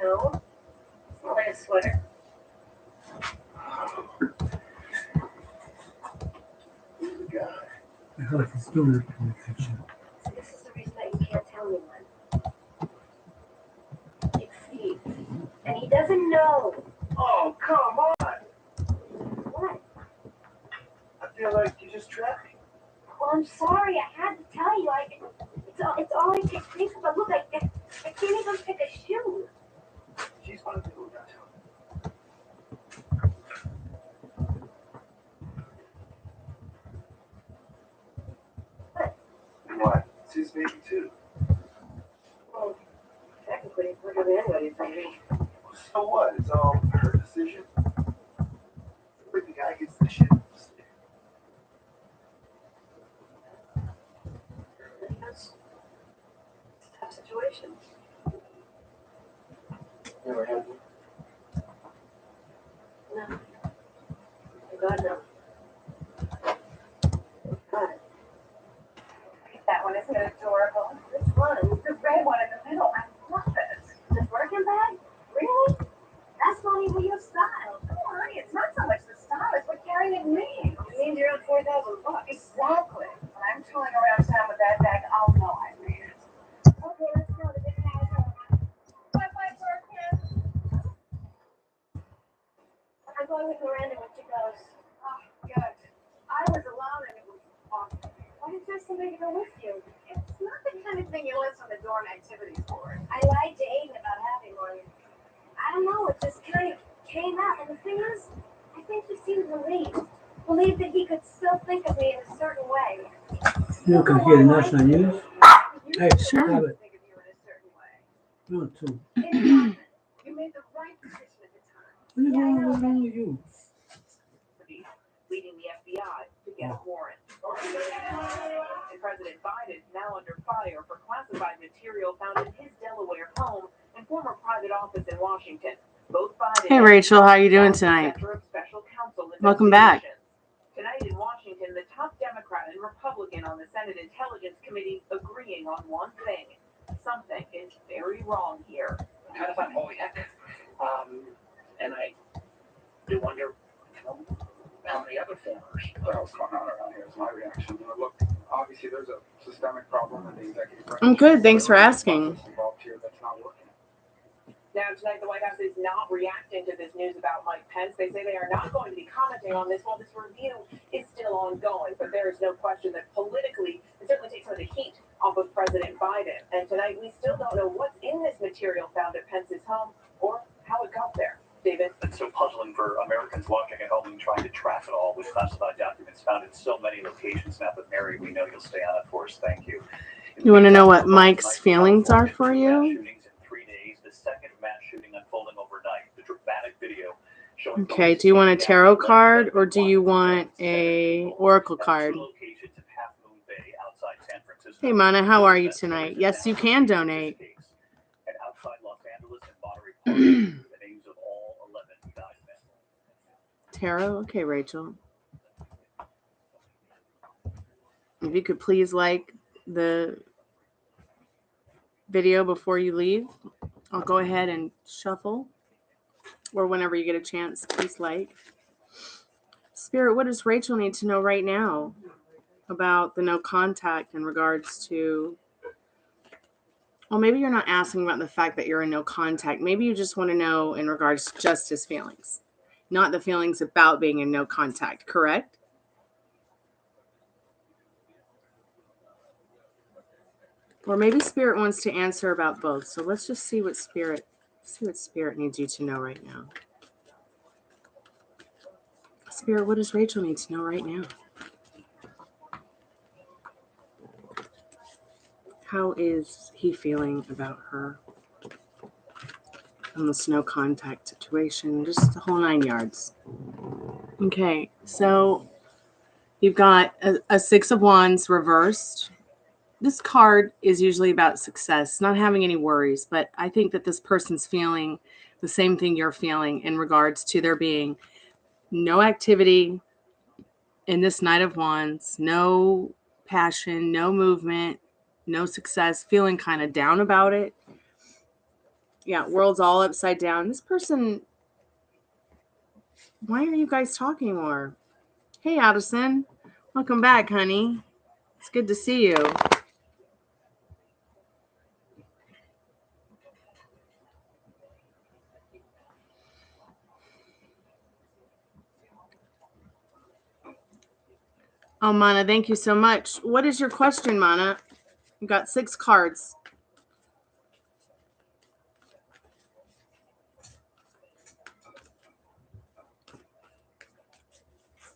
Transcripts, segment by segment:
No. It's not like a sweater. Who's the guy? I feel like he's doing it in the kitchen. So this is the reason that you can't tell anyone. It's Steve. And he doesn't know. Oh, come on! What? I feel like you just trapped me. Well, I'm sorry. I had to tell you. It's all I can think of. But look, I can't even pick a shoe. She's one of the people that What? It's his baby too. Well, technically, it's not gonna be anybody's baby. So what? It's all her decision. But the guy gets the shit. It's a tough situation. Never had one. No. Oh, God, no. God. That one isn't it adorable? This one. The red one in the middle. I love it. The Birkin bag? Really? That's not even your style. Don't worry, it's not so much the style, it's what carrying it means. It means you're on $4,000. Exactly. When I'm tooling around town with that bag, I'll know I made it. Okay, let's go. The big guy's home. Bye-bye, Birkin. I'm going with Miranda when she goes. Oh, good. I was alone and it was awful. Why did you have somebody to go with you? It's not the kind of thing you list on the dorm activities board. I lied to Aiden about having one. I don't know, it just kind of came out. And the thing is, I think he seemed relieved. Believed that he could still think of me in a certain way. You can hear the national news. Hey, Sure. stop it. Think of you in a certain way. No, too. You made the right decision at the time. What's wrong with you? Leading the FBI to get a warrant. And President Biden now under fire for classified material found in his Delaware home and former private office in Washington. Both Biden Hey Rachel, how are you doing tonight? Special counsel Welcome back. Tonight in Washington, the top Democrat and Republican on the Senate Intelligence Committee agreeing on one thing. Something is very wrong here. Kind of unholy. And I do wonder, how many other formers? What else going on around here is my reaction. Look, obviously there's a systemic problem in the executive branch. I'm good, thanks for asking. Involved here that's not working. Now, tonight, the White House is not reacting to this news about Mike Pence. They say they are not going to be commenting on this while this review is still ongoing. But there is no question that politically, it certainly takes some of the heat off of President Biden. And tonight, we still don't know what's in this material found at Pence's home or how it got there. David? It's so puzzling for Americans watching at home and trying to track it all with classified documents found in so many locations now. But Mary, we know you'll stay on it for us. Thank you. You want to know what Mike's feelings are for you? The second mass shooting unfolding overnight. The dramatic video showing. Okay, do you want a tarot card or do you want a oracle card? Hey Mana, how are you tonight? Yes, you can donate. And outside Los Angeles and Monterey Park, the names of all 11 died men. Tarot? Okay, Rachel. If you could please like the video before you leave, I'll go ahead and shuffle. Or whenever you get a chance, please like. Spirit, what does Rachel need to know right now about the no contact in regards to... Well, maybe you're not asking about the fact that you're in no contact. Maybe you just want to know in regards to just his feelings, not the feelings about being in no contact, correct? Or maybe Spirit wants to answer about both. So let's just see what Spirit needs you to know right now. Spirit, what does Rachel need to know right now? How is he feeling about her in this no contact situation? Just the whole 9 yards. Okay, so you've got a 6 of Wands reversed. This card is usually about success, not having any worries, but I think that this person's feeling the same thing you're feeling in regards to there being no activity in this Knight of Wands, no passion, no movement, no success, feeling kind of down about it. Yeah, world's all upside down. This person, why are you guys talking more? Hey, Addison. Welcome back, honey. It's good to see you. Oh, Mana, thank you so much. What is your question, Mana? You got 6 cards.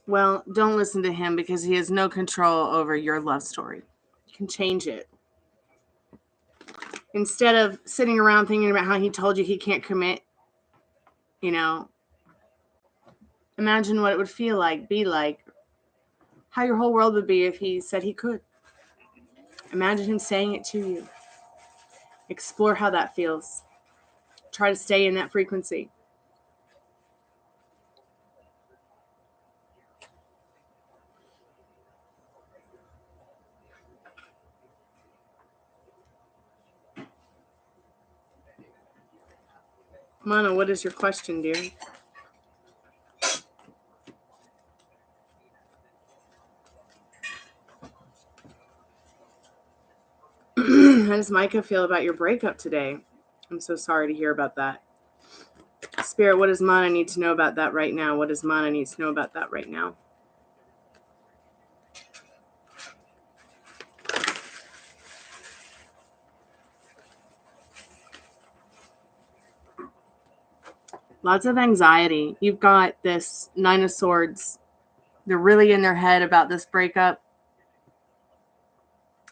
Well, don't listen to him because he has no control over your love story. You can change it. Instead of sitting around thinking about how he told you he can't commit, you know, imagine what it would feel like, be like, how your whole world would be if he said he could. Imagine him saying it to you. Explore how that feels. Try to stay in that frequency. Mana, what is your question, dear? How does Micah feel about your breakup today? I'm so sorry to hear about that. Spirit, what does Mana need to know about that right now? What does Mana need to know about that right now? Lots of anxiety. You've got this 9 of Swords. They're really in their head about this breakup.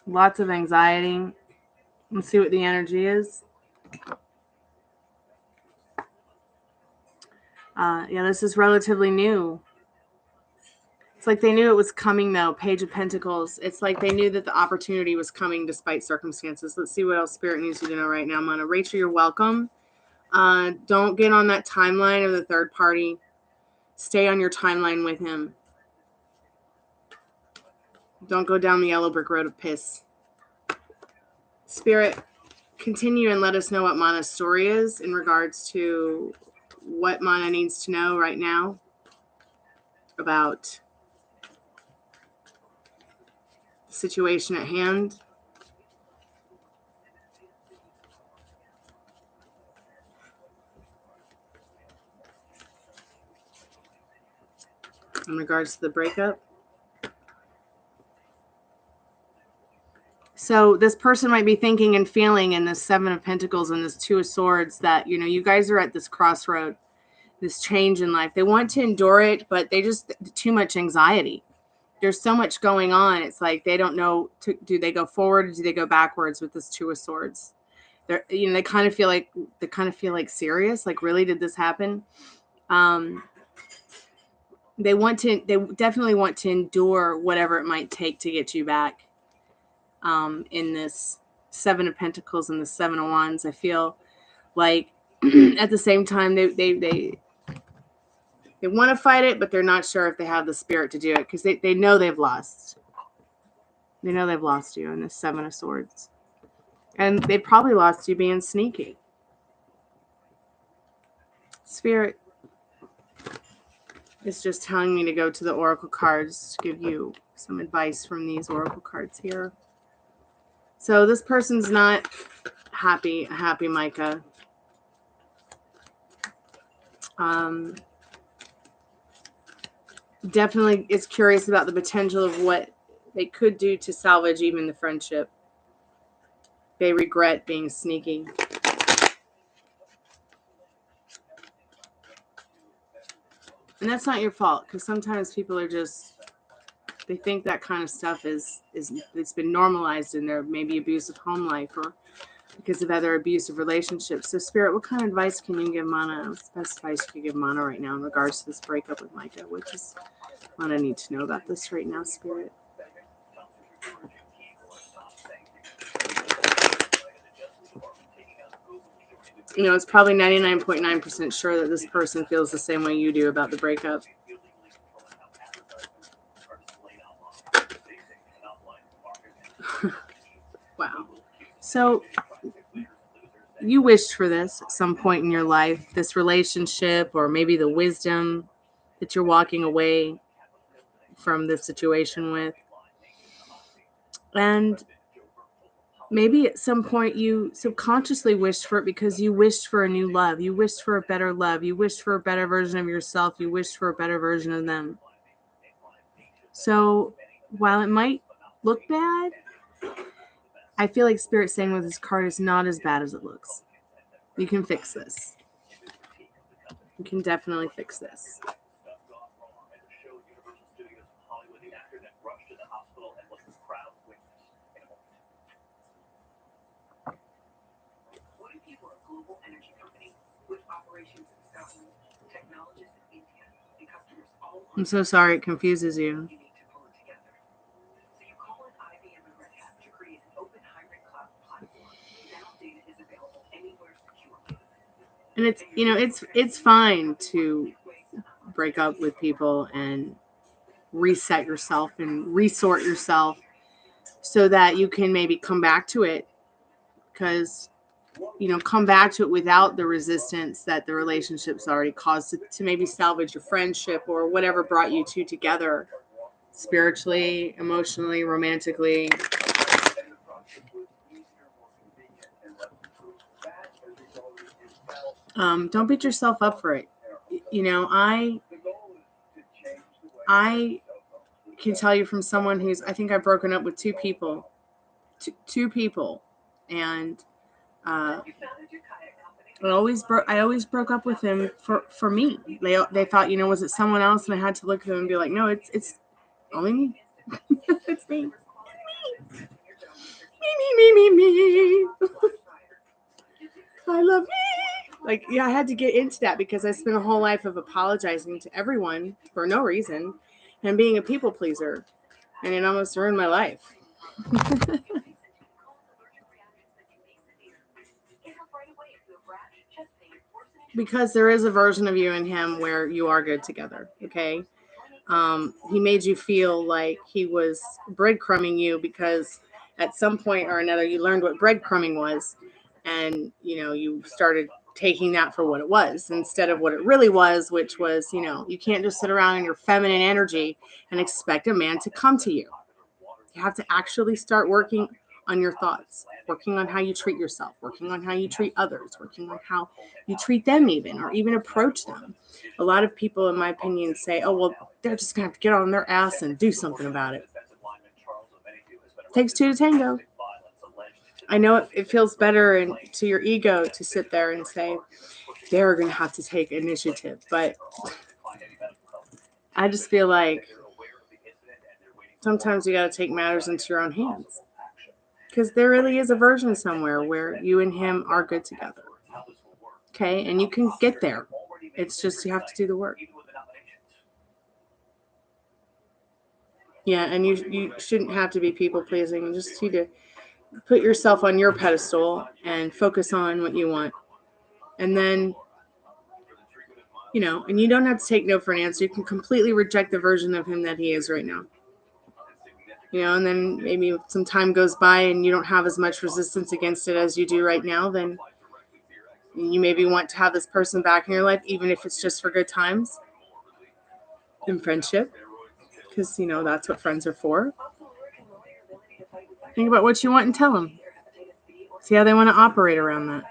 Lots of anxiety. Let's see what the energy is. Yeah, this is relatively new. It's like they knew it was coming, though. Page of Pentacles. It's like they knew that the opportunity was coming despite circumstances. Let's see what else Spirit needs you to know right now, Mana. Rachel, you're welcome. Don't get on that timeline of the third party. Stay on your timeline with him. Don't go down the yellow brick road of piss. Spirit, continue and let us know what Mana's story is in regards to what Mana needs to know right now about the situation at hand. In regards to the breakup. So this person might be thinking and feeling in this 7 of Pentacles and this 2 of Swords that, you know, you guys are at this crossroad, this change in life. They want to endure it, but they just, too much anxiety. There's so much going on. It's like they don't know, do they go forward or do they go backwards with this 2 of Swords? They're, you know, they kind of feel like serious. Like, really, did this happen? They definitely want to endure whatever it might take to get you back. In this 7 of Pentacles and the 7 of Wands, I feel like at the same time they want to fight it, but they're not sure if they have the spirit to do it because they know they've lost. They know they've lost you in this 7 of Swords, and they probably lost you being sneaky. Spirit is just telling me to go to the Oracle cards to give you some advice from these Oracle cards here. So this person's not happy, Micah. Definitely is curious about the potential of what they could do to salvage even the friendship. They regret being sneaky. And that's not your fault, because sometimes people are just, they think that kind of stuff is it's been normalized in their maybe abusive home life or because of other abusive relationships. So Spirit, what kind of advice can you give Mana? What's the best advice you can give Mana right now in regards to this breakup with Micah? What does Mana need to know about this right now, Spirit? You know, it's probably 99.9% sure that this person feels the same way you do about the breakup. Wow. So you wished for this at some point in your life, this relationship, or maybe the wisdom that you're walking away from this situation with. And maybe at some point you subconsciously wished for it because you wished for a new love. You wished for a better love. You wished for a better version of yourself. You wished for a better version of them. So while it might look bad, I feel like Spirit's saying with this card is not as bad as it looks. You can fix this. You can definitely fix this. What if you were a global energy company with operations in Scotland, technologists in India, and customers all over? I'm so sorry it confuses you. You need to pull it together. So you call in IBM and Red Hat to create an open hybrid cloud platform. Now data is available anywhere securely. And it's fine to break up with people and reset yourself and resort yourself so that you can maybe come back to it, because come back to it without the resistance that the relationship's already caused, to maybe salvage your friendship or whatever brought you two together spiritually, emotionally, romantically. Don't beat yourself up for it. I can tell you from someone who's, I think I've broken up with two people, and I always broke up with them for me. They thought, was it someone else? And I had to look at them and be like, no, it's only me. It's me. Me. I love me. I had to get into that because I spent a whole life of apologizing to everyone for no reason and being a people pleaser, and it almost ruined my life. Because there is a version of you and him where you are good together, okay? He made you feel like he was breadcrumbing you because at some point or another you learned what breadcrumbing was, and you started taking that for what it was instead of what it really was, which was, you can't just sit around in your feminine energy and expect a man to come to you. You have to actually start working on your thoughts, working on how you treat yourself, working on how you treat others, working on how you treat them or even approach them. A lot of people, in my opinion, say, oh, well, they're just going to have to get on their ass and do something about it. It takes two to tango. I know it feels better to your ego to sit there and say, they're going to have to take initiative. But I just feel like sometimes you got to take matters into your own hands. Because there really is a version somewhere where you and him are good together. Okay? And you can get there. It's just you have to do the work. Yeah, and you shouldn't have to be people pleasing. You just need to put yourself on your pedestal and focus on what you want. And then, and you don't have to take no for an answer. You can completely reject the version of him that he is right now. And then maybe if some time goes by and you don't have as much resistance against it as you do right now, then you maybe want to have this person back in your life, even if it's just for good times and friendship, because, that's what friends are for. Think about what you want and tell them. See how they want to operate around that.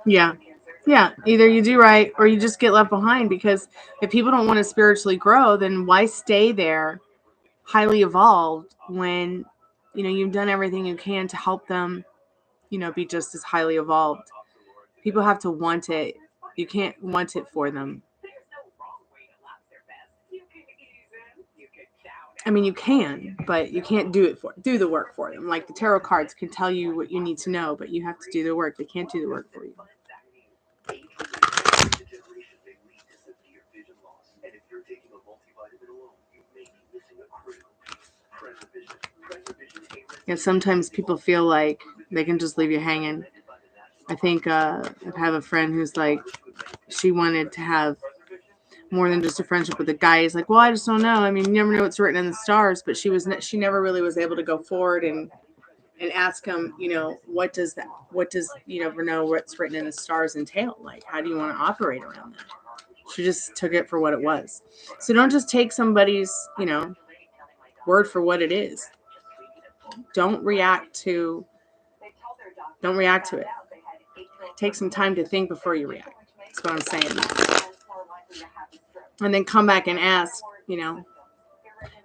Yeah. Yeah, either you do right or you just get left behind, because if people don't want to spiritually grow, then why stay there highly evolved when, you've done everything you can to help them, be just as highly evolved. People have to want it. You can't want it for them. I mean, you can, but you can't do the work for them. Like the tarot cards can tell you what you need to know, but you have to do the work. They can't do the work for you. Yeah, sometimes people feel like they can just leave you hanging. I think I have a friend who's like, she wanted to have more than just a friendship with a guy. He's like, well, I just don't know. I mean, you never know what's written in the stars, but she never really was able to go forward and ask him, what does you never know what's written in the stars entail? Like, how do you want to operate around that? She just took it for what it was. So don't just take somebody's, word for what it is. Don't react to it. Take some time to think before you react. That's what I'm saying. And then come back and ask, and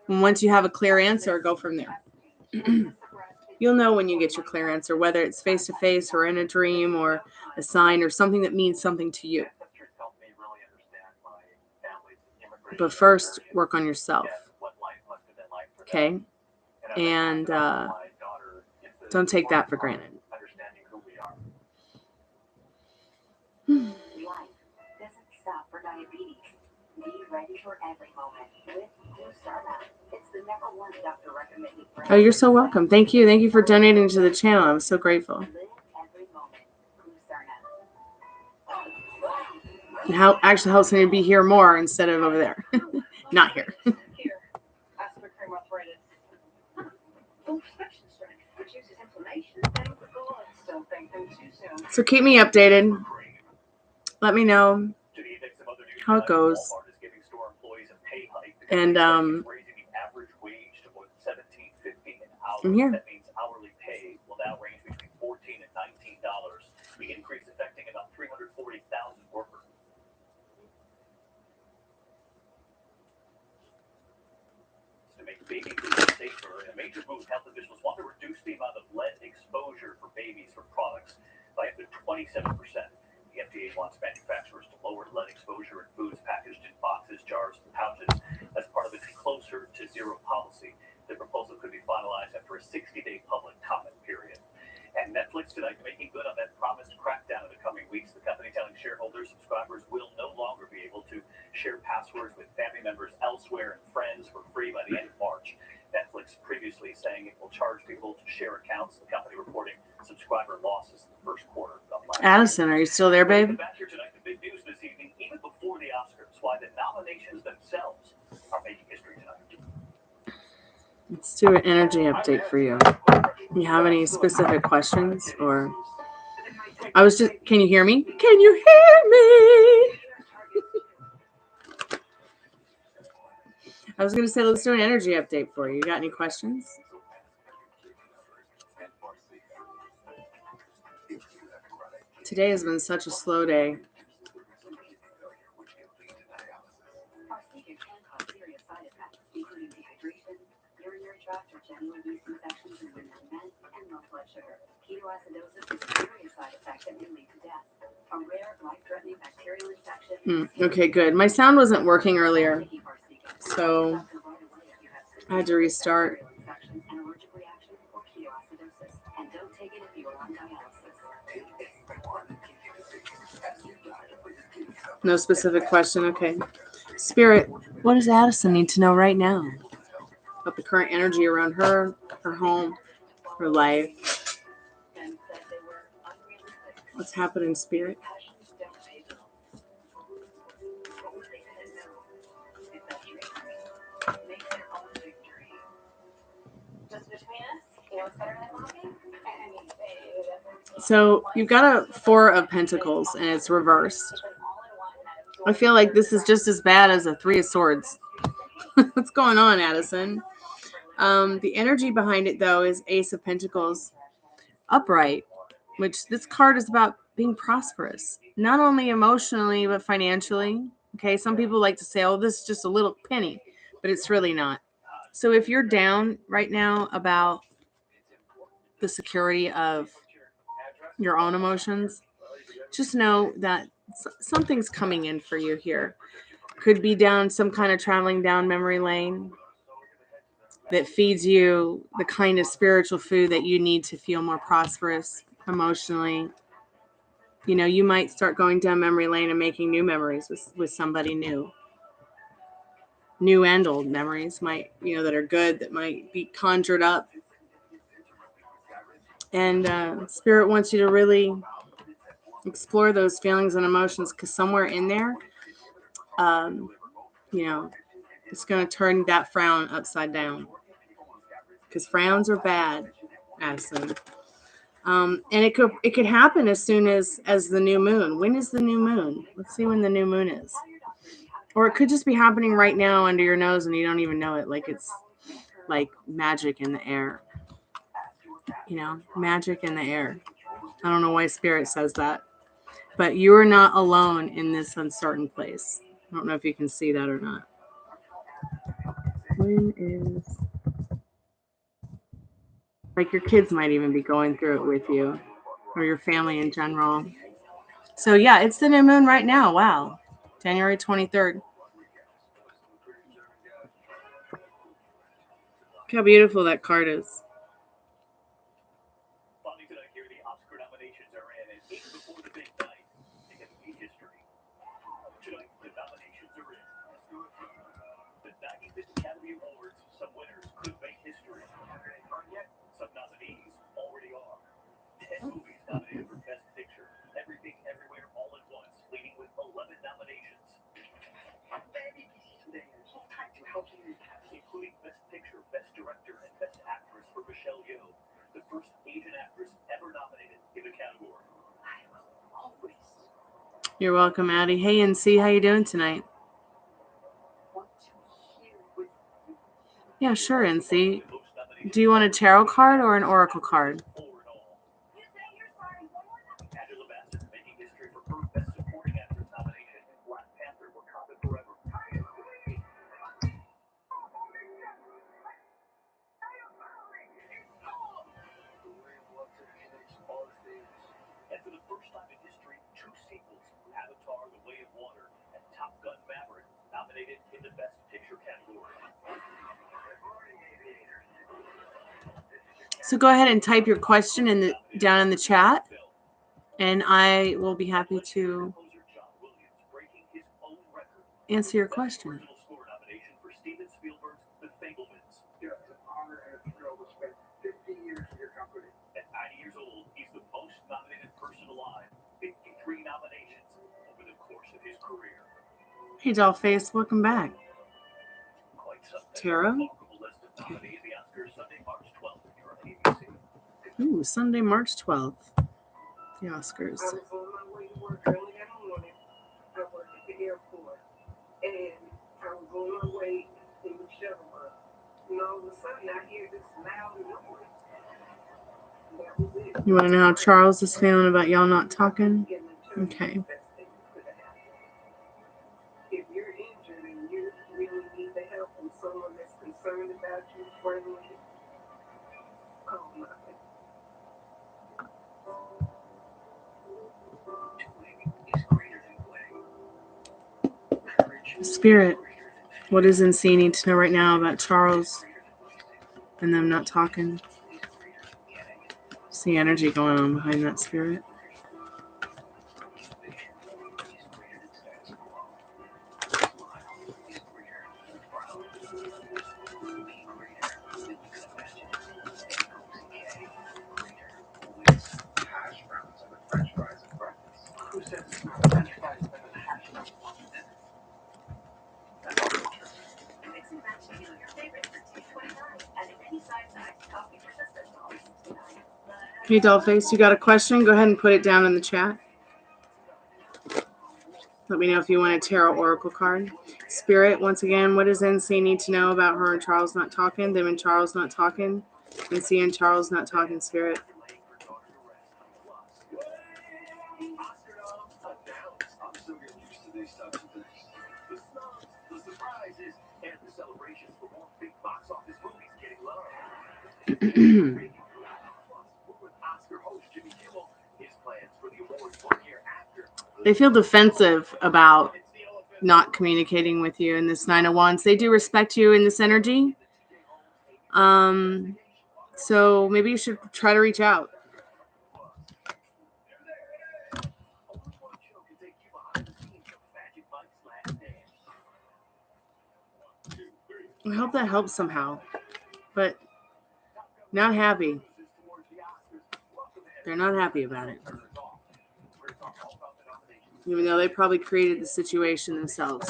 once you have a clear answer, go from there. You'll know when you get your clear answer, whether it's face to face or in a dream or a sign or something that means something to you. But first, work on yourself. Okay? And don't take that for granted. Life doesn't stop for diabetes. Be ready for every moment with Glucerna. It's the #1 doctor recommended brand. Oh, you're so welcome. Thank you. Thank you for donating to the channel. I'm so grateful. Live every moment. Glucerna. And how actually helps me to be here more instead of over there. Not here. Here, aspirin cream arthritis. Full prescription strength reduces inflammation. Thank God. Still thinking too soon. So keep me updated. Let me know how it goes. And I'm here. That means hourly pay will now range between $14 and $19. The increase affecting about 340,000 workers. To make baby food safer, a major move, health officials want to reduce the amount of lead exposure for babies from products by up to 27%. The FDA wants manufacturers to lower lead exposure in foods packaged in boxes, jars, and pouches as part of its Closer to Zero policy. The proposal could be finalized after a 60-day public comment period. And Netflix tonight making good on that promised crackdown in the coming weeks. The company telling shareholders subscribers will no longer be able to share passwords with family members elsewhere and friends for free by the end of March. Netflix previously saying it will charge people to share accounts. The company reporting subscriber losses in the first quarter of last year. Addison, are you still there, babe? Back here tonight, the big news this evening, even before the Oscars, why the nominations themselves are making history tonight. Let's do an energy update for you. You have any specific questions or can you hear me? Can you hear me? I was going to say, let's do an energy update for you. You got any questions? Today has been such a slow day. Our speakers can cause serious side effects, including dehydration, urinary tract or genital yeast infections in women and men, and low blood sugar. Ketoacidosis is a serious side effect that may lead to death. A rare, life-threatening bacterial infection. Okay, good. My sound wasn't working earlier, so I had to restart. And don't take it if you are on dialysis. No specific question. Okay. Spirit, what does Addison need to know right now about the current energy around her home, her life? What's happening, Spirit? So you've got a 4 of Pentacles and it's reversed. I feel like this is just as bad as a 3 of Swords. What's going on, Addison? The energy behind it, though, is Ace of Pentacles upright, which this card is about being prosperous, not only emotionally, but financially. Okay, some people like to say, oh, this is just a little penny, but it's really not. So if you're down right now about the security of your own emotions, just know that something's coming in for you here. Could be down some kind of traveling down memory lane that feeds you the kind of spiritual food that you need to feel more prosperous emotionally. You might start going down memory lane and making new memories with somebody new and old memories might, that are good, that might be conjured up. And Spirit wants you to really explore those feelings and emotions, because somewhere in there, you know, it's going to turn that frown upside down. Because frowns are bad, Addison. And it could happen as soon as the new moon. When is the new moon? Let's see when the new moon is. Or it could just be happening right now under your nose and you don't even know it. Like it's like magic in the air. You know, magic in the air. I don't know why Spirit says that. But you are not alone in this uncertain place. I don't know if you can see that or not. When is... Like your kids might even be going through it with you. Or your family in general. So yeah, it's the new moon right now. Wow. January 23rd. Look how beautiful that card is. Finally tonight, here the Oscar nominations are in, and even before the big night, they get to be history. Tonight, the nominations are in. The 95th Academy Awards, some winners could make history. Some nominees already are. 10 movies nominated for Best Picture. Everything, Everywhere, All at Once, leading with 11 nominations. Including Best Picture, Best Director, and Best Actress for Michelle Yeoh, the first Asian actress ever nominated in the category. You're welcome, Addie. Hey, NC, how you doing tonight? Yeah, sure, NC. Do you want a tarot card or an oracle card? Angela Bassett making history for her Best Supporting Actress nomination in Black Panther: Wakanda Forever. And for the first time in history, 2 sequels, Avatar: The Way of Water and Top Gun: Maverick, nominated in the Best Picture category. So go ahead and type your question down in the chat, and I will be happy to answer your question. At 90 years old, he's the most nominated person alive. 53 nominations over the course of his career. Hey, Dollface, welcome back. Tara? Okay. The Oscars Sunday, March 12th here on ABC. Ooh, Sunday, March 12th. The Oscars. I was on my way to work early that morning. I worked at the airport. And I was on my way in the shuttle bus. And all of a sudden, I hear this loud noise. That was it. You want to know how Charles is feeling about y'all not talking? Okay. If you're injured and you really need the help from someone that's concerned about you, friendly, call nothing. Spirit, what does NC need to know right now about Charles and them not talking? See energy going on behind that, Spirit. Hey, Dollface, you got a question? Go ahead and put it down in the chat. Let me know if you want a tarot oracle card. Spirit, once again, what does NC need to know about her and Charles not talking? Them and Charles not talking? NC and Charles not talking, Spirit. I'm still getting used to these types of things. The snubs, the surprises, and the celebrations for more big box office movies getting love. Oscar host Jimmy Kimmel, his plans for the awards 1 year after. They feel defensive about not communicating with you in this 9 of Wands. They do respect you in this energy. So maybe you should try to reach out. I hope that helps somehow, but not happy. They're not happy about it, even though they probably created the situation themselves.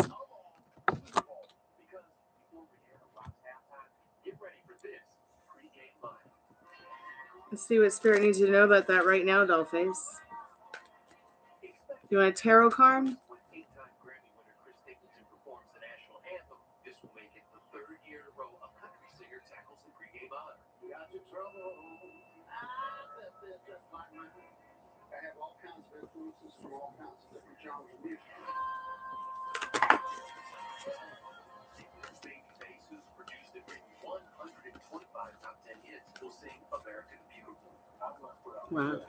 Let's see what Spirit needs you to know about that right now, Dollface. You want a tarot card? When 8-time Grammy winner Chris Stapleton performs the national anthem, this will make it the third year in a row a country singer tackles the pregame honor. Got your trouble. That's just like my name. I have all kinds of influences from all kinds of different genres of music. Babyface, who's produced and written 125 top 10 hits, will sing American Beautiful. Wow.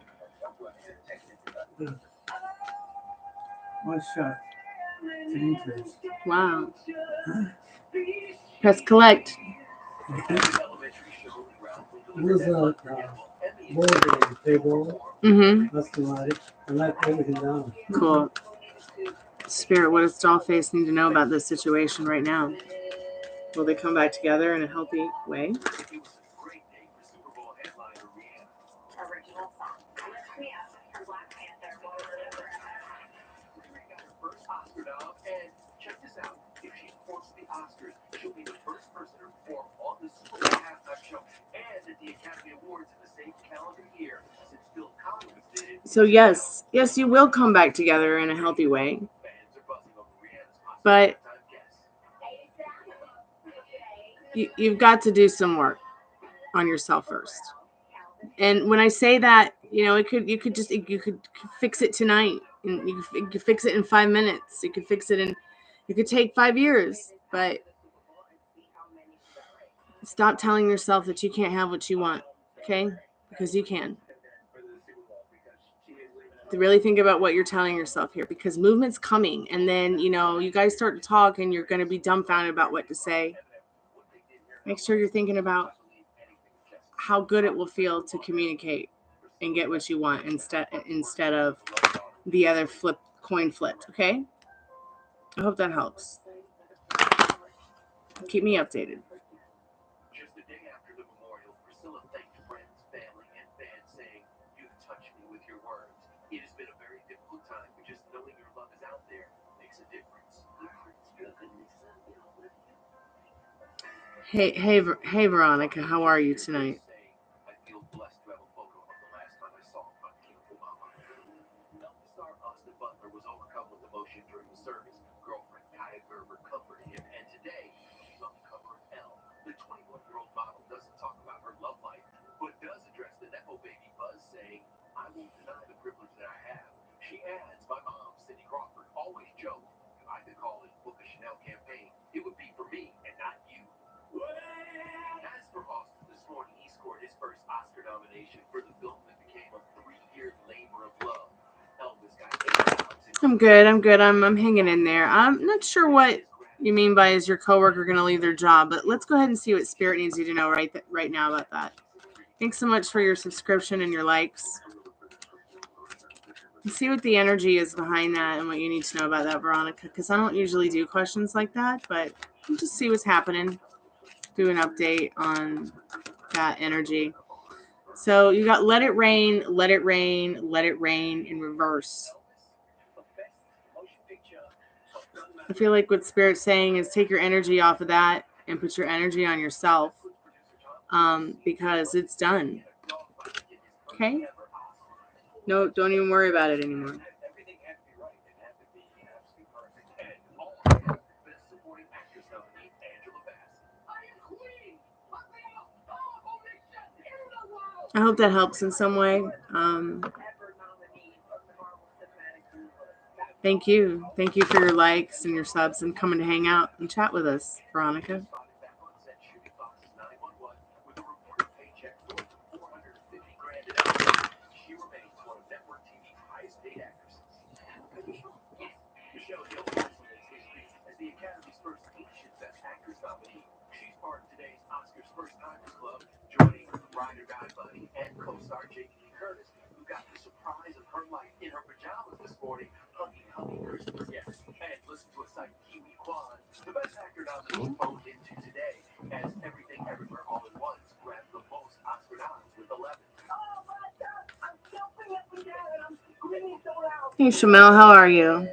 One shot. Interest. Wow. Press collect. Who's board game table? Mm-hmm. That's the right. I like everything down. Cool. Spirit, what does Dollface need to know about this situation right now? Will they come back together in a healthy way? Original song. Lift Me Up from Black Panther. Riri got her first Oscar nom, and check this out. If she performs at the Oscars, she'll be the first person to perform on the Super Bowl halftime show and at the Academy Awards in the same calendar year since Phil Collins did it. So yes, you will come back together in a healthy way. Fans are buzzing over Rihanna's possible But halftime guest. you've got to do some work on yourself first. And when I say that, you could fix it tonight, and you could fix it in 5 minutes. You could fix it in, you could take 5 years, but stop telling yourself that you can't have what you want, okay? Because you can. To really think about what you're telling yourself here, because movement's coming, and then you guys start to talk, and you're going to be dumbfounded about what to say. Make sure you're thinking about how good it will feel to communicate and get what you want instead of the other coin flipped. Okay, I hope that helps. Keep me updated. Just a day after the memorial, Priscilla thanked friends, family, and fans, saying, "You've touched me with your words. It has been a very difficult time, but just knowing your love is out there makes a difference." Hey, Veronica, how are you tonight? I feel blessed to have a photo of the last time I saw King Mama. Elvis star Austin Butler was overcome with emotion during the service. Girlfriend Kaya Gerber comforted him, and today he's on the cover of Elle. The 21-year-old model doesn't talk about her love life, but does address the Nepo baby buzz, saying, "I won't deny the privilege that I have." She adds, "My mom, Cindy Crawford, always joked, if I could call it Book a Chanel campaign, it would be for me and not you." As for Austin, this morning he scored his first Oscar nomination for the film that became a 3-year labor of love. Elvis got 8 I'm good. I'm hanging in there. I'm not sure what you mean by is your coworker going to leave their job, but let's go ahead and see what Spirit needs you to know right now about that. Thanks so much for your subscription and your likes. And see what the energy is behind that and what you need to know about that, Veronica, because I don't usually do questions like that, but we'll just see what's happening. Do an update on that energy. So you got let it rain, let it rain, let it rain in reverse. I feel like what Spirit's saying is take your energy off of that and put your energy on yourself, because it's done. Okay? No, don't even worry about it anymore. Everything had to be right and had to be absolutely perfect. And all together, Best Supporting Actress nominee Angela Bassett. I am queen! Let me out! Oh, holy shit! In the world! I hope that helps in some way. Thank you. Thank you for your likes and your subs and coming to hang out and chat with us, Veronica. Spotted back on set shooting Fox's 911 with a reported paycheck north of $450,000 an hour. She remains one of network TV's highest paid actresses. Michelle Yeoh also makes history as the Academy's first Asian Best Actress nominee. She's part of today's Oscars First Timers Club, joining ride or die buddy and co-star Jamie Lee Curtis, who got the surprise of her life in her pajamas this morning, hugging Christmas guests. And listen to a sight Kiwi Kwan, the Best Actor nominee, phoned into today, as Everything Everywhere All at Once grabbed the most Oscar nods with 11. Oh my God, I'm jumping up and down and I'm screaming so loud. Hey, Shamel, how are you?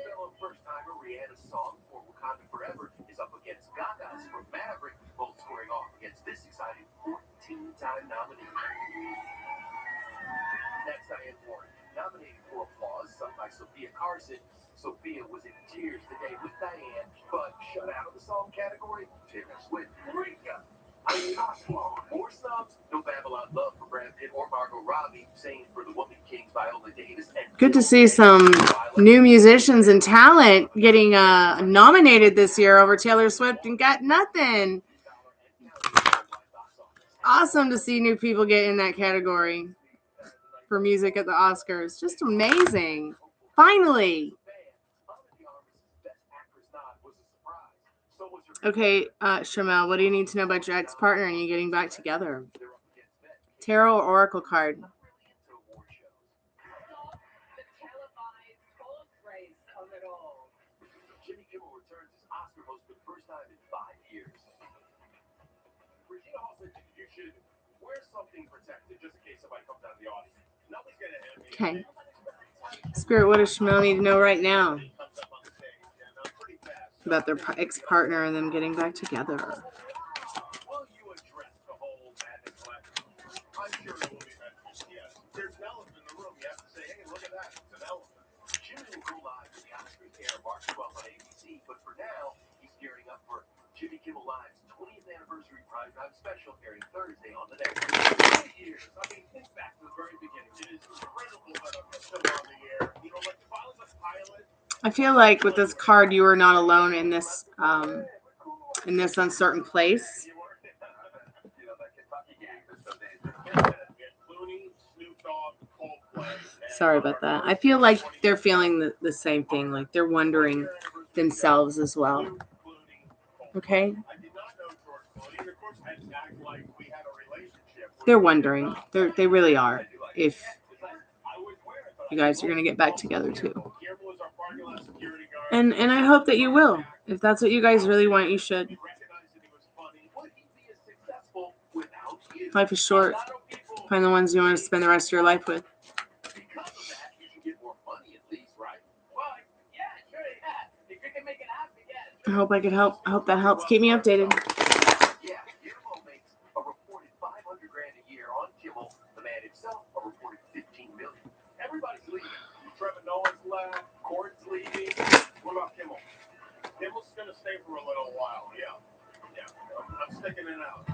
Fellow first-timer Rihanna's song for Wakanda Forever is up against Gaga's for Maverick, both squaring off against this exciting 14-time nominee. nominee. Next, Diane Warren, nominated for Applause, sung by Sophia Carson. Sophia was in tears today with Diane, but shut out of the song category, Taylor Swift. BREAKUP. More snubs, no Babylon love for Brad Pitt or Margot Robbie, same for the Woman Kings, Viola Davis. And good to see some new musicians and talent getting nominated this year over Taylor Swift and got nothing. Awesome to see new people get in that category for music at the Oscars. Just amazing. Finally. Okay, Shamel, what do you need to know about your ex-partner and you getting back together? Tarot or Oracle card? Jimmy Kimmel returns as Oscar host for the first time in 5 years. Regina Hall said you should wear something protected just in case somebody comes out of the audience. Nothing's gonna hit me. Okay. Spirit, what does Shamel need to know right now about their ex-partner and them getting back together? Will you address the whole madness collective? I'm sure it will be mentioned, yes. There's an elephant in the room. You have to say, hey, look at that. It's an elephant. Jimmy will go live with the Oscars air March 12th on ABC, but for now, he's gearing up for Jimmy Kimmel Live's 20th anniversary primetime special airing Thursday on the next 20 years. I mean, think back to the very beginning. It is incredible that I'm still on the air. You know, like if I was a pilot. I feel like with this card, you are not alone in this uncertain place. Sorry about that. I feel like they're feeling the same thing. Like they're wondering themselves as well. Okay? They're wondering. They really are. If you guys are going to get back together too. And I hope that you will. If that's what you guys really want, you should. Life is short. Find the ones you want to spend the rest of your life with. I hope I could help. I hope that helps. Keep me updated. Yeah, Guillermo makes a reported $500,000 a year on Kimmel. The man himself a reported $15 million. Everybody's leaving. Trevor Noah's left. Court's leaving. What about Kimmel? Kimmel's gonna stay for a little while. Yeah. I'm sticking it out.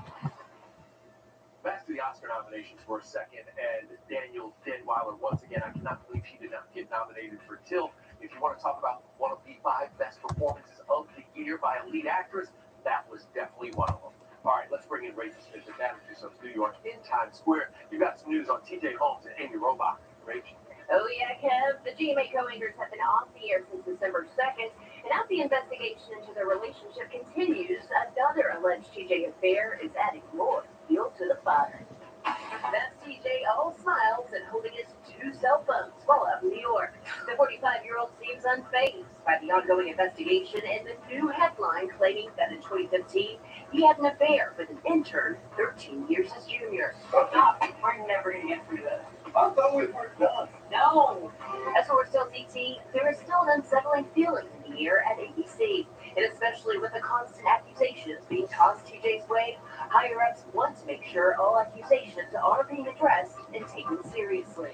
Back to the Oscar nominations for a second, and Daniel Denweiler, once again, I cannot believe she did not get nominated for Till. If you want to talk about one of the 5 best performances of the year by a lead actress, that was definitely one of them. All right, let's bring in Rachel Smith and Adam Tussauds, New York, in Times Square. You got some news on TJ Holmes and Amy Robach. Rachel. Oh yeah, Kev. The GMA co-anchors have been off the air since December 2nd, and as the investigation into their relationship continues, another alleged TJ affair is adding more fuel to the fire. That's TJ all smiles and holding his 2 cell phones while out in New York. The 45-year-old seems unfazed by the ongoing investigation and the new headline claiming that in 2015 he had an affair with an intern 13 years his junior. Stop. We're never going to get through this. I thought we were done. No. As for still DT, there is still an unsettling feeling in the air at ABC, and especially with the constant accusations being tossed TJ's way, higher-ups want to make sure all accusations are being addressed and taken seriously.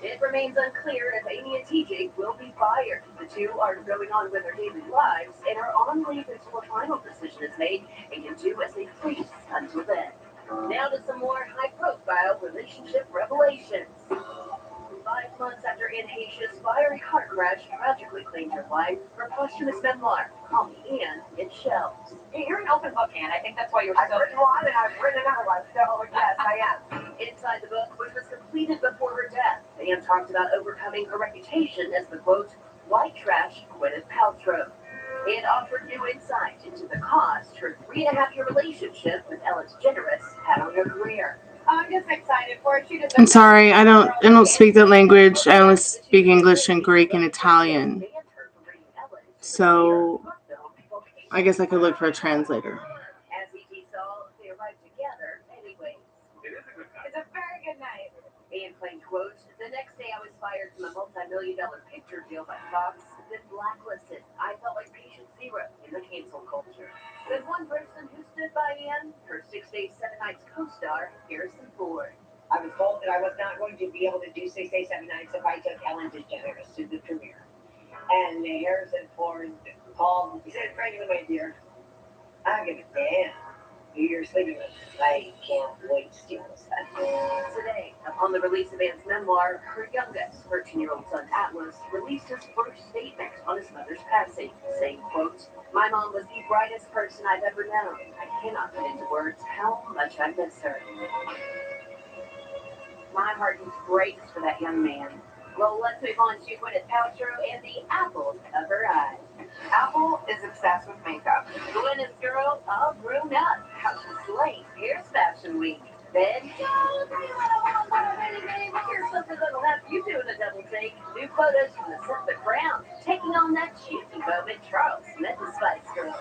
It remains unclear if Amy and TJ will be fired. The two are going on with their daily lives and are on leave until a final decision is made and can do as they please until then. Now to some more high-profile relationship revelations. 5 months after Anne Heche's fiery car crash tragically claimed her life, her posthumous memoir, Call Me Anne, in shelves. You're an open book, Anne. I think that's why you're so... I've written one and I've written another one, so yes, I am. Inside the book, which was completed before her death, Anne talked about overcoming her reputation as the, quote, white trash Gwyneth Paltrow. It offered new insight into the cost her 3.5-year relationship with Ellen DeGeneres had on her career. I'm just excited for it. I'm sorry, I don't speak that language. I only speak English and Greek and Italian. So I guess I could look for a translator. As E.T. saw, they arrived together anyways. It's a very good night. Anne claimed, quote, the next day I was fired from a multi-million-dollar picture deal by Fox, then blacklisted. I felt like patient zero in the cancel culture. But one person who stood by Anne, her 16 Stay 7 Nights co-star Harrison Ford. I was told that I was not going to be able to do 6 Days, 7 Nights if I took Ellen DeGeneres to the premiere. And Harrison Ford called, he said, "Frank, my dear, I give a damn who you're sleeping with. I can't wait to see what's that." Today, upon the release of Anne's memoir, her youngest, 13-year-old son Atlas, released his first statement on his mother's passing, saying, quote, "My mom was the brightest person I've ever known. I cannot put into words how much I miss her." My heart breaks for that young man. Well, let's move on to Gwyneth Paltrow and the apples of her eye. Apple is obsessed with makeup. Gwyneth's girl all grown up. How she slayed Here's Fashion Week. Then, here's something that'll have you doing a double take. New photos from the set the crown, taking on that cheeky moment Charles Smith and Spice Girls.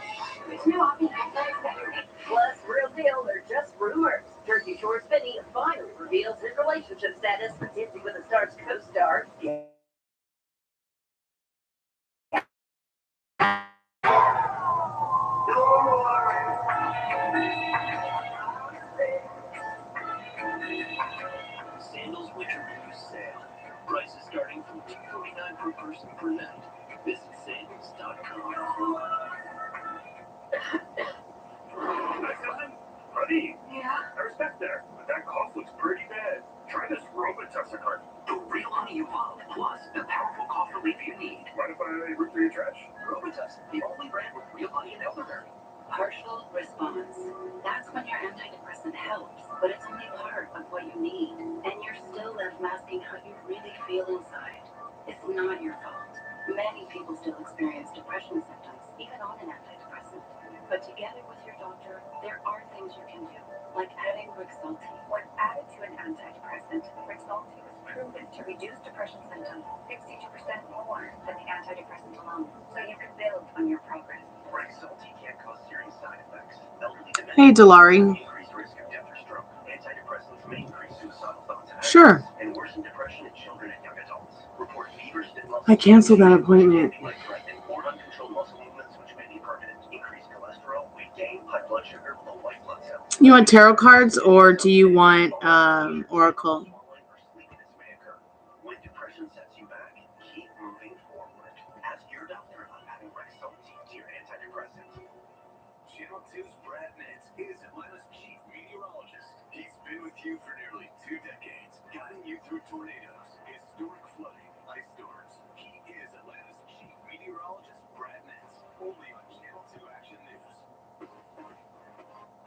Plus, real deal or just rumors. Jersey Shore's Vinny finally reveals his relationship status with Dancing with the Stars co-star. Sandals Winter Blues sale. Prices starting from $249 per person per night. Visit sandals.com. Nice cousin? Honey, Yeah? I respect there, but that cough looks pretty bad. Try this Robitussin card. The real honey you love, plus the powerful cough relief you need. Mind if I root through your trash? Robitussin, the only brand with real honey and elderberry. Partial response. That's when your antidepressant helps, but it's only part of what you need, and you're still left masking how you really feel inside. It's not your fault. Many people still experience depression symptoms, even on an antidepressant. But together with your doctor, there are things you can do, like adding Rexulti. When added to an antidepressant, Rexulti was proven to reduce depression symptoms 62% more than the antidepressant alone, so you can build on your progress. Rexulti can't cause serious side effects. Elderly dementia. Hey, Delari. Increased risk of death or stroke. Antidepressants may increase suicidal thoughts and Sure. actions, and worsen depression in children and young adults. Report fever, stiff muscle I canceled that appointment. like threatening or uncontrolled muscle movements, which may be permanent. Increased cholesterol, weight gain, high blood sugar, low white blood cells. You want tarot cards or do you want oracle? When depression sets you back, keep moving forward. Ask your doctor about adding Rexulti to your antidepressant. Channel 2's Brad Nance is Atlanta's chief meteorologist. He's been with you for nearly 2 decades, guiding you through tornadoes, historic flooding, ice storms. He is Atlanta's chief meteorologist, Brad Nance, only on Channel 2 Action News.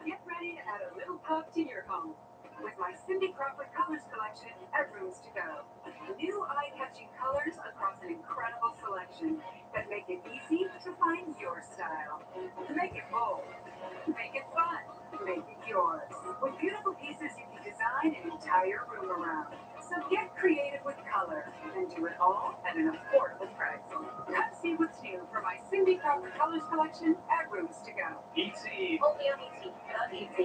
Get ready to add a little pop to your home with my Cindy Crawford Colors collection at Rooms to Go. New eye-catching colors across an incredible selection that make it easy to find your style. Make it bold, make it fun, make it yours. With beautiful pieces you can design an entire room around. So get creative with color and do it all at an affordable price. Come see what's new for my Cindy Crawford Colors collection at Rooms to Go. E.T. Only on ET, not ET.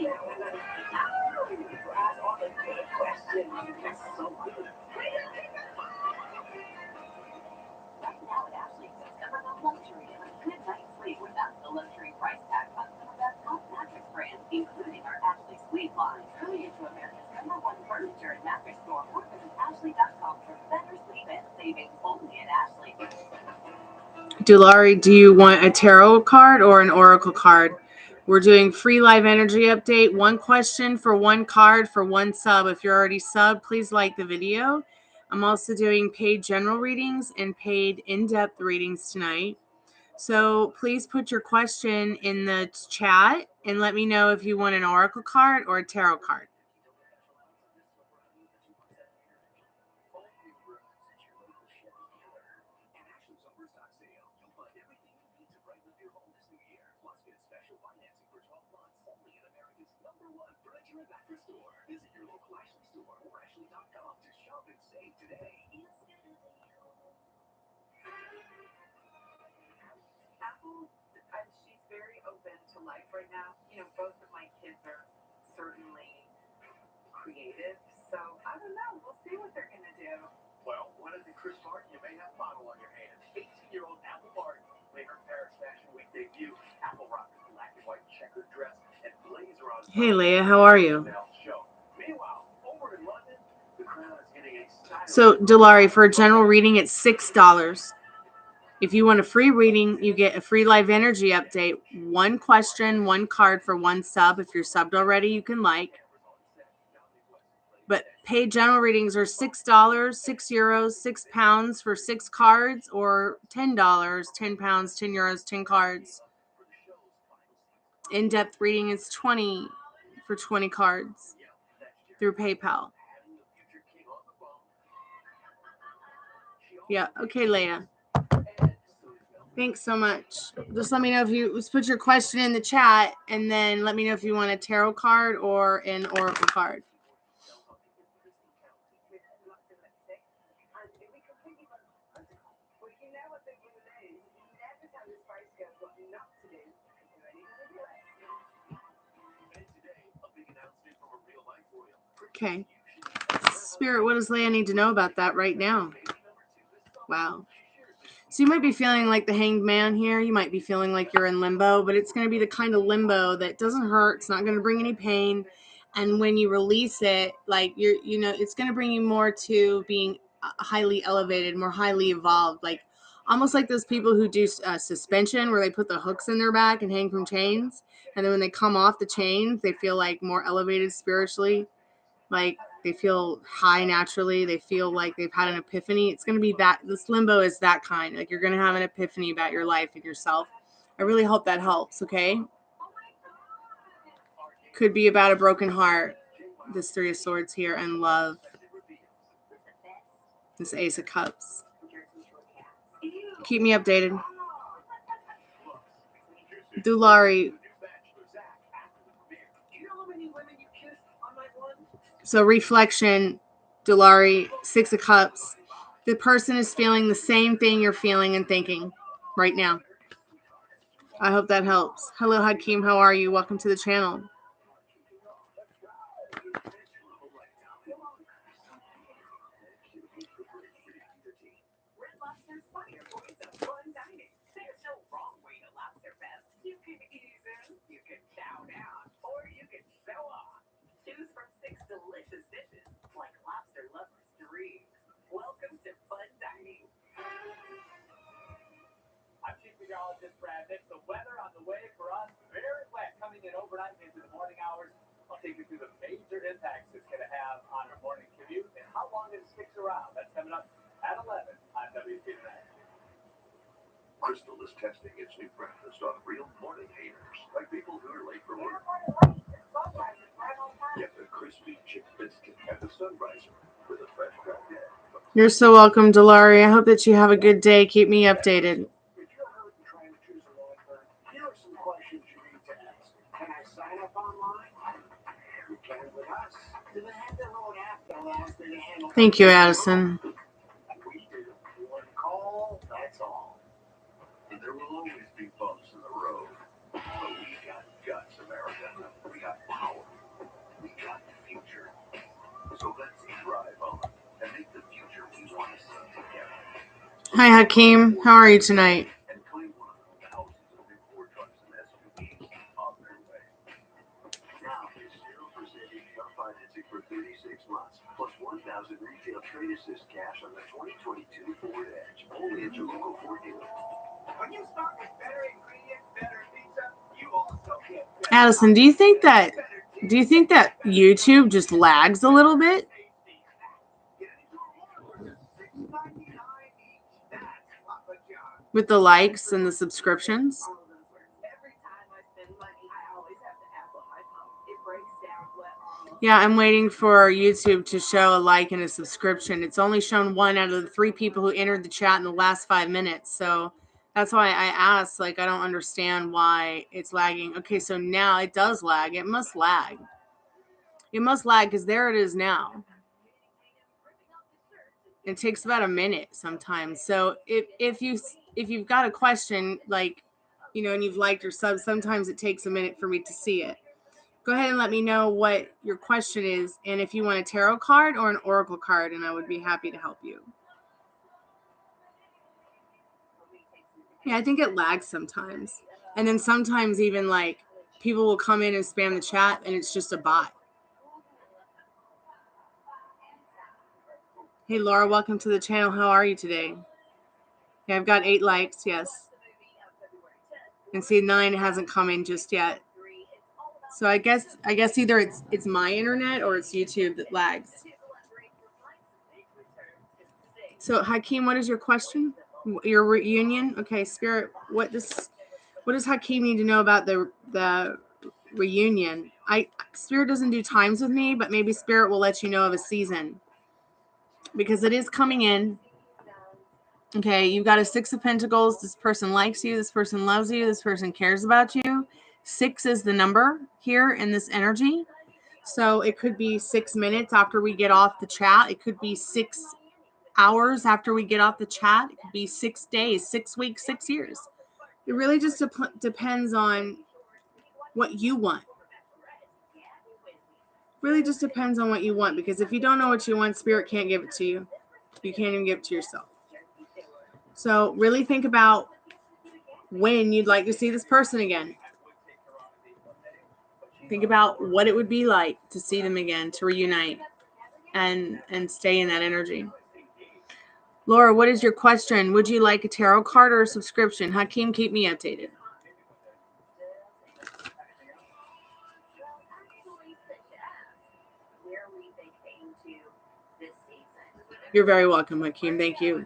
Brad on a good question. It's so good. Right now at Ashley, discover the luxury of a good night's sleep without the luxury price tag on some of the top mattress brands, including our Ashley Sleep line. Hurry into America's #1 furniture and mattress store or visit Ashley.com for better sleep and savings only at Ashley. Dulari, do you want a tarot card or an oracle card? We're doing free live energy update. 1 question for 1 card for 1 sub. If you're already subbed, please like the video. I'm also doing paid general readings and paid in-depth readings tonight. So please put your question in the chat and let me know if you want an oracle card or a tarot card. Visit your local Ashley store or Ashley.com to shop and save today. Apple, she's very open to life right now. You know, both of my kids are certainly creative, so I don't know. We'll see what they're gonna do. Well, when it's Chris Martin, you may have a bottle on your hands. 18-year-old Apple Martin made her Paris Fashion Week debut. Apple rocked a black and white checkered dress and blazer on Hey, Leah, how are you? show. Meanwhile, over in London, the crowd is getting a So, Delari, for a general reading, it's $6. If you want a free reading, you get a free live energy update, one question, one card for one sub. If you're subbed already, you can like. But paid general readings are $6, €6, £6 for 6 cards, or $10, £10, €10, 10 cards. In-depth reading is $20 for 20 cards through PayPal. Yeah, okay, Leah. Thanks so much. Just let me know if you put your question in the chat, and then let me know if you want a tarot card or an oracle card. Okay. Spirit, what does Leah need to know about that right now? Wow. So you might be feeling like the Hanged Man here. You might be feeling like you're in limbo, but it's going to be the kind of limbo that doesn't hurt. It's not going to bring any pain. And when you release it, like it's going to bring you more to being highly elevated, more highly evolved, like almost like those people who do suspension, where they put the hooks in their back and hang from chains. And then when they come off the chains, they feel like more elevated spiritually. Like they feel high naturally. They feel like they've had an epiphany. It's going to be that. This limbo is that kind. Like you're going to have an epiphany about your life and yourself. I really hope that helps. Okay. Could be about a broken heart. This 3 of Swords here, and love. This Ace of Cups. Keep me updated. Dulari. So reflection, Dulari, 6 of Cups. The person is feeling the same thing you're feeling and thinking right now. I hope that helps. Hello, Hakeem. How are you? Welcome to the channel. Choose from 6 delicious dishes, like lobster lover's dream. Welcome to Fun Dining. I'm Chief Meteorologist Brad Nix. The weather on the way for us, very wet, coming in overnight into the morning hours. I'll take you through the major impacts it's going to have on our morning commute and how long it sticks around. That's coming up at 11 on WTNA. Crystal is testing its new breakfast on real morning haters, like people who are late for work. Get the crispy chicken biscuit at the Sunriser with a fresh cracked egg. You're so welcome, Delari. I hope that you have a good day. Keep me updated. If you're hurt and trying to choose a law firm, here are some questions you need to ask. Can I sign up online? You can with us. Do they have their own app that allows me to handle? Thank you, Addison. We do. One call, that's all. And there will always be bumps in the road. But we got guts, America. We got power. We got the future. So let's drive on and make the future we want to see together. Hi, Hakeem. How are you tonight? And claim one of the thousands of new Ford trucks and SUVs on their way. Now is still presenting your financing for 36 months, plus 1,000 retail trade assist cash on the 2022 Ford Edge, only at your local Ford dealer. When you start with better ingredients, better pizza, you also get better. Addison, do you think that YouTube just lags a little bit? With the likes and the subscriptions? Every time I spend money, I always have the app on my phone. It breaks down what Yeah, I'm waiting for YouTube to show a like and a subscription. It's only shown 1 out of the 3 people who entered the chat in the last 5 minutes. So that's why I asked, like, I don't understand why it's lagging. Okay, so now it does lag. It must lag. It must lag because there it is now. It takes about a minute sometimes. So if you've got a question, like, and you've liked or subbed, sometimes it takes a minute for me to see it. Go ahead and let me know what your question is, and if you want a tarot card or an oracle card, and I would be happy to help you. Yeah, I think it lags sometimes. And then sometimes even like people will come in and spam the chat, and it's just a bot. Hey, Laura, welcome to the channel. How are you today? Yeah, I've got 8 likes, yes. And see, 9 hasn't come in just yet. So I guess either it's my internet or it's YouTube that lags. So Hakeem, what is your question? Your reunion? Okay, Spirit, what does Hakeem need to know about the reunion? Spirit doesn't do times with me, but maybe Spirit will let you know of a season. Because it is coming in. Okay, you've got a 6 of Pentacles. This person likes you. This person loves you. This person cares about you. 6 is the number here in this energy. So it could be 6 minutes after we get off the chat. It could be 6 hours after we get off the chat. It could be 6 days, 6 weeks, 6 years. It really just depends on what you want. Really just depends on what you want, because if you don't know what you want, Spirit can't give it to you. You can't even give it to yourself. So really think about when you'd like to see this person again. Think about what it would be like to see them again, to reunite and stay in that energy. Laura, what is your question? Would you like a tarot card or a subscription? Hakeem, keep me updated. You're very welcome, Hakeem. Thank you.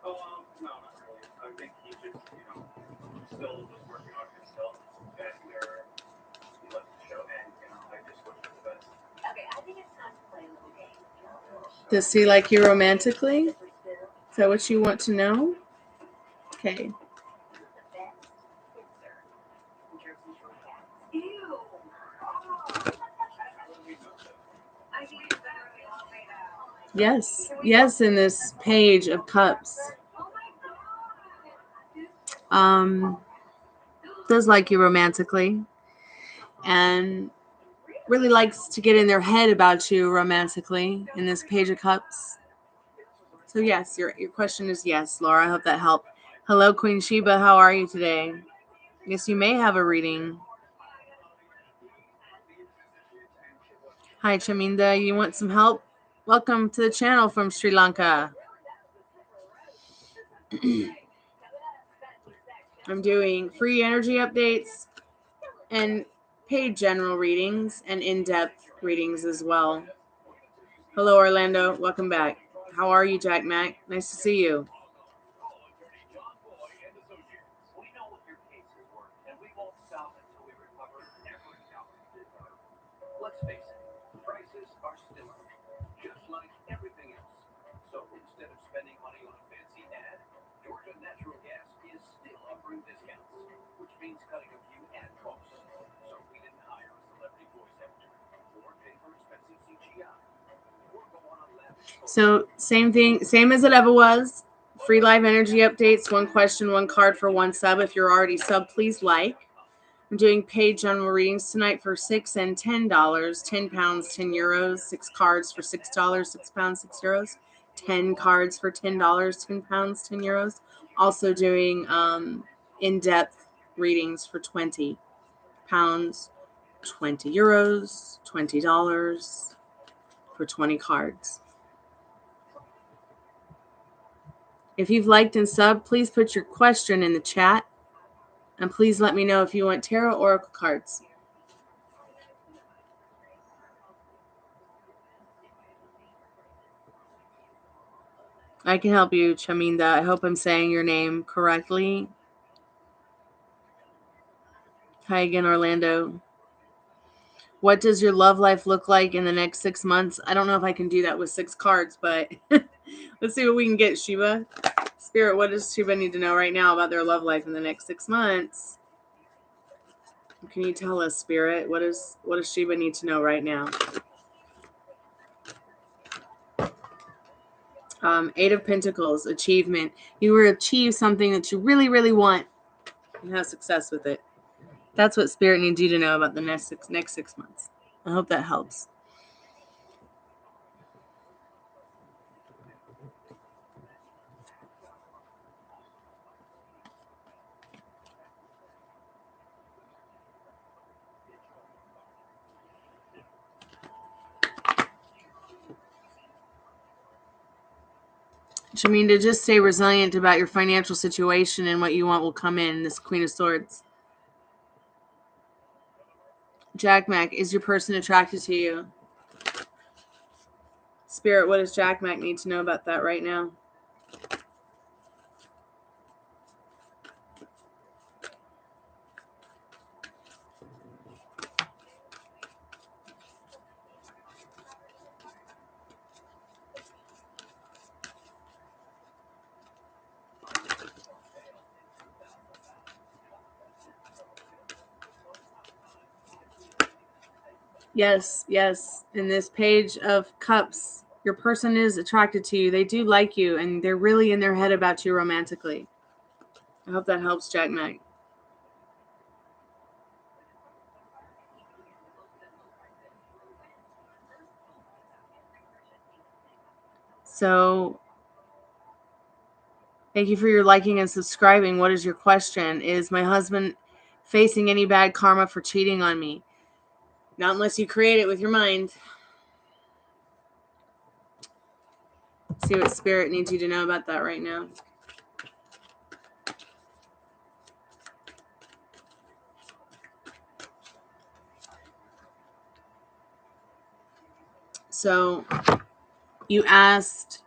No, not really. I think he just, still was working on himself, and he left the show, and, I just wish him the best. Okay, I think it's time to play a little game. Does he like you romantically? Is that what you want to know? Okay. Yes. Yes, in this Page of Cups. Does like you romantically. And really likes to get in their head about you romantically in this Page of Cups. So yes, your question is yes, Laura. I hope that helped. Hello, Queen Sheba. How are you today? Yes, you may have a reading. Hi, Chaminda. You want some help? Welcome to the channel from Sri Lanka. I'm doing free energy updates and paid general readings and in-depth readings as well. Hello, Orlando. Welcome back. How are you, Jack Mac? Nice to see you. We know what your case is worth, and we won't stop until we recover every dollar. Let's face it, prices are still up, just like everything else. So instead of spending money on a fancy ad, Georgia Natural Gas is still offering discounts, which means cutting a few ad costs. So we didn't hire a celebrity voice actor or pay for expensive CGI or go on a lavish. So same thing, same as it ever was. Free live energy updates, 1 question, 1 card for 1 sub. If you're already sub, please like. I'm doing paid general readings tonight for $6 and $10. £10, €10. 6 cards for $6, £6, €6. 10 cards for $10, £10, €10. Also doing in-depth readings for £20, €20, $20 for 20 cards. If you've liked and subbed, please put your question in the chat. And please let me know if you want tarot oracle cards. I can help you, Chaminda. I hope I'm saying your name correctly. Hi again, Orlando. What does your love life look like in the next 6 months? I don't know if I can do that with 6 cards, but let's see what we can get, Sheba. Spirit, what does Sheba need to know right now about their love life in the next 6 months? Can you tell us, Spirit? What does Sheba need to know right now? Eight of Pentacles, achievement. You will achieve something that you really, really want and have success with it. That's what Spirit needs you to know about the next 6 months. I hope that helps. Which I mean, to just stay resilient about your financial situation and what you want will come in. This Queen of Swords. Jack Mac, is your person attracted to you? Spirit, what does Jack Mac need to know about that right now? Yes, yes. In this Page of Cups, your person is attracted to you. They do like you, and they're really in their head about you romantically. I hope that helps, Jack Mac. So, thank you for your liking and subscribing. What is your question? Is my husband facing any bad karma for cheating on me? Not unless you create it with your mind. See what Spirit needs you to know about that right now. So, you asked,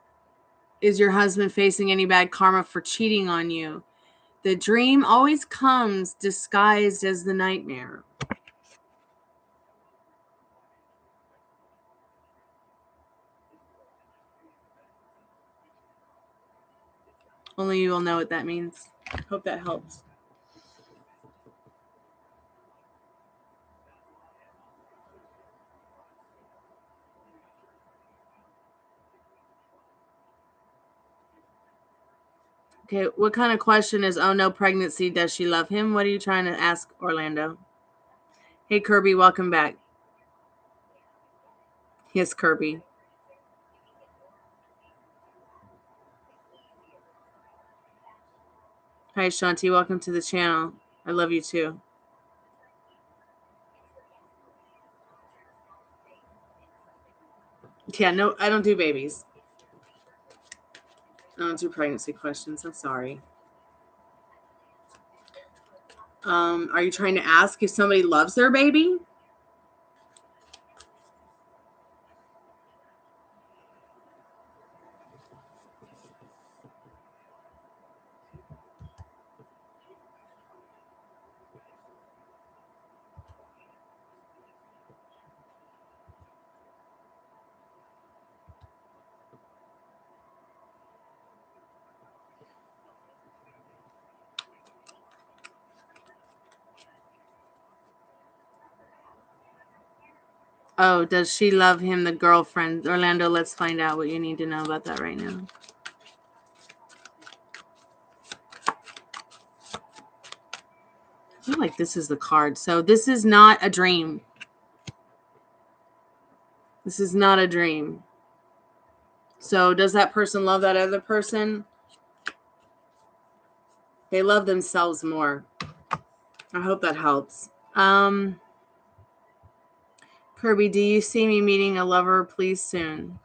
is your husband facing any bad karma for cheating on you? The dream always comes disguised as the nightmare. Only you will know what that means. Hope that helps. Okay, what kind of question is, oh no, pregnancy, does she love him? What are you trying to ask, Orlando? Hey, Kirby, welcome back. Yes, Kirby. Hi, Shanti, welcome to the channel. I love you too. Yeah, no, I don't do babies. I don't do pregnancy questions. I'm sorry. Are you trying to ask if somebody loves their baby? Oh, does she love him, the girlfriend? Orlando, let's find out what you need to know about that right now. I feel like this is the card. So this is not a dream. This is not a dream. So does that person love that other person? They love themselves more. I hope that helps. Kirby, do you see me meeting a lover, please, soon?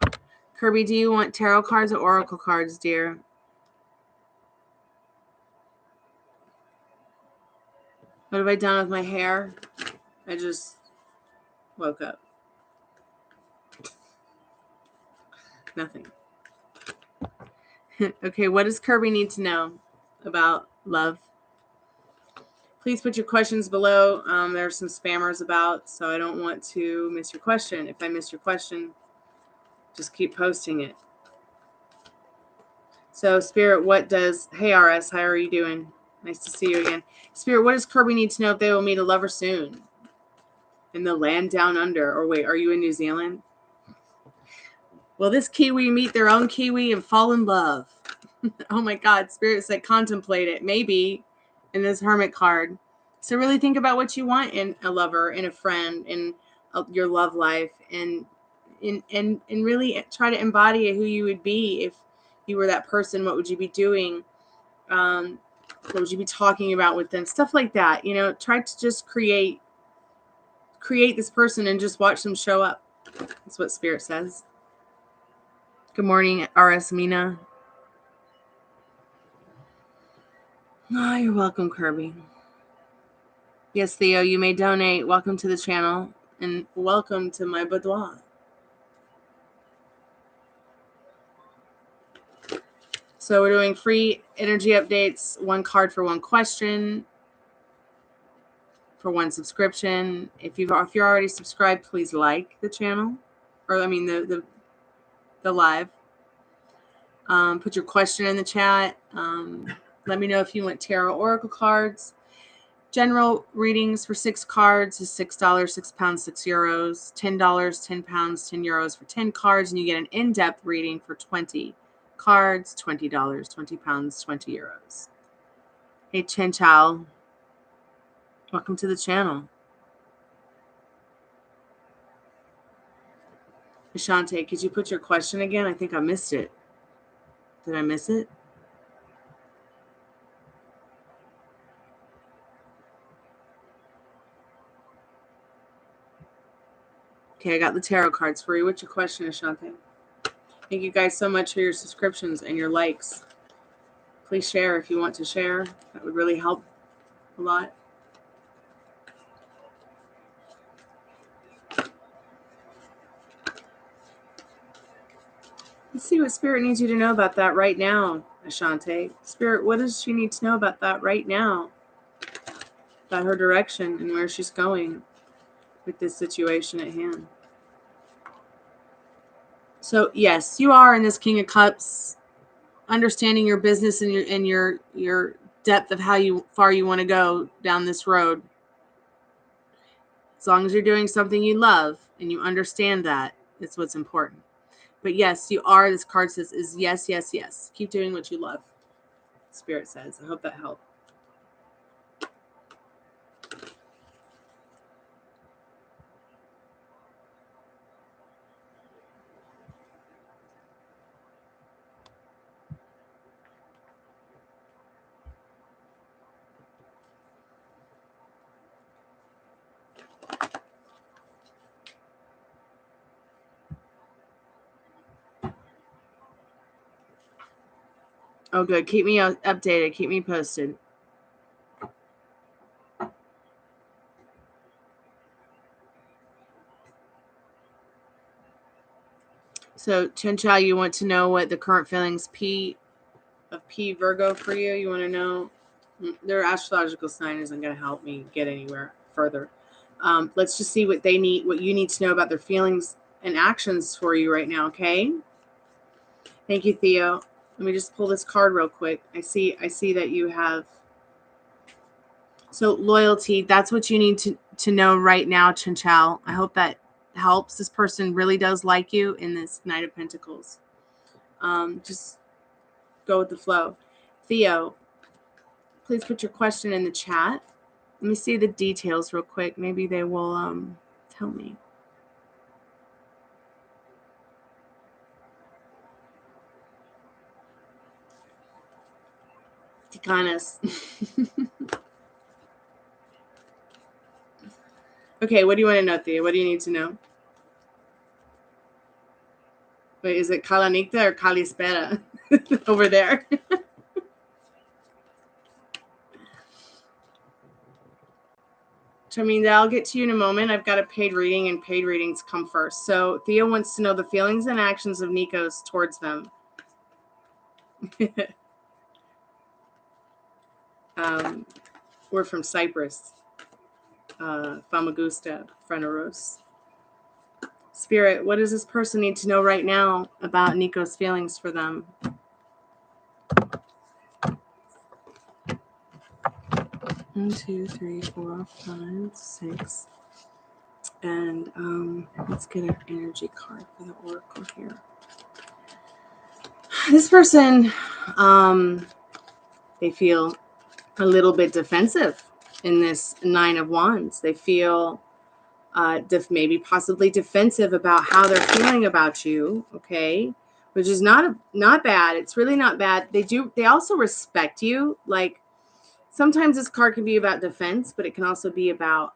Kirby, do you want tarot cards or oracle cards, dear? What have I done with my hair? I just woke up. Nothing. Okay, what does Kirby need to know about love? Please put your questions below. There's some spammers about, so I don't want to miss your question. If I miss your question, just keep posting it. So, Spirit, what does... Hey, RS, how are you doing? Nice to see you again. Spirit, what does Kirby need to know if they will meet a lover soon? In the land down under. Or wait, are you in New Zealand? Will this Kiwi meet their own Kiwi and fall in love? Oh my God, Spirit said contemplate it. Maybe in this Hermit card. So really think about what you want in a lover, in a friend, in your love life, and really try to embody who you would be if you were that person. What would you be doing? What would you be talking about with them? Stuff like that. You know, try to just create this person and just watch them show up. That's what Spirit says. Good morning, RS Mina. Oh, you're welcome, Kirby. Yes, Theo, you may donate. Welcome to the channel and welcome to my boudoir. So we're doing free energy updates, 1 card for 1 question, for 1 subscription. If you're already subscribed, please like the channel, or I mean the live. Put your question in the chat. Let me know if you want tarot oracle cards. General readings for 6 cards is $6, 6 pounds, 6 euros. $10, 10 pounds, 10 euros for 10 cards, and you get an in-depth reading for 20 cards, $20, 20 pounds, 20 euros. Hey, Chen Chao. Welcome to the channel. Ashante, could you put your question again? I think I missed it. Did I miss it? Okay, I got the tarot cards for you. What's your question, Ashante? Thank you guys so much for your subscriptions and your likes. Please share if you want to share. That would really help a lot. Let's see what Spirit needs you to know about that right now, Ashante. Spirit, what does she need to know about that right now? About her direction and where she's going with this situation at hand. So yes, you are in this King of Cups, understanding your business and your depth of how far you want to go down this road. As long as you're doing something you love and you understand that, it's what's important. But yes, you are. This card says is yes, yes, yes. Keep doing what you love. Spirit says. I hope that helped. Oh, good. Keep me updated. Keep me posted. So, Chenchai, you want to know what the current feelings P Virgo for you? You want to know? Their astrological sign isn't going to help me get anywhere further. Let's just see what they need, what you need to know about their feelings and actions for you right now, okay? Thank you, Theo. Let me just pull this card real quick. I see that you have. So loyalty, that's what you need to know right now, Chenchal. I hope that helps. This person really does like you in this Knight of Pentacles. Just go with the flow. Theo, please put your question in the chat. Let me see the details real quick. Maybe they will tell me. Ticanas. Okay, what do you want to know, Theo? What do you need to know? Wait, is it Calanicta or Calispera over there? I mean, I'll get to you in a moment. I've got a paid reading, and paid readings come first. So Theo wants to know the feelings and actions of Nikos towards them. We're from Cyprus. Famagusta, Freneros. Spirit, what does this person need to know right now about Nikos' feelings for them? One, 2, 3, 4, 5, 6. And let's get an energy card for the oracle here. This person, they feel a little bit defensive in this Nine of Wands. They feel maybe possibly defensive about how they're feeling about you, okay? Which is not bad. It's really not bad. They also respect you. Like, sometimes this card can be about defense, but it can also be about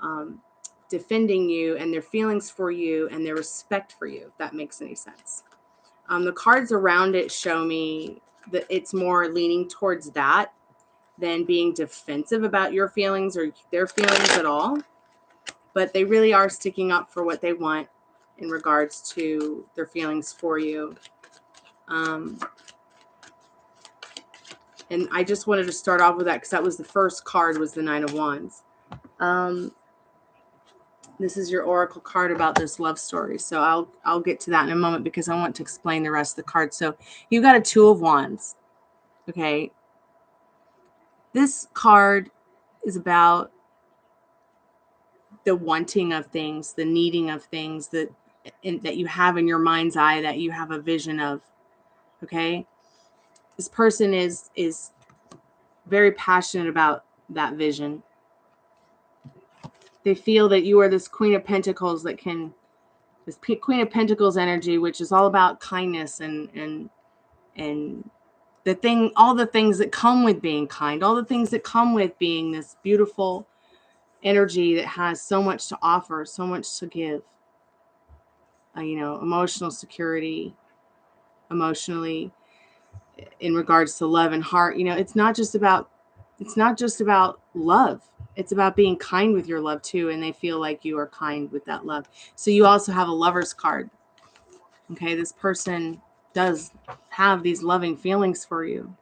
defending you and their feelings for you and their respect for you, if that makes any sense. The cards around it show me that it's more leaning towards that than being defensive about your feelings or their feelings at all. But they really are sticking up for what they want in regards to their feelings for you. And I just wanted to start off with that because that was the first card, was the Nine of Wands. This is your oracle card about this love story. So I'll get to that in a moment because I want to explain the rest of the cards. So you've got a Two of Wands. Okay. This card is about the wanting of things, the needing of things that you have in your mind's eye, that you have a vision of. Okay. This person is very passionate about that vision. They feel that you are this Queen of Pentacles this Queen of Pentacles energy, which is all about kindness and all the things that come with being kind, all the things that come with being this beautiful energy that has so much to offer, so much to give. Emotional security, emotionally, in regards to love and heart. It's not just about love. It's about being kind with your love too, and they feel like you are kind with that love. So you also have a Lover's card. Okay, this person does have these loving feelings for you.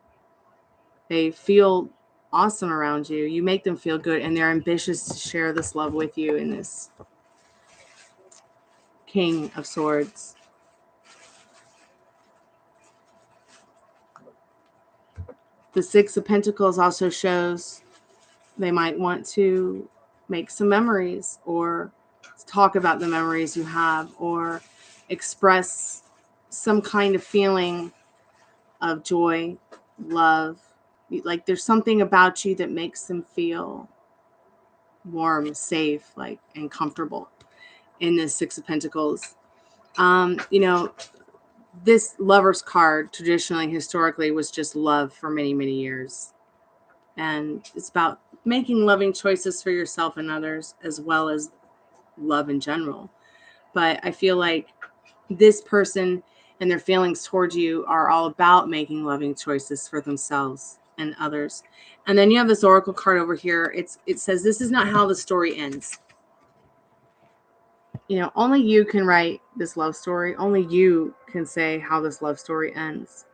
They feel awesome around you. You make them feel good, and they're ambitious to share this love with you in this King of Swords. The Six of Pentacles also shows they might want to make some memories or talk about the memories you have or express some kind of feeling of joy, love. Like, there's something about you that makes them feel warm, safe, and comfortable in this Six of Pentacles. This Lover's card traditionally, historically, was just love for many, many years. And it's about making loving choices for yourself and others, as well as love in general. But I feel like this person and their feelings towards you are all about making loving choices for themselves and others. And then you have this oracle card over here. It says, this is not how the story ends. Only you can write this love story. Only you can say how this love story ends.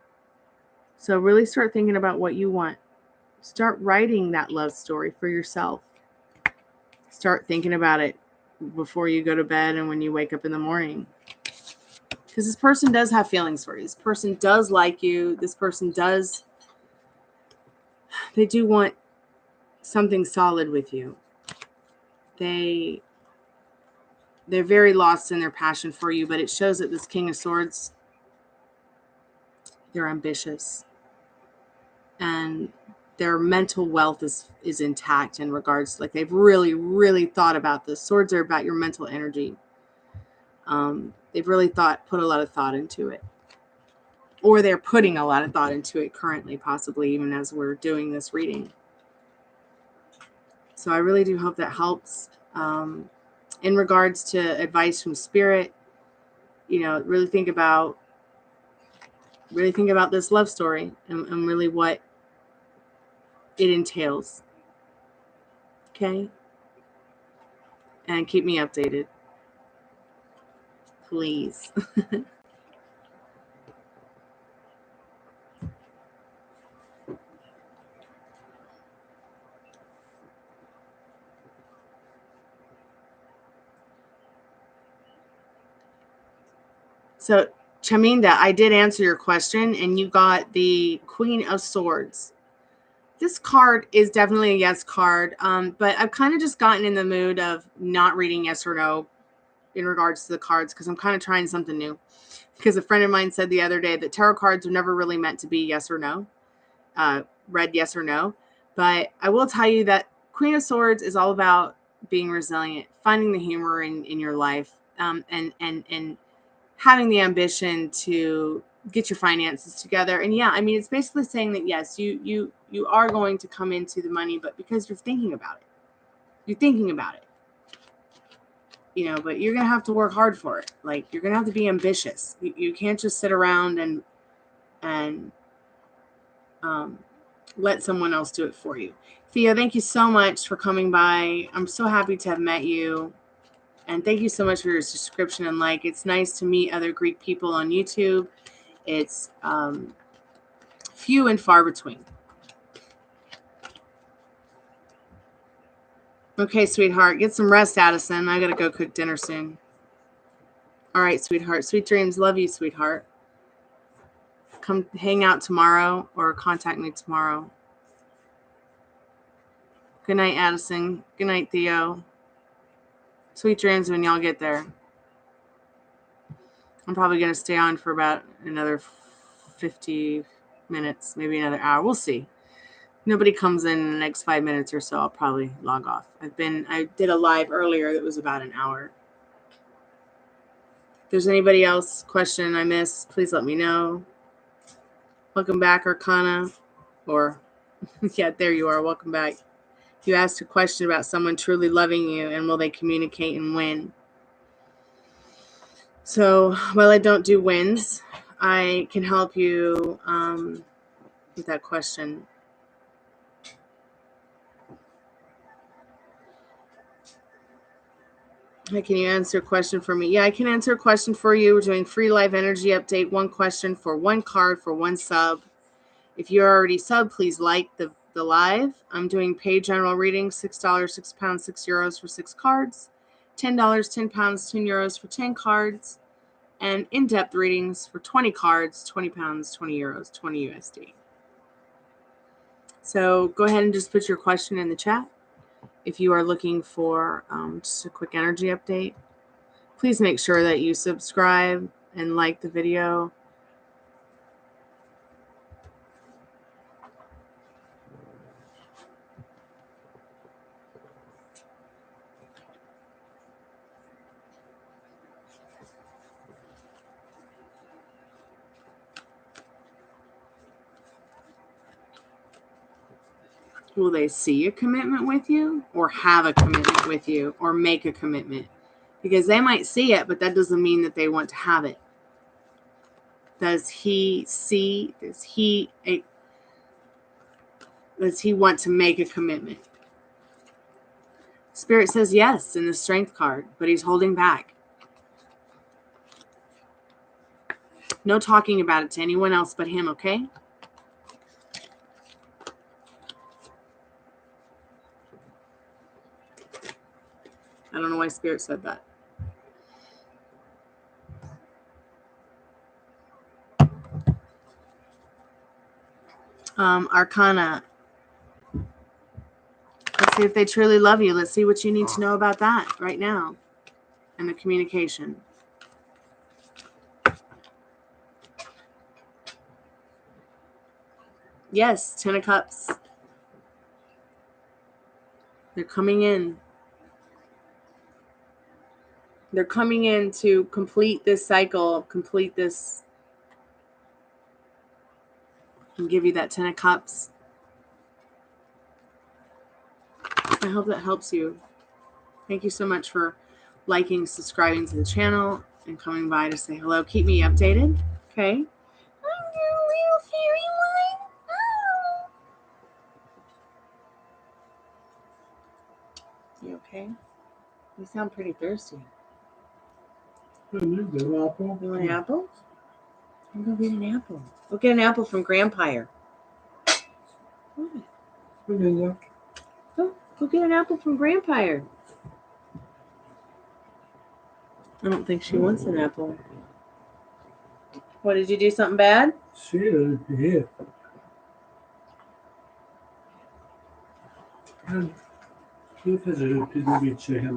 So really start thinking about what you want. Start writing that love story for yourself. Start thinking about it before you go to bed and when you wake up in the morning. Because this person does have feelings for you. This person does like you. This person they do want something solid with you. They're very lost in their passion for you, but it shows that this King of Swords, they're ambitious. And their mental wealth is intact in regards, they've really, really thought about this. Swords are about your mental energy. They've really put a lot of thought into it. Or they're putting a lot of thought into it currently, possibly even as we're doing this reading. So I really do hope that helps. In regards to advice from Spirit, really think about this love story and really what it entails. Okay? And keep me updated. Please. So, Chaminda, I did answer your question, and you got the Queen of Swords. This card is definitely a yes card, but I've kind of just gotten in the mood of not reading yes or no in regards to the cards because I'm kind of trying something new. Because a friend of mine said the other day that tarot cards are never really meant to be yes or no, read yes or no. But I will tell you that Queen of Swords is all about being resilient, finding the humor in your life, and having the ambition to get your finances together. And yeah, I mean, it's basically saying that yes, you are going to come into the money, but because you're thinking about it. You're thinking about it. You know, but you're going to have to work hard for it. Like, you're going to have to be ambitious. You can't just sit around and let someone else do it for you. Theo, thank you so much for coming by. I'm so happy to have met you. And thank you so much for your subscription and like. It's nice to meet other Greek people on YouTube. It's few and far between. Okay, sweetheart. Get some rest, Addison. I got to go cook dinner soon. All right, sweetheart. Sweet dreams. Love you, sweetheart. Come hang out tomorrow or contact me tomorrow. Good night, Addison. Good night, Theo. Sweet dreams when y'all get there. I'm probably going to stay on for about another 50 minutes, maybe another hour. We'll see. Nobody comes in the next 5 minutes or so. I'll probably log off. I did a live earlier that was about an hour. If there's anybody else question I missed, please let me know. Welcome back, Arcana. Or, yeah, there you are. Welcome back. You asked a question about someone truly loving you and will they communicate and win. So while I don't do wins, I can help you with that question. Hey, can you answer a question for me? Yeah, I can answer a question for you. We're doing free live energy update. One question for one card for one sub. If you're already sub, please like the live. I'm doing paid general readings, $6, £6, €6 for 6 cards. $10, £10, €10 for 10 cards. And in-depth readings for 20 cards, £20, €20, 20 USD. So go ahead and just put your question in the chat. If you are looking for just a quick energy update, please make sure that you subscribe and like the video. Will they see a commitment with you or have a commitment with you or make a commitment? Because they might see it, but that doesn't mean that they want to have it. Does he want to make a commitment? Spirit says yes in the Strength card, but he's holding back. No talking about it to anyone else but him, okay? I don't know why Spirit said that. Arcana. Let's see if they truly love you. Let's see what you need to know about that right now. And the communication. Yes, 10 of Cups. They're coming in. They're coming in to complete this cycle, complete this, and give you that 10 of Cups. I hope that helps you. Thank you so much for liking, subscribing to the channel, and coming by to say hello. Keep me updated, okay? I'm your little fairy one. Oh. You okay? You sound pretty thirsty. You want an apple? I'm going to get an apple. We'll get an apple from Grandpire. Go get an apple from Grandpire. I don't think she wants an apple. What, did you do something bad? Yeah.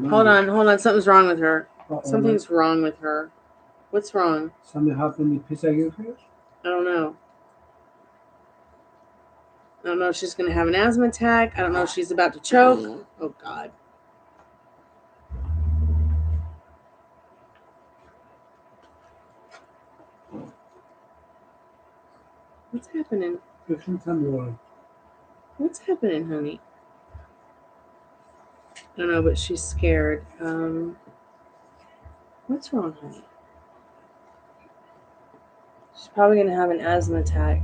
Hold on. Something's wrong with her. Something's wrong with her. What's wrong? Something happened with pizza giver? I don't know. I don't know if she's going to have an asthma attack. I don't know if she's about to choke. Oh, God. What's happening? What's happening, honey? I don't know, but she's scared. What's wrong, honey? She's probably going to have an asthma attack.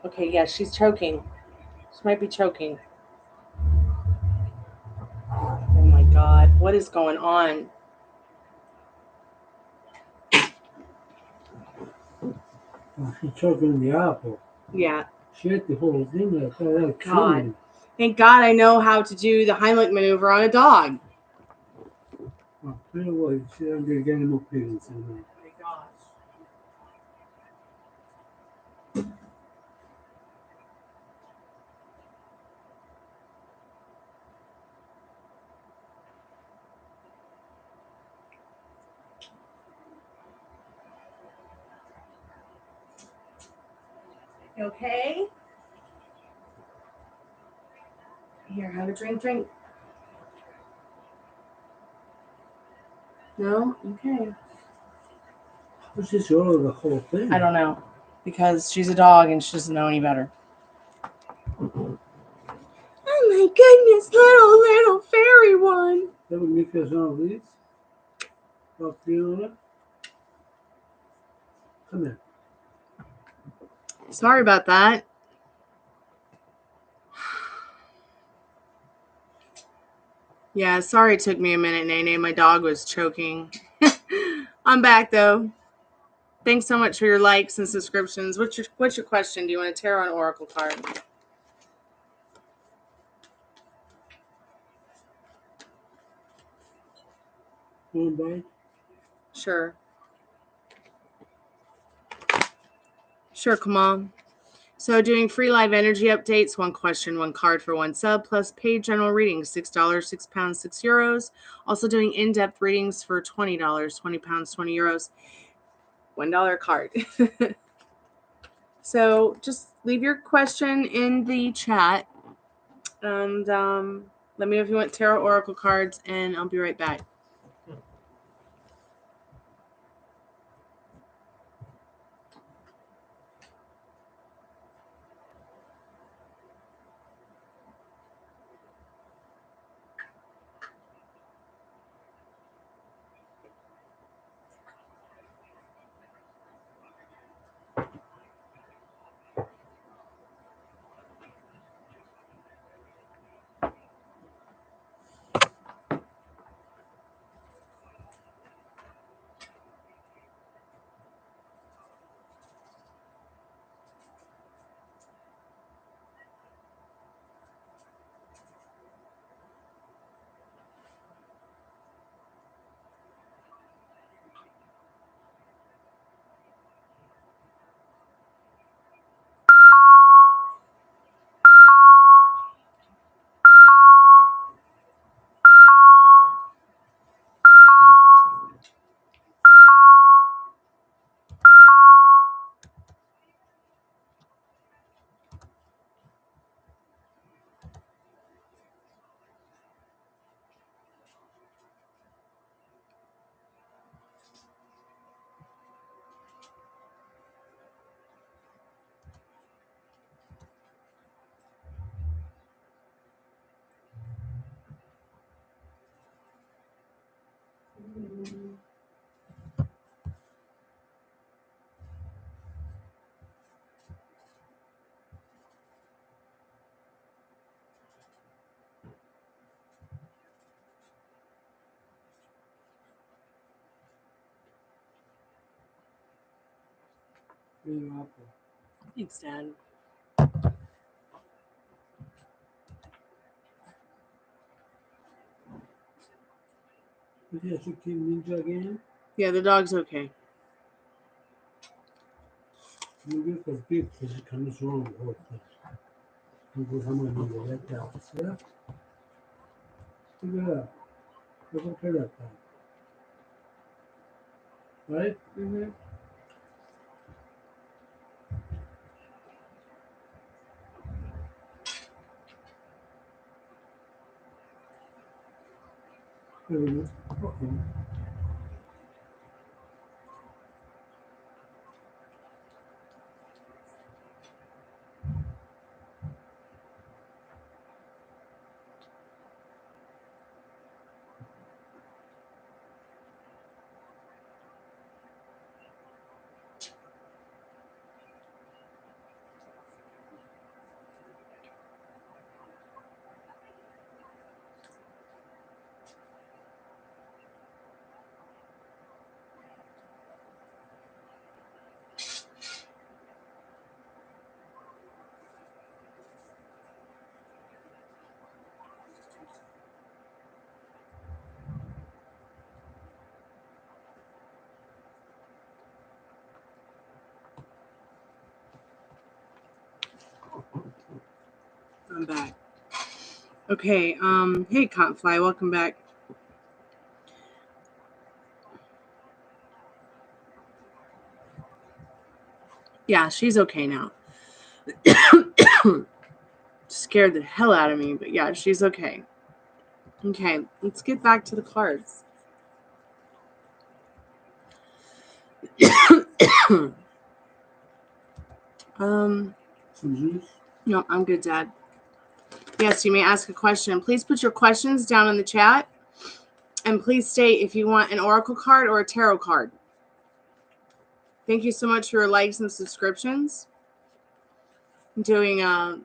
Okay, yeah, she's choking. She might be choking. Oh, my God. What is going on? Oh, she's choking the apple. Yeah. She ate the whole thing like that. God. Thank God I know how to do the Heimlich maneuver on a dog. Oh, tell you what, she's going to get any more pigs in there. Oh, my gosh. You okay? Here, have a drink. No? Okay. What's this all the whole thing? I don't know. Because she's a dog and she doesn't know any better. Oh my goodness, little fairy one. That would make us all these. Oh, Fiona. Come here. Sorry about that. Yeah, sorry it took me a minute, Nene. My dog was choking. I'm back though. Thanks so much for your likes and subscriptions. What's your question? Do you want a tarot and oracle card? One bite. Sure, come on. So doing free live energy updates, one question, one card for one sub, plus paid general readings, $6, £6, €6. Also doing in-depth readings for $20, £20, €20, $1 card. So just leave your question in the chat and let me know if you want tarot oracle cards, and I'll be right back. Thanks, Dad. Yes, you came ninja again. Yeah, the dog's okay. You get the big because it comes wrong with all this. You go, I'm going to like that. Yeah? Yeah. It's okay that time. Right? Mm-hmm. Okay. I'm back. Okay. Hey, Cottonfly, welcome back. Yeah, she's okay now. Scared the hell out of me, but yeah, she's okay. Okay, let's get back to the cards. Some juice? No, I'm good, Dad. Yes, you may ask a question. Please put your questions down in the chat. And please state if you want an oracle card or a tarot card. Thank you so much for your likes and subscriptions. I'm doing a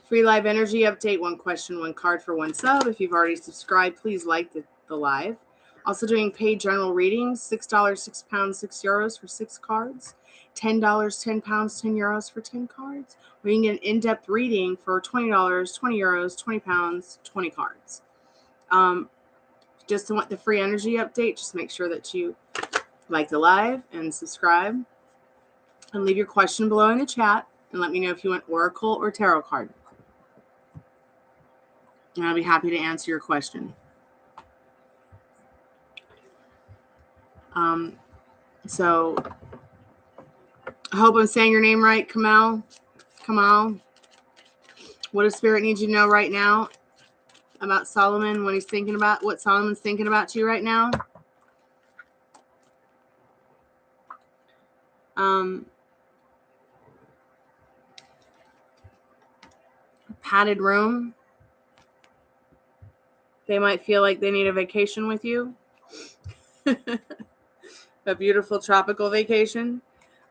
free live energy update. 1 question, 1 card for 1 sub. If you've already subscribed, please like the live. Also doing paid general readings. $6, £6, €6 for 6 cards. $10, £10, €10 for 10 cards. Or you can get an in-depth reading for $20, €20, £20, 20 cards. Just to want the free energy update, just make sure that you like the live and subscribe. And leave your question below in the chat. And let me know if you want oracle or tarot card. And I'll be happy to answer your question. So I hope I'm saying your name right, Kamal. Kamal. What does Spirit need you to know right now about Solomon? What Solomon's thinking about you right now? Padded room. They might feel like they need a vacation with you. A beautiful tropical vacation.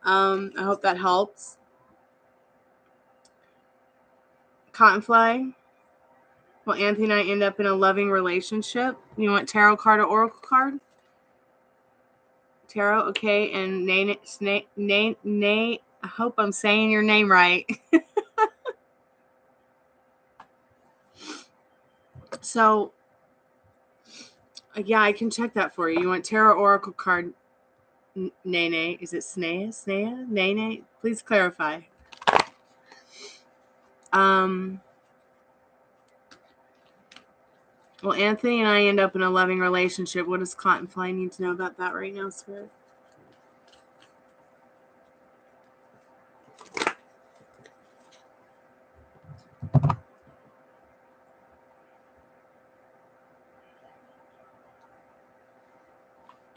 I hope that helps. Cottonfly. Will Anthony and I end up in a loving relationship? You want tarot card or oracle card? Tarot, okay. And Nay, I hope I'm saying your name right. So, yeah, I can check that for you. You want tarot oracle card? Nay. Is it Snea? Nay. Please clarify. Well, Anthony and I end up in a loving relationship. What does Cottonfly need to know about that right now, Spirit?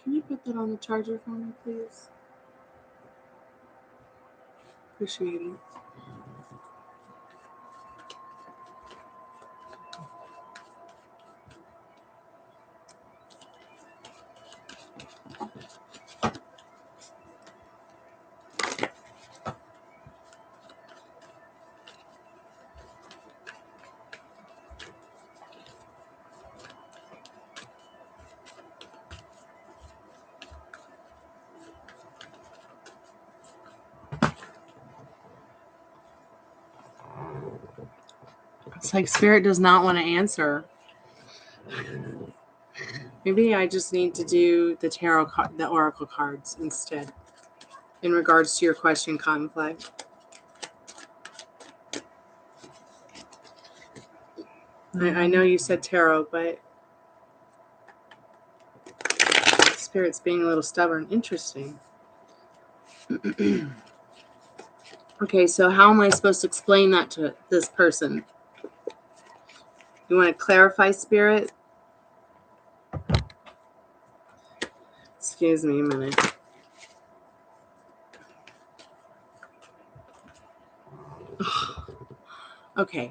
Can you put that on the charger for me, please? Appreciate it. It's like Spirit does not want to answer. Maybe I just need to do the tarot card, the oracle cards instead. In regards to your question, Cottonfly. I know you said tarot, but Spirit's being a little stubborn. Interesting. Okay, so how am I supposed to explain that to this person? You want to clarify, Spirit? Excuse me a minute. Okay,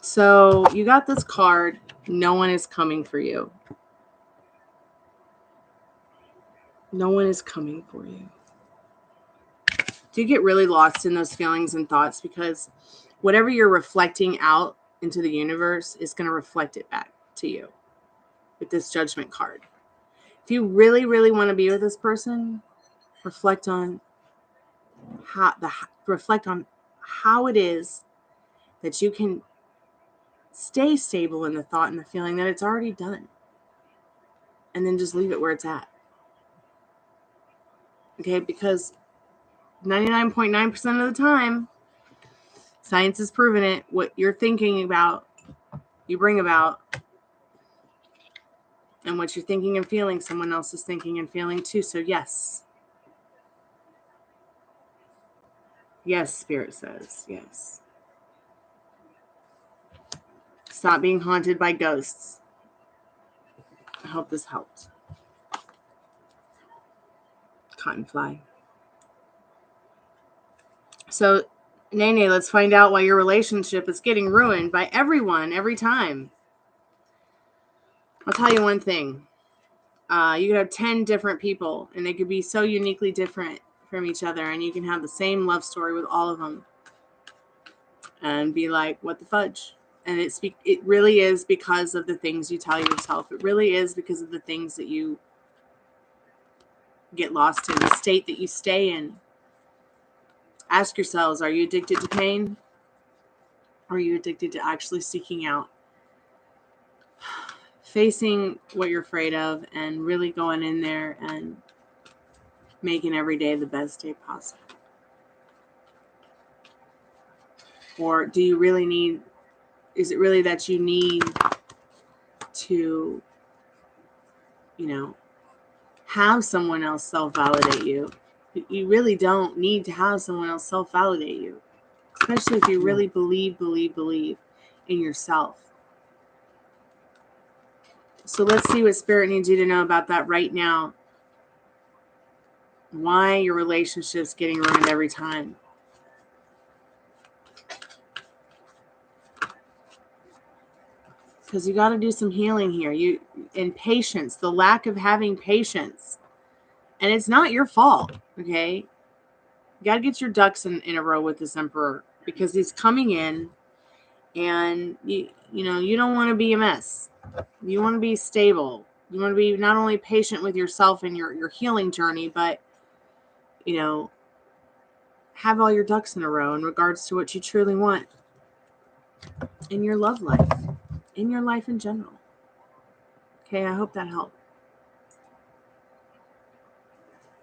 so you got this card. No one is coming for you. No one is coming for you. Do you get really lost in those feelings and thoughts? Because whatever you're reflecting out into the universe is going to reflect it back to you with this Judgment card. If you really, really want to be with this person, reflect on how it is that you can stay stable in the thought and the feeling that it's already done. And then just leave it where it's at. Okay, because 99.9% of the time, science has proven it, what you're thinking about, you bring about. And what you're thinking and feeling, someone else is thinking and feeling too. So yes. Yes, Spirit says, yes. Stop being haunted by ghosts. I hope this helped. Cottonfly. So, Nene, let's find out why your relationship is getting ruined by everyone every time. I'll tell you one thing. You could have 10 different people, and they could be so uniquely different from each other, and you can have the same love story with all of them. And be like, what the fudge? And it really is because of the things you tell yourself. It really is because of the things that you get lost in, the state that you stay in. Ask yourselves, are you addicted to pain? Or are you addicted to actually seeking out, facing what you're afraid of, and really going in there and making every day the best day possible? Or do you really need, is it really that you need to, have someone else self-validate you? You really don't need to have someone else self-validate you, especially if you really believe in yourself. So let's see what Spirit needs you to know about that right now. Why your relationship's getting ruined every time. Because you got to do some healing here. And patience, the lack of having patience. And it's not your fault, okay? You got to get your ducks in a row with this Emperor, because he's coming in, and you don't want to be a mess. You want to be stable. You want to be not only patient with yourself and your healing journey, but have all your ducks in a row in regards to what you truly want in your love life, in your life in general. Okay, I hope that helped.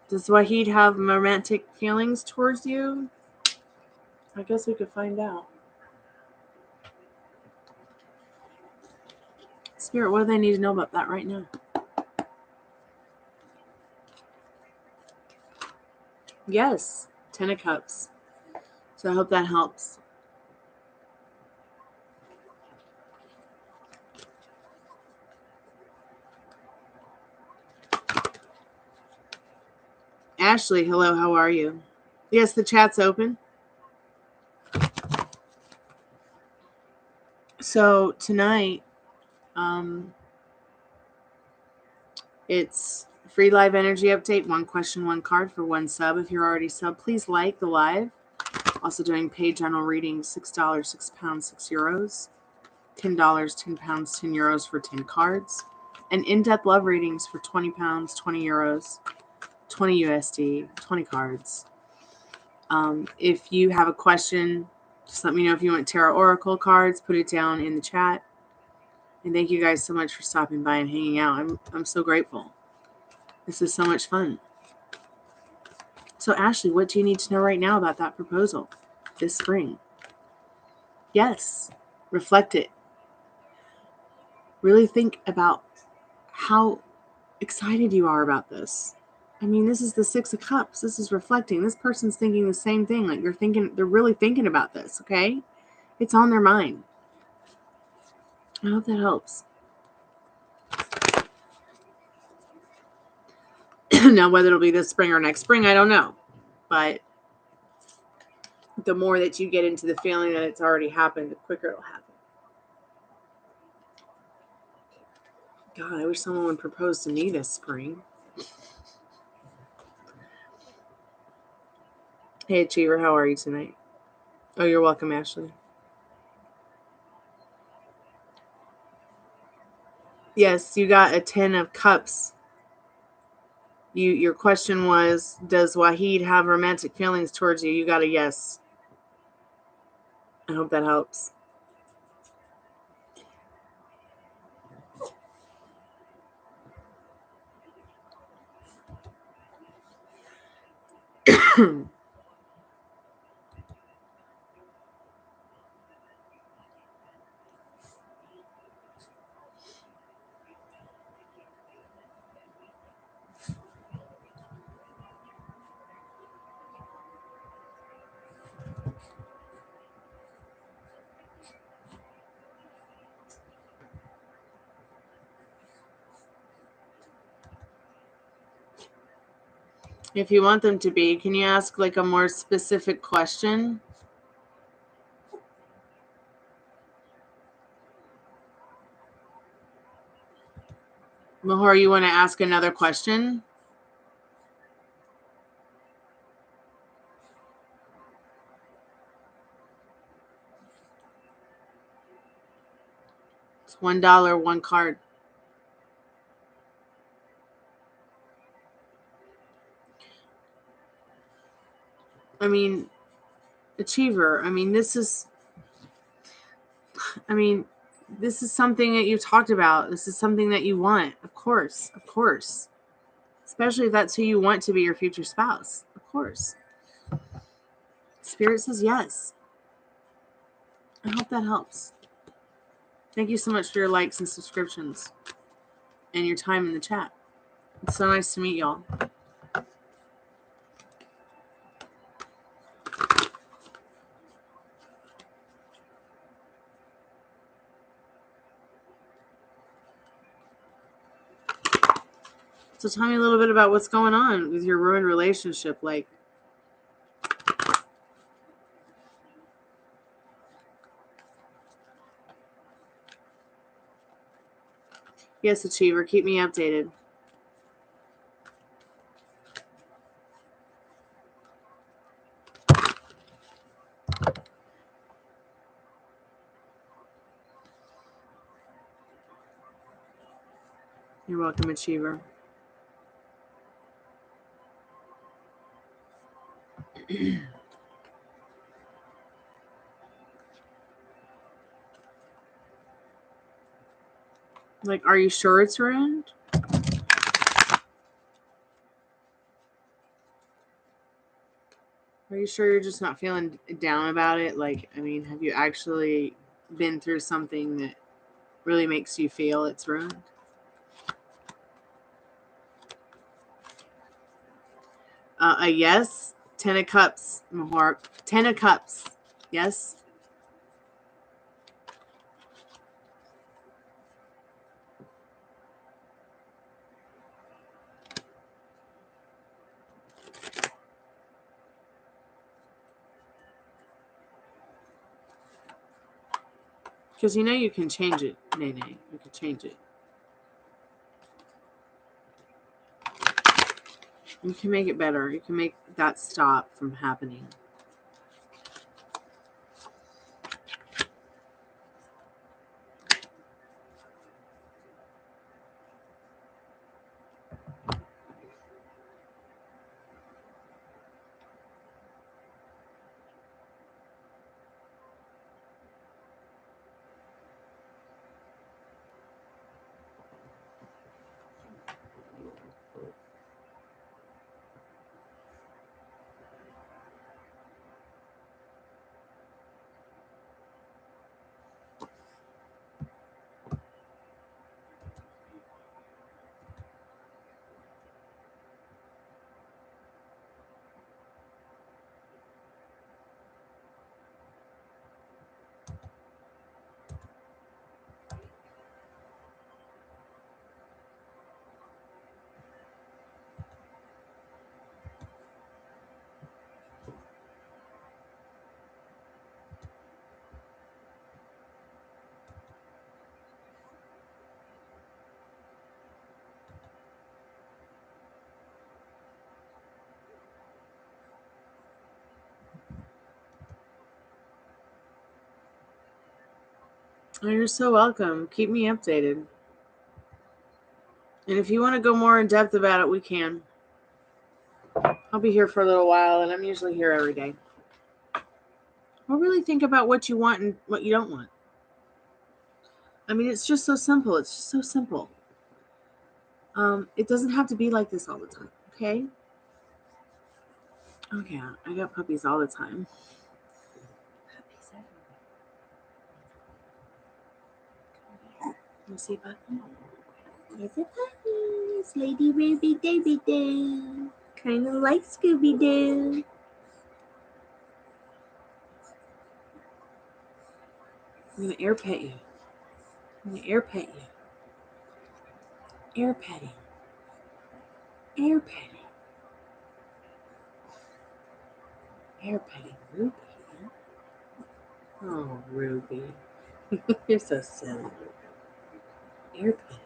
Does Wahid have romantic feelings towards you? I guess we could find out. Spirit, what do they need to know about that right now? Yes, 10 of Cups. So I hope that helps. Ashley, hello, how are you? Yes, the chat's open. So tonight, it's free live energy update, 1 question, 1 card for 1 sub. If you're already sub, please like the live. Also doing paid general readings, $6, £6, €6. $10, £10, €10 for 10 cards. And in-depth love readings for £20, €20, 20 USD, 20 cards. If you have a question, just let me know. If you want tarot oracle cards, put it down in the chat. And thank you guys so much for stopping by and hanging out. I'm so grateful. This is so much fun. So Ashley, what do you need to know right now about that proposal this spring? Yes, reflect it. Really think about how excited you are about this. I mean, this is the Six of Cups. This is reflecting. This person's thinking the same thing. Like they're really thinking about this, okay? It's on their mind. I hope that helps. Now, whether it'll be this spring or next spring, I don't know. But the more that you get into the feeling that it's already happened, the quicker it'll happen. God, I wish someone would propose to me this spring. Hey, Achiever, how are you tonight? Oh, you're welcome, Ashley. Yes, you got a 10 of Cups. Your question was, does Wahid have romantic feelings towards you? You got a yes. I hope that helps. If you want them to be, can you ask like a more specific question? Mahor, you want to ask another question? It's $1, one card. I mean, Achiever, this is something that you talked about. This is something that you want. Of course. Especially if that's who you want to be your future spouse. Of course. Spirit says yes. I hope that helps. Thank you so much for your likes and subscriptions and your time in the chat. It's so nice to meet y'all. So tell me a little bit about what's going on with your ruined relationship. Like, yes, Achiever, keep me updated. You're welcome, Achiever. Like, are you sure it's ruined? Are you sure you're just not feeling down about it? Like, have you actually been through something that really makes you feel it's ruined? A yes. 10 of Cups, Mahar. 10 of Cups. Yes. Because you can change it, Nene. You can change it. You can make it better. You can make that stop from happening. Oh, you're so welcome. Keep me updated. And if you want to go more in depth about it, we can. I'll be here for a little while, and I'm usually here every day. Or really think about what you want and what you don't want. I mean, it's just so simple. It's just so simple. It doesn't have to be like this all the time, okay? Okay, I got puppies all the time. Puppies everywhere. You see puppy? There's a puppy. It's Lady Ruby Davy Day. Kind of like Scooby Doo. I'm gonna air pet you. I'm gonna air pet you. Air petting. Air petting. Air petting Ruby. Oh, Ruby. You're so silly. Air petting.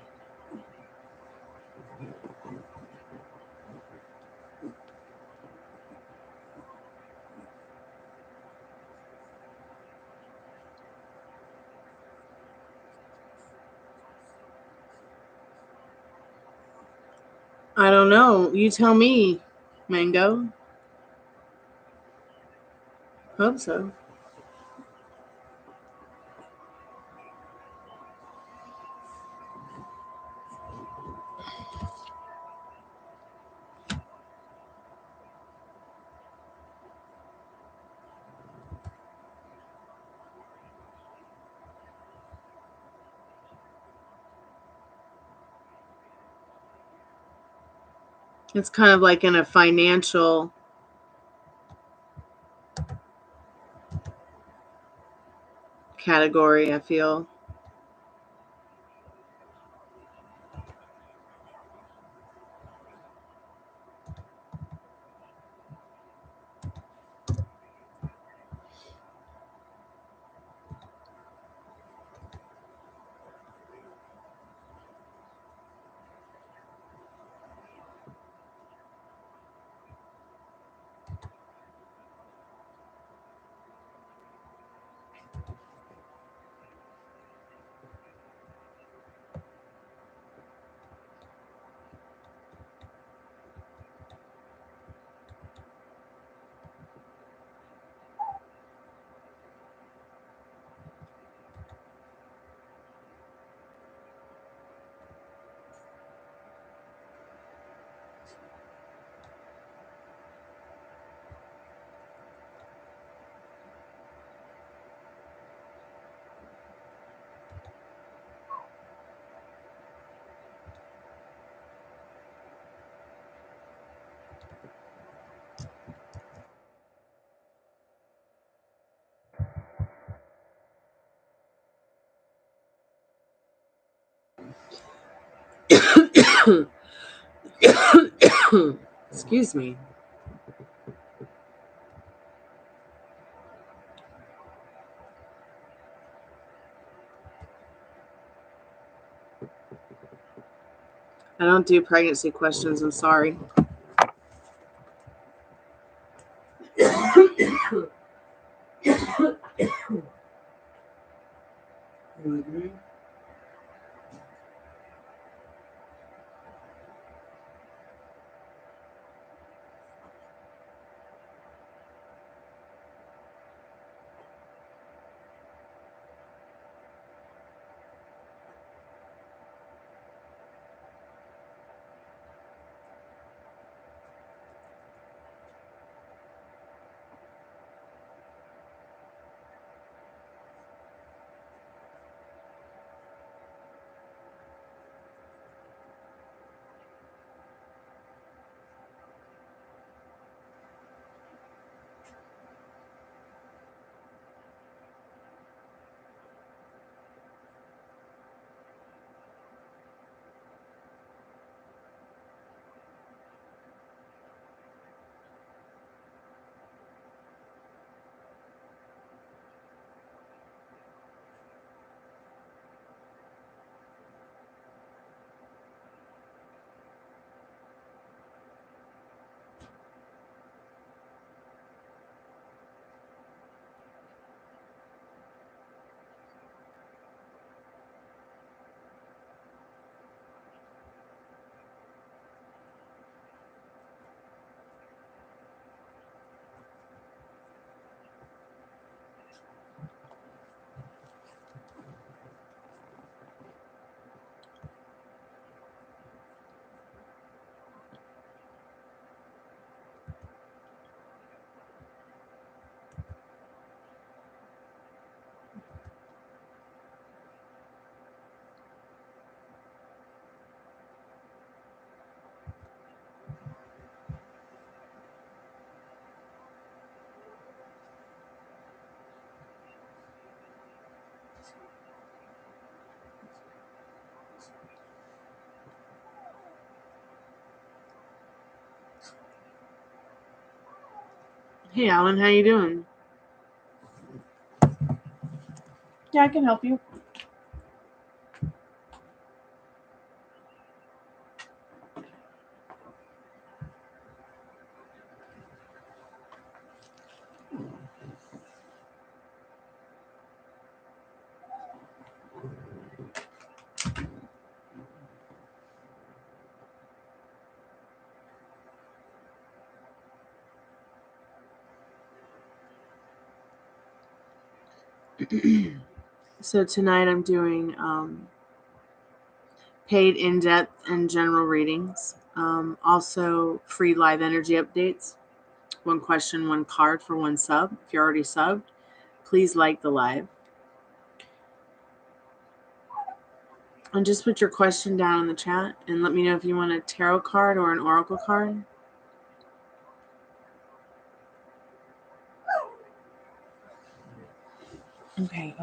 I don't know. You tell me, Mango. Hope so. It's kind of like in a financial category, I feel. Excuse me. I don't do pregnancy questions. I'm sorry. You agree? Hey, Alan, how you doing? Yeah, I can help you. So tonight I'm doing paid in-depth and general readings. Also free live energy updates. One question, one card for one sub. If you're already subbed, please like the live. And just put your question down in the chat and let me know if you want a tarot card or an oracle card. Okay.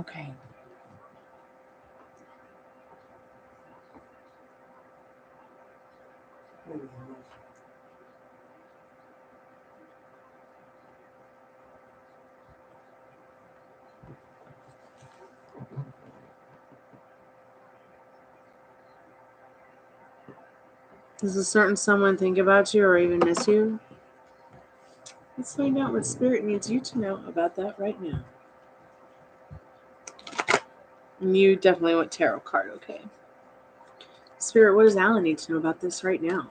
Does a certain someone think about you or even miss you? Let's find out what Spirit needs you to know about that right now. And you definitely want tarot card, okay. Spirit, what does Alan need to know about this right now?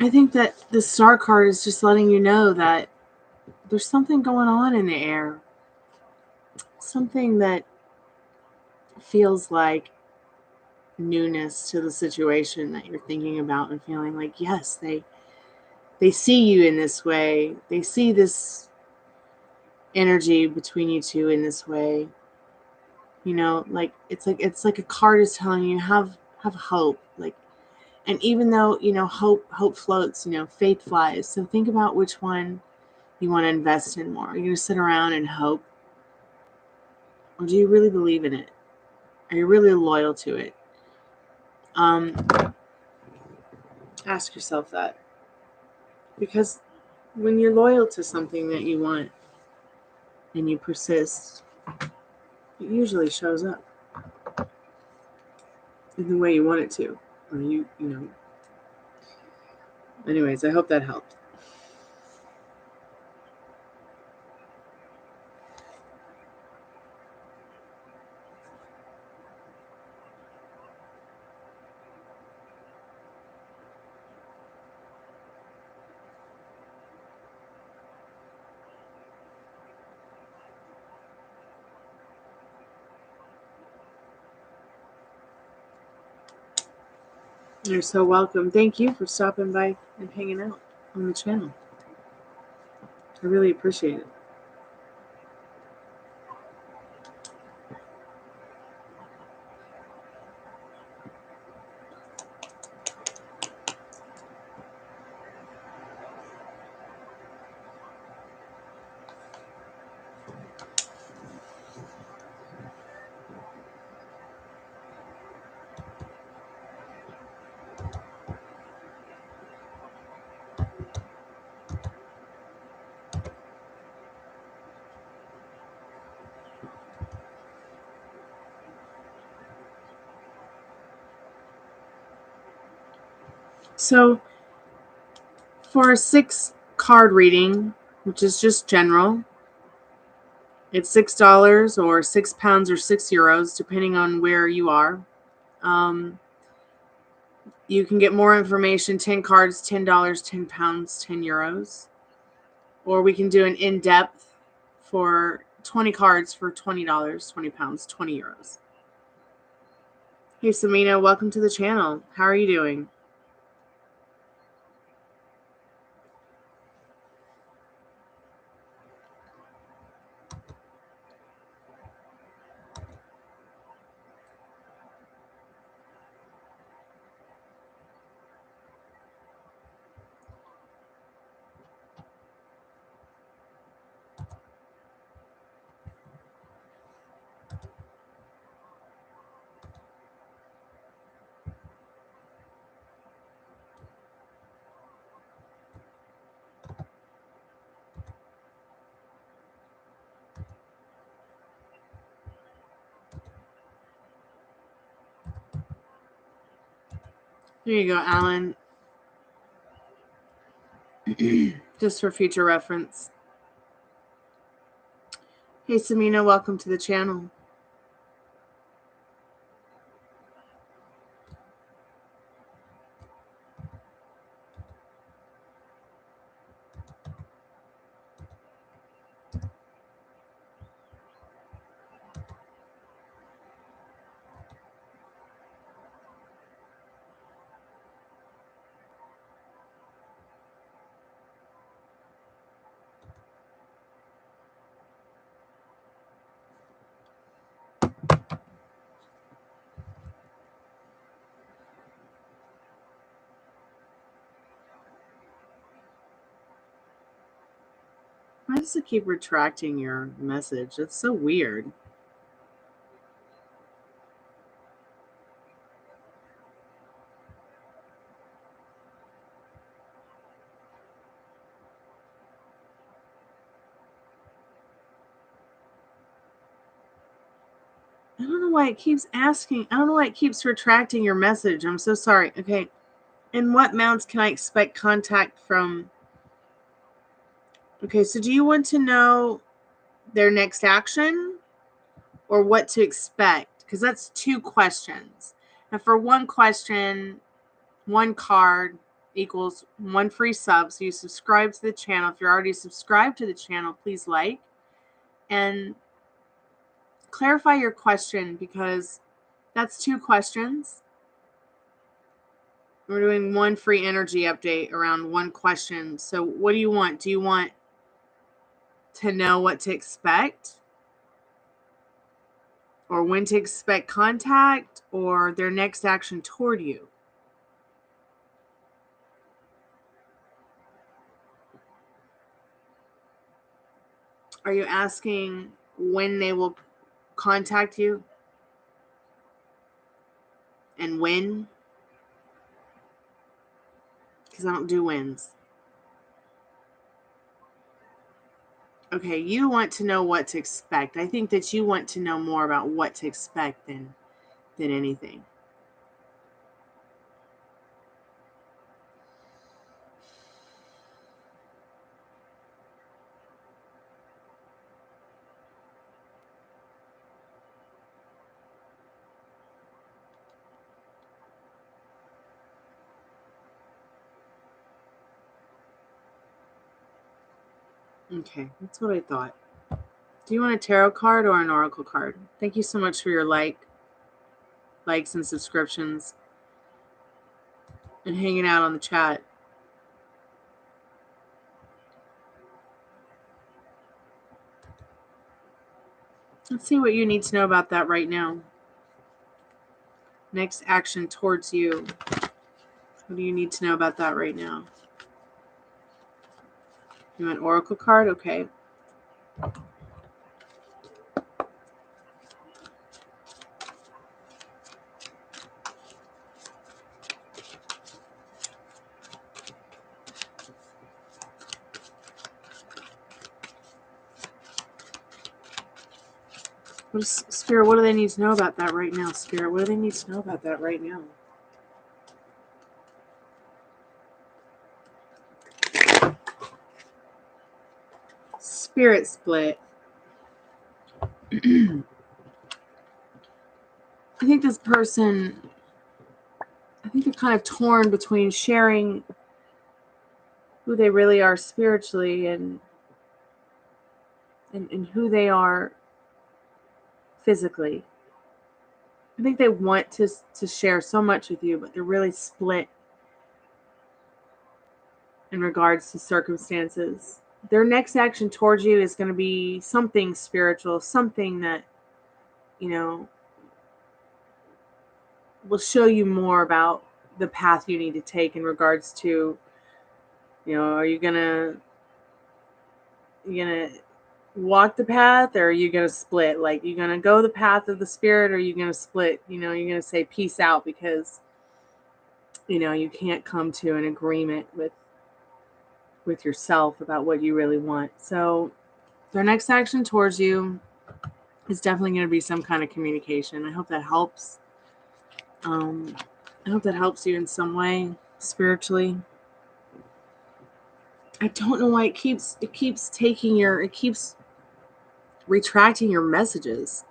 I think that the Star card is just letting you know that there's something going on in the air. Something that feels like newness to the situation that you're thinking about and feeling like, yes, they see you in this way. They see this energy between you two in this way. You know, like it's like a card is telling you have hope. Like, and even though, you know, hope floats, you know, faith flies. So think about which one you want to invest in more. Are you going to sit around and hope? Or do you really believe in it? Are you really loyal to it? Ask yourself that. Because when you're loyal to something that you want and you persist, it usually shows up in the way you want it to. Or you know. Anyways, I hope that helped. You're so welcome. Thank you for stopping by and hanging out on the channel. I really appreciate it. So, for a 6 card reading, which is just general, it's $6 or £6 or €6, depending on where you are. You can get more information, 10 cards, $10, 10 pounds, 10 euros. Or we can do an in-depth for 20 cards for $20, 20 pounds, 20 euros. Hey, Samina, welcome to the channel. How are you doing? There you go, Alan. Just for future reference. Hey, Samina, welcome to the channel. Why does it keep retracting your message? That's so weird. I don't know why it keeps asking. I don't know why it keeps retracting your message. I'm so sorry. Okay. In what amounts can I expect contact from? Okay, so do you want to know their next action or what to expect? Because that's 2 questions. And for 1 question, 1 card equals 1 free sub. So you subscribe to the channel. If you're already subscribed to the channel, please like and clarify your question, because that's 2 questions. We're doing 1 free energy update around 1 question. So what do you want? Do you want to know what to expect? Or when to expect contact, or their next action toward you? Are you asking when they will contact you? And when? Because I don't do wins. Okay, you want to know what to expect. I think that you want to know more about what to expect than anything. Okay, that's what I thought. Do you want a tarot card or an oracle card? Thank you so much for your likes and subscriptions and hanging out on the chat. Let's see what you need to know about that right now. Next action towards you. What do you need to know about that right now? You want oracle card? Okay. Spirit, what do they need to know about that right now? Spirit, what do they need to know about that right now? Spirit split. I think this person, I think the kind of torn between sharing who they really are spiritually and who they are physically. I think they want to share so much with you, but they're really split in regards to circumstances. Their next action towards you is going to be something spiritual, something that, will show you more about the path you need to take in regards to, are you gonna walk the path, or are you gonna split? Like, you gonna go the path of the spirit, or are you gonna split? You're gonna say peace out because you can't come to an agreement with yourself about what you really want. So their next action towards you is definitely going to be some kind of communication. I hope that helps. I hope that helps you in some way spiritually. I don't know why it keeps retracting your messages.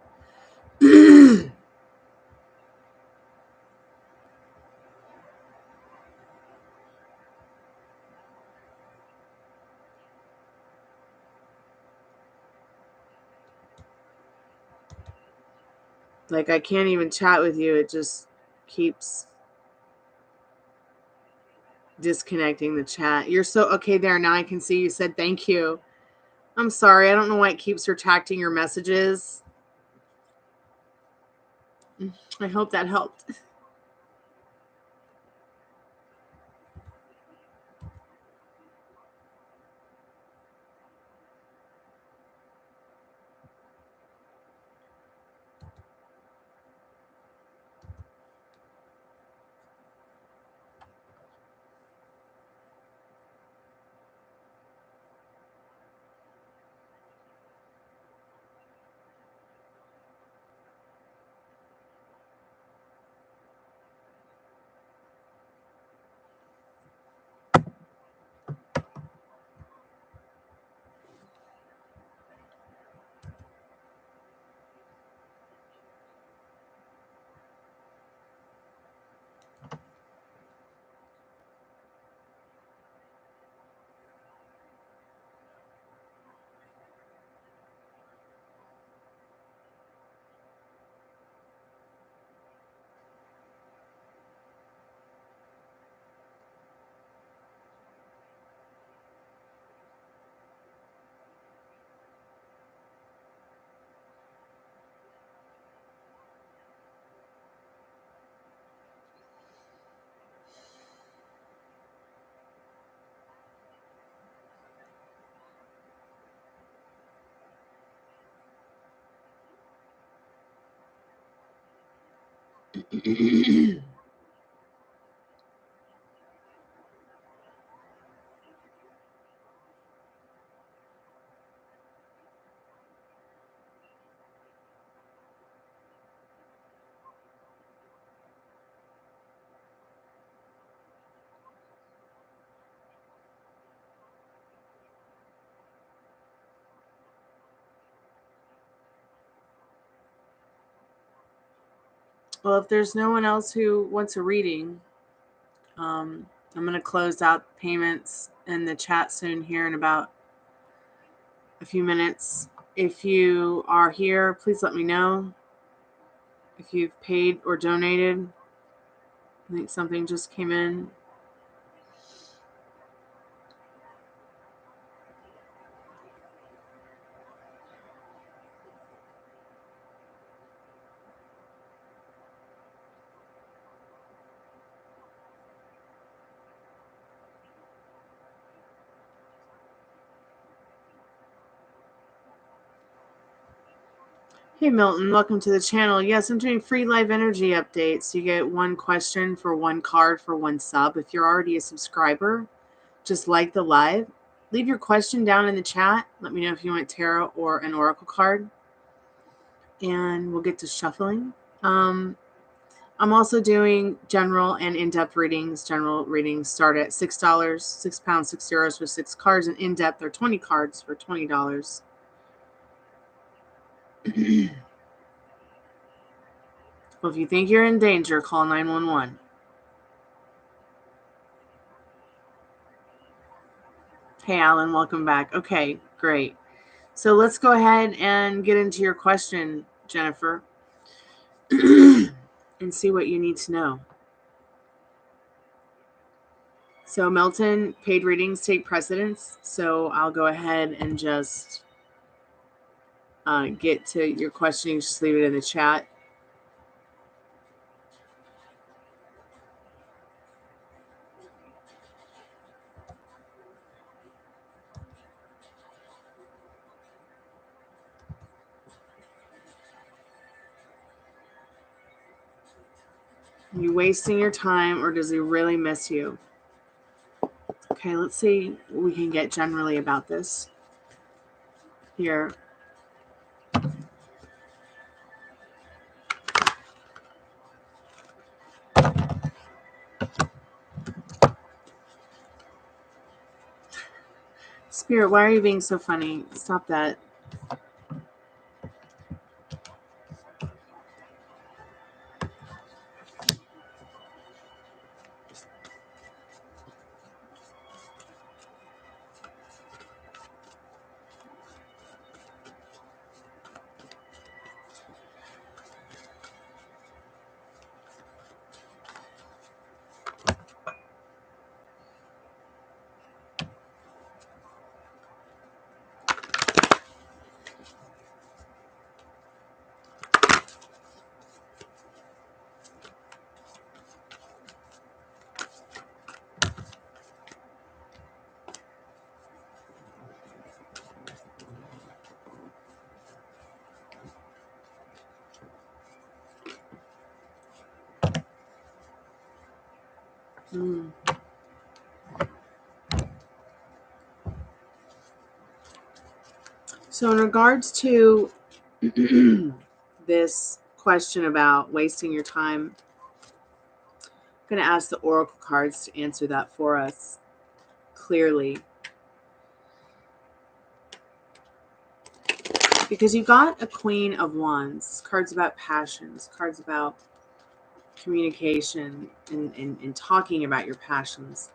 Like, I can't even chat with you. It just keeps disconnecting the chat. You're so okay there. Now I can see you said thank you. I'm sorry. I don't know why it keeps retracting your messages. I hope that helped. Well, if there's no one else who wants a reading, I'm going to close out payments in the chat soon here in about a few minutes. If you are here, please let me know if you've paid or donated. I think something just came in. Hey Milton, welcome to the channel. Yes, I'm doing free live energy updates. You get one question for one card for one sub. If you're already a subscriber, just like the live, leave your question down in the chat. Let me know if you want tarot or an oracle card, and we'll get to shuffling. I'm also doing general and in-depth readings. General readings start at $6, £6, 6 euros for 6 cards, and in-depth are 20 cards for $20. Well, if you think you're in danger, call 911. Hey, Alan, welcome back. Okay, great. So let's go ahead and get into your question, Jennifer, and see what you need to know. So Milton, paid readings take precedence. So I'll go ahead and just get to your question. You just leave it in the chat. Are you wasting your time, or does he really miss you? Okay, let's see what we can get generally about this here. Spirit, why are you being so funny? Stop that. So in regards to this question about wasting your time, I'm going to ask the oracle cards to answer that for us clearly. Because you got a Queen of Wands, cards about passions, cards about communication and talking about your passions,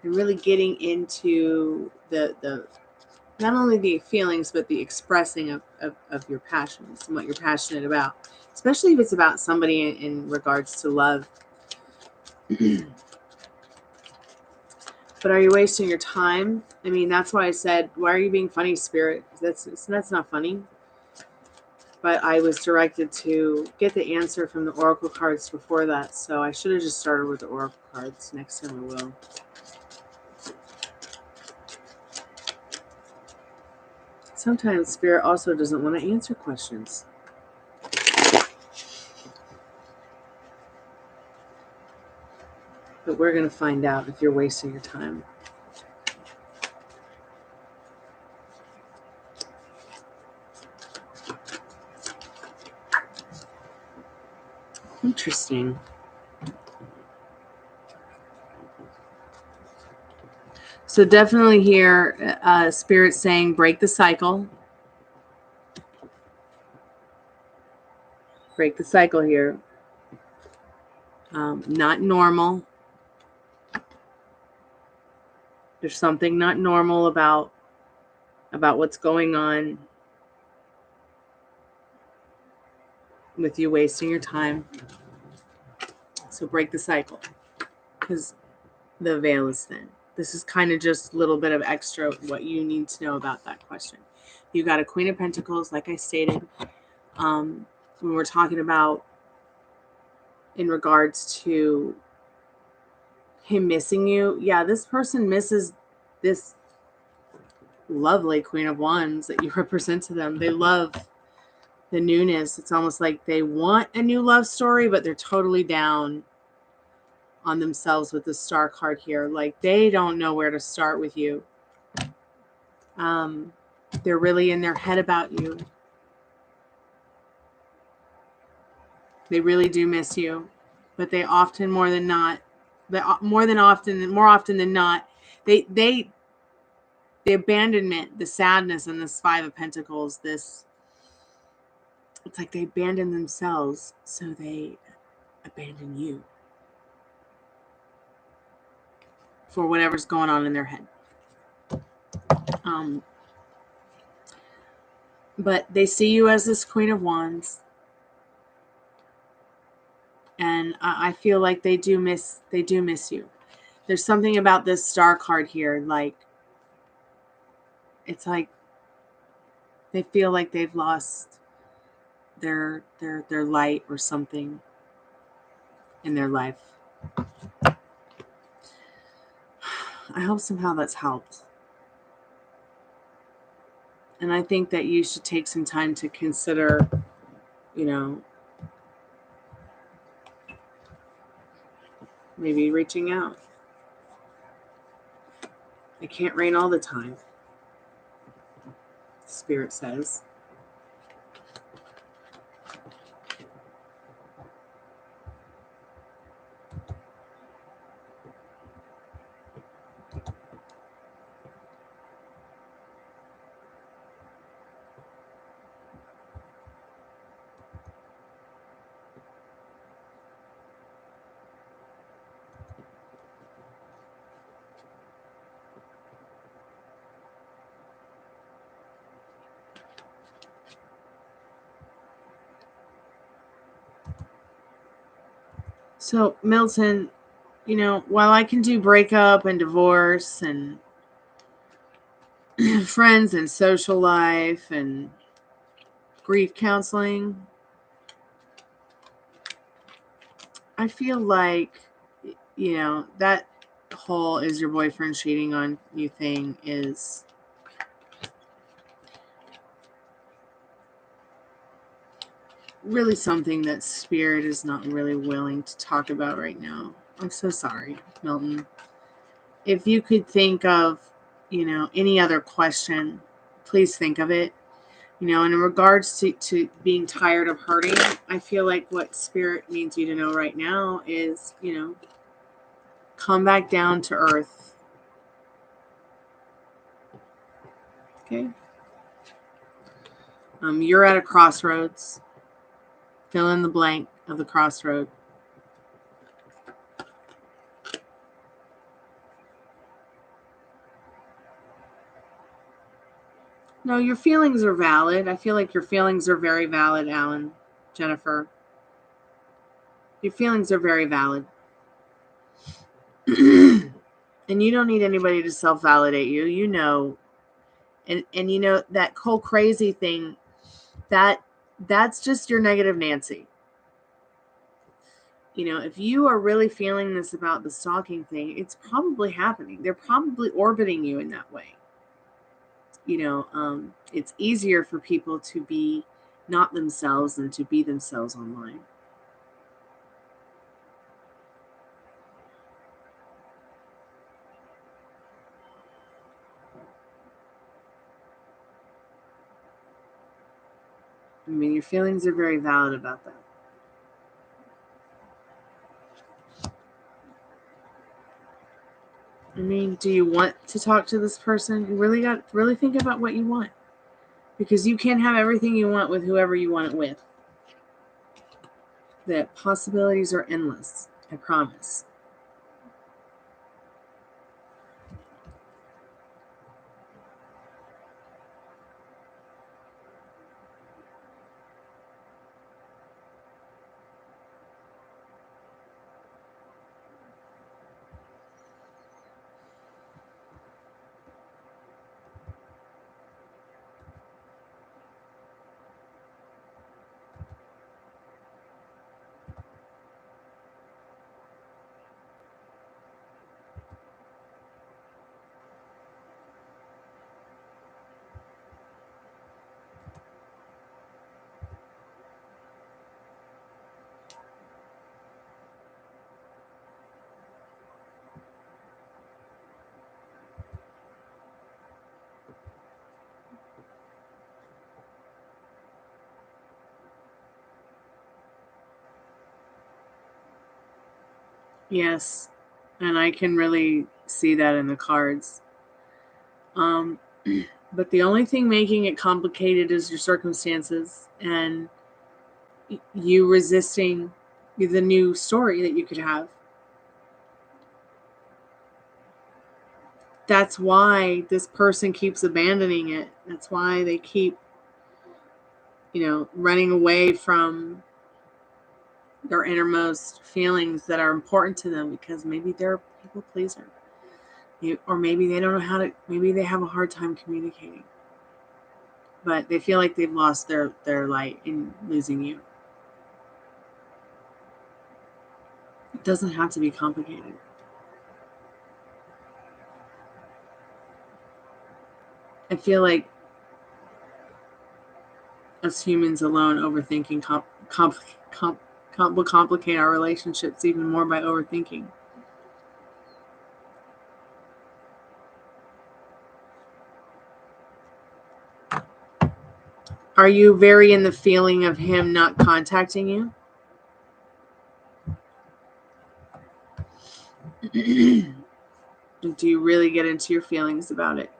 and really getting into the not only the feelings, but the expressing of your passions and what you're passionate about, especially if it's about somebody in regards to love. But are you wasting your time? I mean, that's why I said, why are you being funny, Spirit? That's not funny. But I was directed to get the answer from the oracle cards before that, so I should have just started with the oracle cards. Next time I will. Sometimes Spirit also doesn't want to answer questions. But we're going to find out if you're wasting your time. Interesting. So definitely here, Spirit saying break the cycle. Break the cycle here. Not normal. There's something not normal about what's going on with you wasting your time. So break the cycle, because the veil is thin. This is kind of just a little bit of extra what you need to know about that question. You got a Queen of Pentacles, like I stated. When we're talking about in regards to him missing you, yeah, this person misses this lovely Queen of Wands that you represent to them. They love the newness. It's almost like they want a new love story, but they're totally down on themselves with the Star card here. Like, they don't know where to start with you. They're really in their head about you. They really do miss you, but they often, more often than not, the abandonment, the sadness, and this Five of Pentacles, it's like they abandon themselves, so they abandon you for whatever's going on in their head. But they see you as this Queen of Wands. And I feel like they do miss you. There's something about this Star card here, like it's like they feel like they've lost their light or something in their life. I hope somehow that's helped. And I think that you should take some time to consider, maybe reaching out. It can't rain all the time, Spirit says. So, Milton, while I can do breakup and divorce and friends and social life and grief counseling, I feel like, that whole is your boyfriend cheating on you thing is really something that Spirit is not really willing to talk about right now. I'm so sorry, Milton. If you could think of, any other question, please think of it. In regards to being tired of hurting, I feel like what Spirit needs you to know right now is, come back down to earth. Okay? You're at a crossroads. Fill in the blank of the crossroad. No, your feelings are valid. I feel like your feelings are very valid, Alan, Jennifer. Your feelings are very valid. And you don't need anybody to self-validate you. And that whole crazy thing, that's just your negative Nancy. If you are really feeling this about the stalking thing, it's probably happening. They're probably orbiting you in that way. It's easier for people to be not themselves than to be themselves online. I mean, your feelings are very valid about that. I mean, do you want to talk to this person? You really got to really think about what you want. Because you can't have everything you want with whoever you want it with. The possibilities are endless, I promise. Yes, and I can really see that in the cards. But the only thing making it complicated is your circumstances and you resisting the new story that you could have. That's why this person keeps abandoning it. That's why they keep, running away from their innermost feelings that are important to them, because maybe they're a people pleaser. Or maybe they don't know maybe they have a hard time communicating. But they feel like they've lost their light in losing you. It doesn't have to be complicated. I feel like us humans alone overthinking will complicate our relationships even more by overthinking. Are you very in the feeling of him not contacting you? Do you really get into your feelings about it?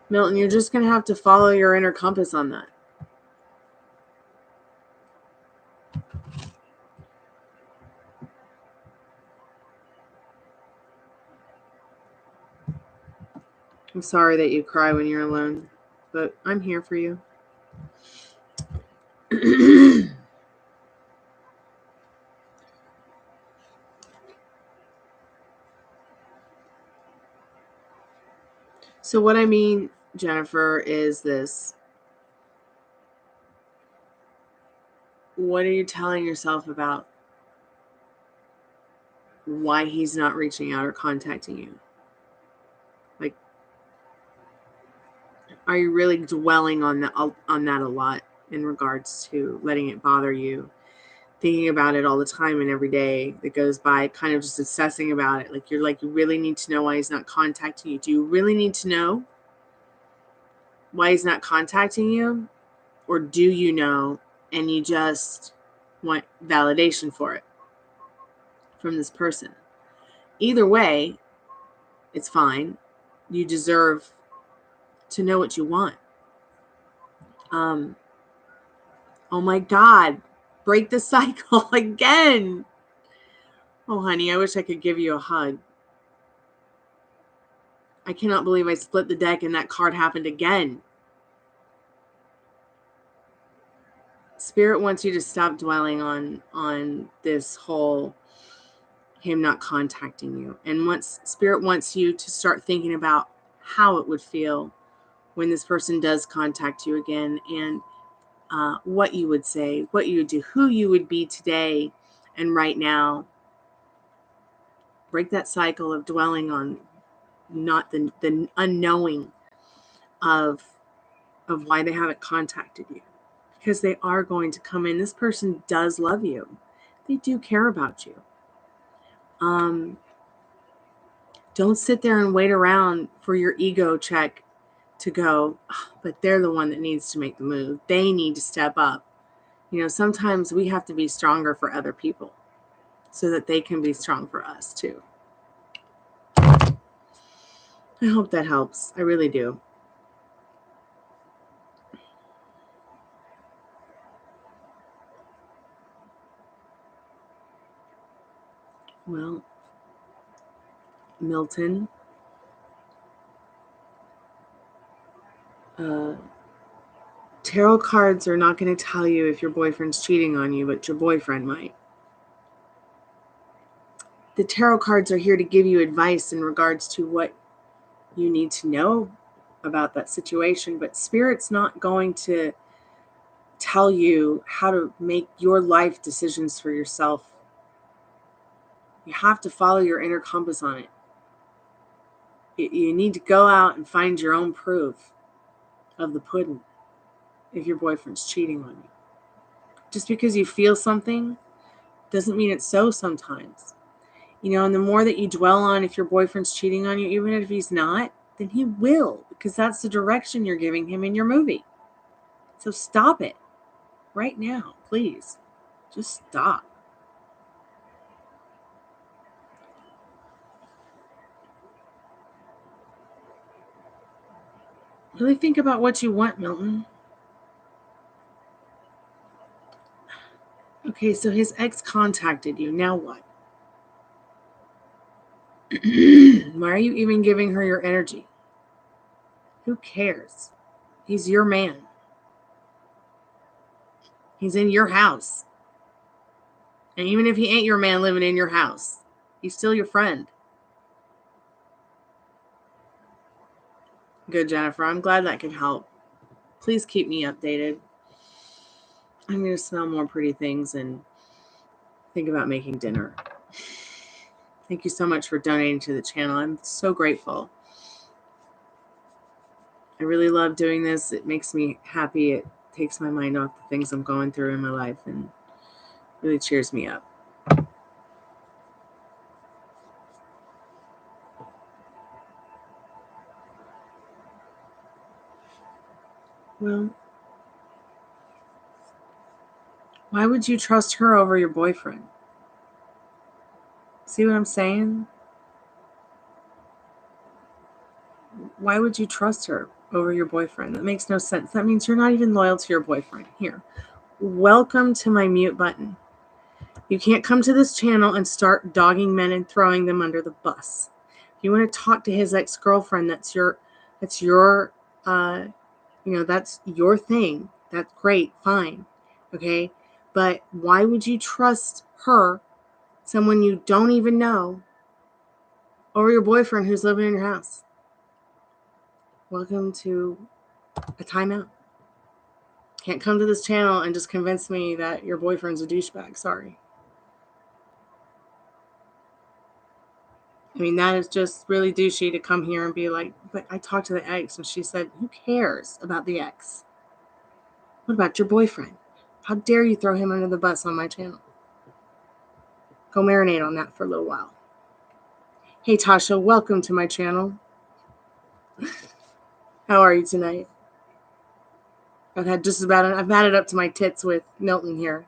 Milton, you're just going to have to follow your inner compass on that. I'm sorry that you cry when you're alone, but I'm here for you. So what I mean, Jennifer, is this. What are you telling yourself about why he's not reaching out or contacting you? Like, are you really dwelling on that a lot in regards to letting it bother you, thinking about it all the time and every day that goes by, kind of just obsessing about it? Like, you really need to know why he's not contacting you. Do you really need to know why he's not contacting you? Or do you know and you just want validation for it from this person? Either way, it's fine. You deserve to know what you want. Oh my God, break the cycle again. Oh, honey, I wish I could give you a hug. I cannot believe I split the deck and that card happened again. Spirit wants you to stop dwelling on this whole him not contacting you. And Spirit wants you to start thinking about how it would feel when this person does contact you again, and what you would say, what you would do, who you would be today and right now. Break that cycle of dwelling on not the unknowing of why they haven't contacted you, because they are going to come in. This person does love you. They do care about you. Don't sit there and wait around for your ego check to go, oh, but they're the one that needs to make the move. They need to step up. Sometimes we have to be stronger for other people so that they can be strong for us too. I hope that helps. I really do. Well, Milton, tarot cards are not going to tell you if your boyfriend's cheating on you, but your boyfriend might. The tarot cards are here to give you advice in regards to what you need to know about that situation, but Spirit's not going to tell you how to make your life decisions for yourself. You have to follow your inner compass on it. You need to go out and find your own proof of the pudding if your boyfriend's cheating on you. Just because you feel something doesn't mean it's so sometimes. And the more that you dwell on if your boyfriend's cheating on you, even if he's not, then he will, because that's the direction you're giving him in your movie. So stop it right now, please. Just stop. Really think about what you want, Milton. Okay, so his ex contacted you. Now what? Why are you even giving her your energy? Who cares? He's your man. He's in your house. And even if he ain't your man living in your house, he's still your friend. Good, Jennifer. I'm glad that could help. Please keep me updated. I'm going to smell more pretty things and think about making dinner. Thank you so much for donating to the channel. I'm so grateful. I really love doing this. It makes me happy. It takes my mind off the things I'm going through in my life and really cheers me up. Well, why would you trust her over your boyfriend? See what I'm saying? Why would you trust her over your boyfriend? That makes no sense. That means you're not even loyal to your boyfriend. Here, welcome to my mute button. You can't come to this channel and start dogging men and throwing them under the bus. If you want to talk to his ex-girlfriend, that's your that's your thing. That's great, fine. Okay? But why would you trust her, someone you don't even know, over your boyfriend who's living in your house? Welcome to a timeout. Can't come to this channel and just convince me that your boyfriend's a douchebag. Sorry. I mean, that is just really douchey to come here and be like, but I talked to the ex and she said, who cares about the ex? What about your boyfriend? How dare you throw him under the bus on my channel? Go marinate on that for a little while. Hey, Tasha, welcome to my channel. How are you tonight? I've had it up to my tits with Milton here.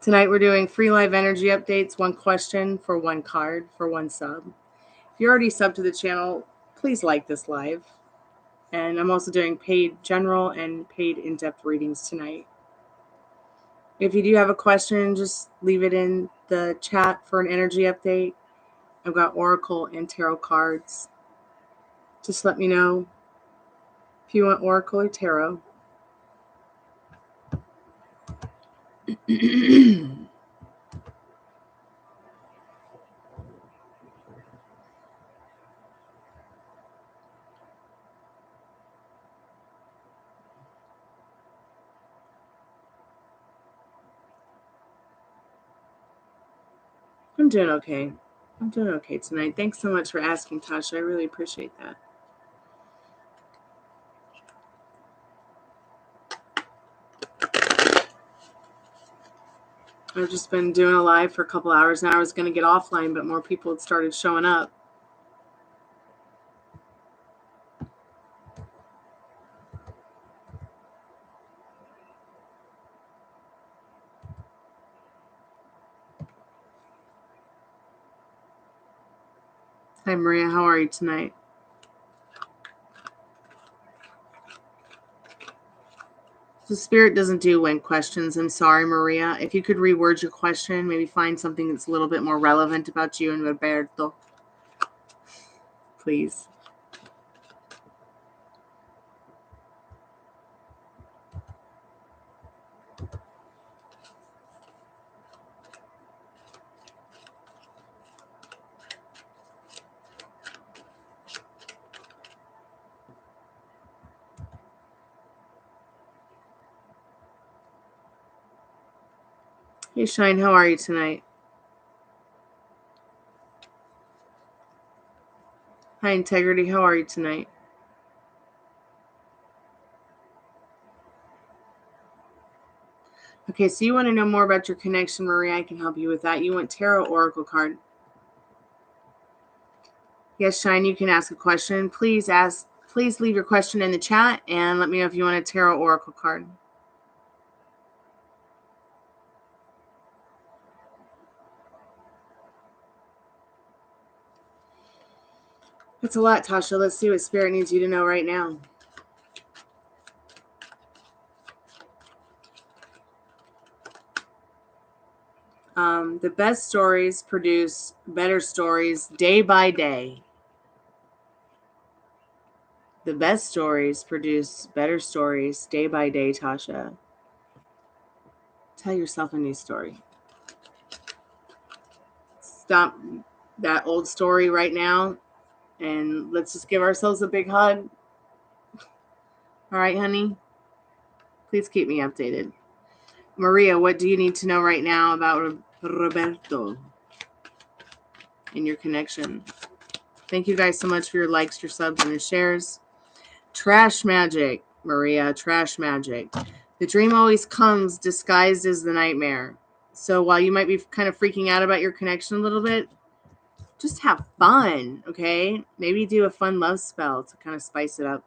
Tonight we're doing free live energy updates, one question for one card for one sub. If you're already subbed to the channel, please like this live. And I'm also doing paid general and paid in-depth readings tonight. If you do have a question, just leave it in the chat for an energy update. I've got Oracle and Tarot cards. Just let me know if you want Oracle or Tarot. I'm doing okay. I'm doing okay tonight. Thanks so much for asking, Tasha. I really appreciate that. I've just been doing a live for a couple hours now. I was going to get offline, but more people had started showing up. Hi, Maria. How are you tonight? The spirit doesn't do when questions. I'm sorry, Maria. If you could reword your question, maybe find something that's a little bit more relevant about you and Roberto. Please. Hey, Shine, how are you tonight? Hi, Integrity, how are you tonight? Okay, so you want to know more about your connection, Maria. I can help you with that. You want Tarot Oracle card. Yes, Shine, you can ask a question. Please leave your question in the chat and let me know if you want a Tarot Oracle card. It's a lot, Tasha. Let's see what Spirit needs you to know right now. The best stories produce better stories day by day. The best stories produce better stories day by day, Tasha. Tell yourself a new story. Stop that old story right now and let's just give ourselves a big hug. All right, honey? Please keep me updated. Maria, what do you need to know right now about Roberto and your connection? Thank you guys so much for your likes, your subs, and your shares. Trash magic, Maria, trash magic. The dream always comes disguised as the nightmare. So while you might be kind of freaking out about your connection a little bit, just have fun, okay? Maybe do a fun love spell to kind of spice it up.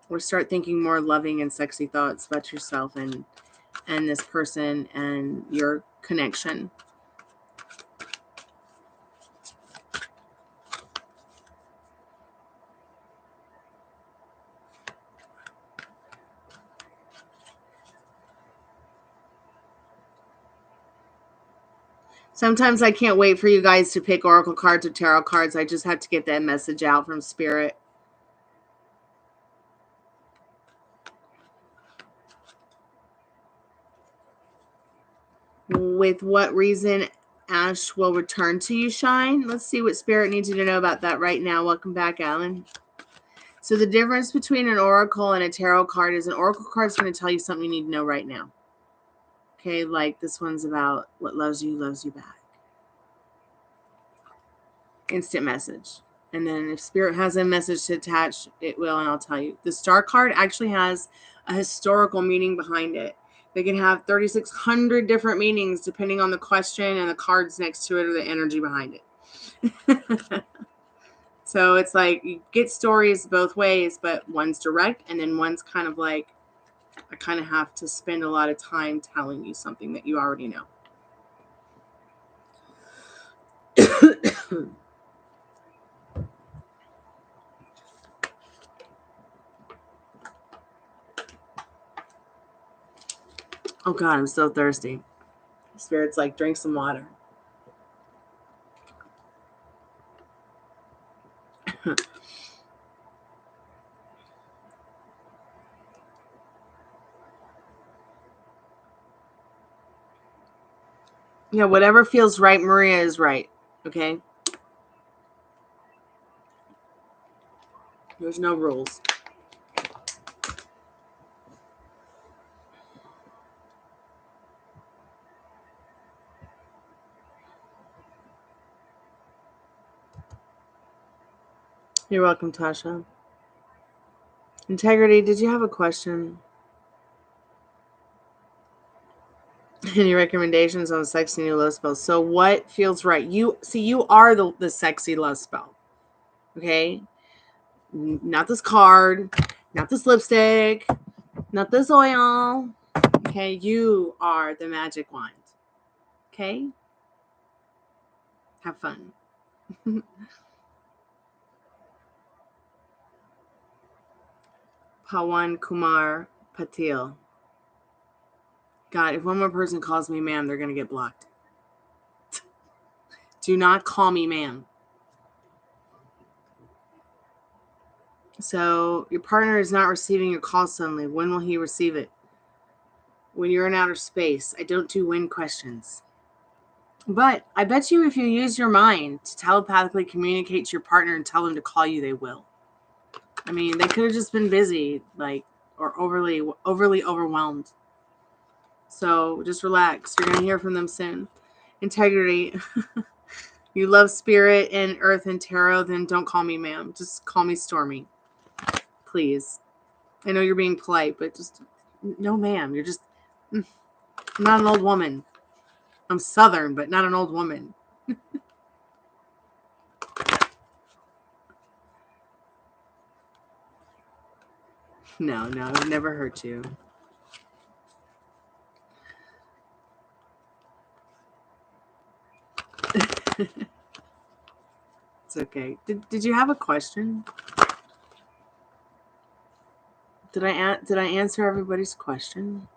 Or start thinking more loving and sexy thoughts about yourself and this person and your connection. Sometimes I can't wait for you guys to pick oracle cards or tarot cards. I just have to get that message out from Spirit. With what reason Ash will return to you, Shine? Let's see what Spirit needs you to know about that right now. Welcome back, Alan. So the difference between an oracle and a tarot card is an oracle card is going to tell you something you need to know right now. Okay, like this one's about what loves you back. Instant message. And then if Spirit has a message to attach, it will, and I'll tell you. The star card actually has a historical meaning behind it. They can have 3,600 different meanings depending on the question and the cards next to it or the energy behind it. So it's like you get stories both ways, but one's direct and then one's kind of like, I kind of have to spend a lot of time telling you something that you already know. Oh God, I'm so thirsty. Spirit's like, drink some water. Yeah, whatever feels right, Maria, is right. Okay? There's no rules. You're welcome, Tasha. Integrity, did you have a question? Any recommendations on sexy new love spells? So what feels right? You are the sexy love spell. Okay? Not this card, not this lipstick, not this oil. Okay? You are the magic wand. Okay? Have fun. Pawan Kumar Patil. God, if one more person calls me ma'am, they're going to get blocked. Do not call me ma'am. So your partner is not receiving your call suddenly. When will he receive it? When you're in outer space. I don't do when questions. But I bet you if you use your mind to telepathically communicate to your partner and tell them to call you, they will. I mean, they could have just been busy, like, or overly overwhelmed. So just relax. You're going to hear from them soon. Integrity. You love spirit and earth and tarot, then don't call me ma'am. Just call me Stormy. Please. I know you're being polite, but just, no ma'am. You're just, I'm not an old woman. I'm Southern, but not an old woman. No, I've never hurt you. It's okay. Did you have a question? Did I answer everybody's question?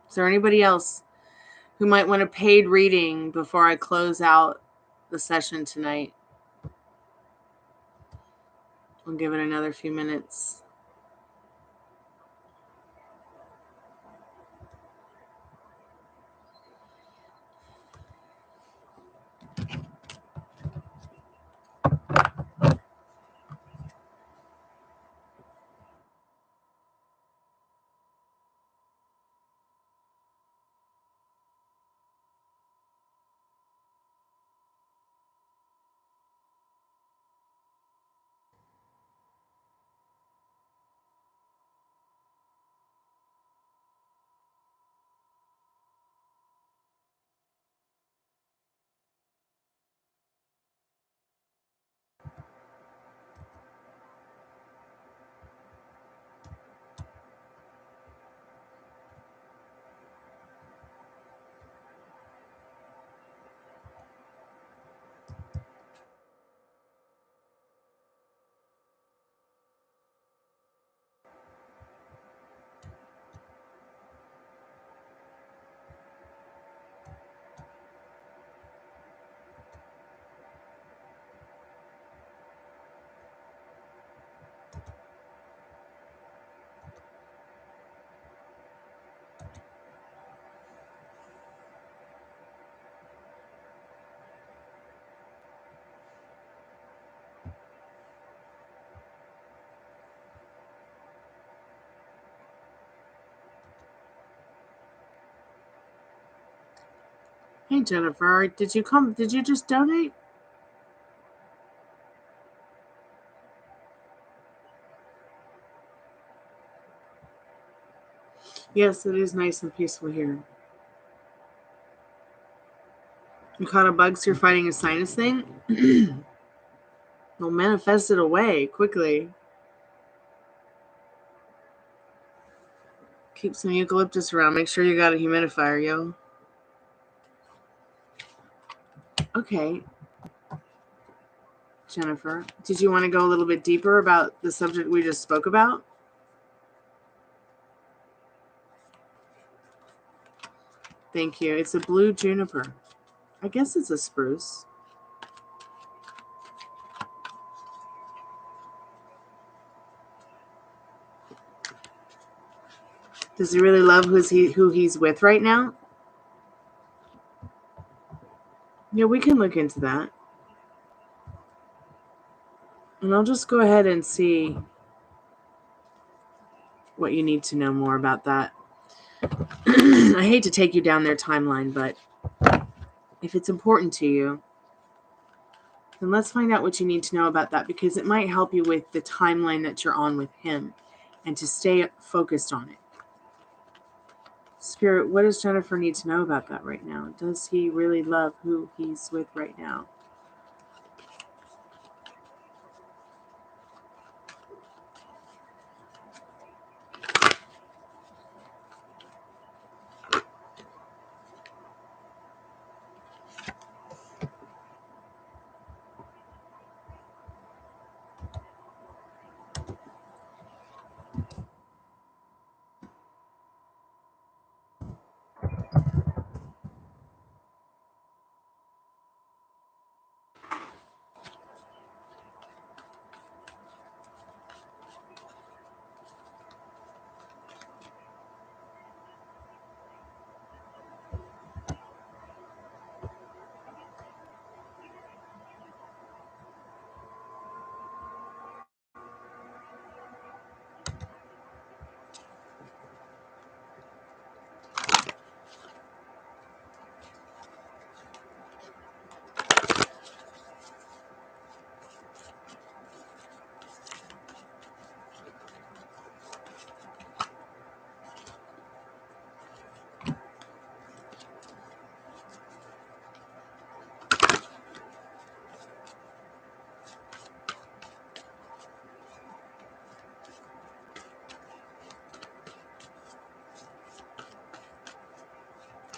Is there anybody else who might want a paid reading before I close out the session tonight? I'll give it another few minutes. Hey Jennifer, did you just donate? Yes, it is nice and peaceful here. You caught a bug, so you're fighting a sinus thing? Well, manifest it away quickly. Keep some eucalyptus around. Make sure you got a humidifier, yo. Okay. Jennifer, did you want to go a little bit deeper about the subject we just spoke about? Thank you. It's a blue juniper. I guess it's a spruce. Does he really love who he's with right now? Yeah, we can look into that. And I'll just go ahead and see what you need to know more about that. I hate to take you down their timeline, but if it's important to you, then let's find out what you need to know about that, because it might help you with the timeline that you're on with him and to stay focused on it. Spirit, what does Jennifer need to know about that right now? Does he really love who he's with right now?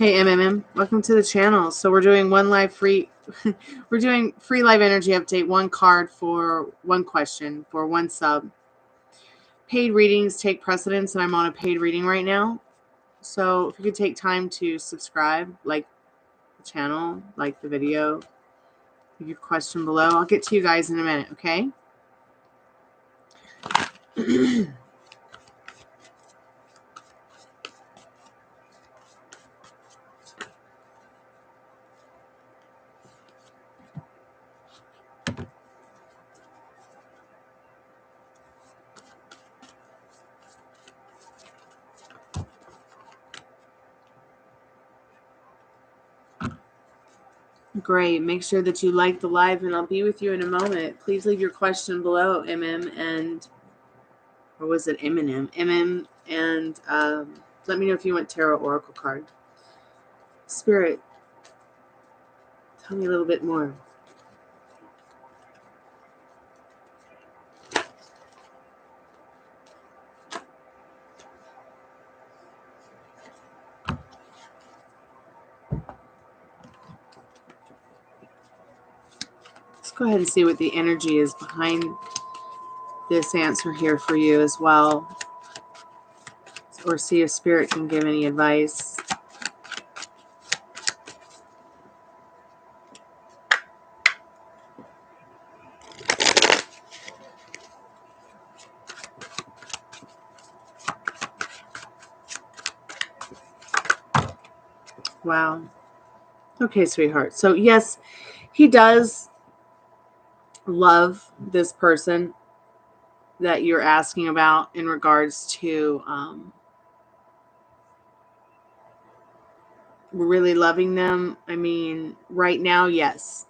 Hey, MMM, welcome to the channel. So we're doing one live free, we're doing free live energy update, one card for one question for one sub. Paid readings take precedence, and I'm on a paid reading right now. So if you could take time to subscribe, like the channel, like the video, leave your question below. I'll get to you guys in a minute, okay? Great. Make sure that you like the live, and I'll be with you in a moment. Please leave your question below, MM, and, or was it Eminem? MM, and let me know if you want Tarot Oracle card. Spirit, tell me a little bit more. Let's go ahead and see what the energy is behind this answer here for you as well, or see if Spirit can give any advice. Wow. Okay, sweetheart. So yes, he does love this person that you're asking about in regards to really loving them. I mean, right now, yes.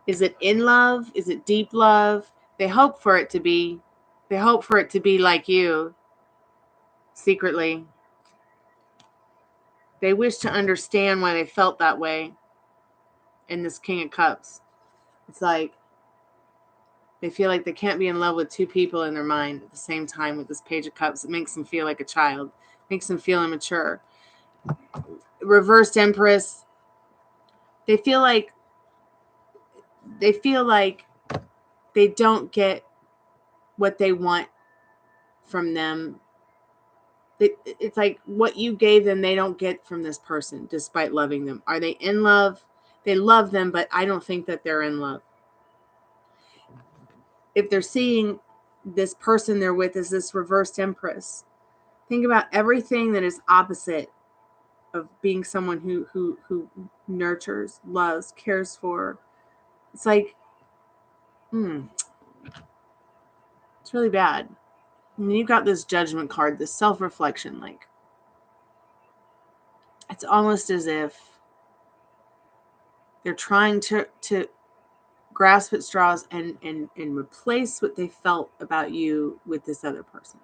Is it in love? Is it deep love? They hope for it to be. They hope for it to be like you, secretly. They wish to understand why they felt that way in this King of Cups. It's like they feel like they can't be in love with two people in their mind at the same time with this Page of Cups. It makes them feel like a child. It makes them feel immature. Reversed Empress. They feel like they don't get what they want from them. It's like what you gave them, they don't get from this person, despite loving them. Are they in love? They love them, but I don't think that they're in love. If they're seeing this person they're with as this reversed Empress, think about everything that is opposite of being someone who nurtures, loves, cares for. It's like, it's really bad. And you've got this Judgment card, this self-reflection, like it's almost as if they're trying to grasp at straws and replace what they felt about you with this other person.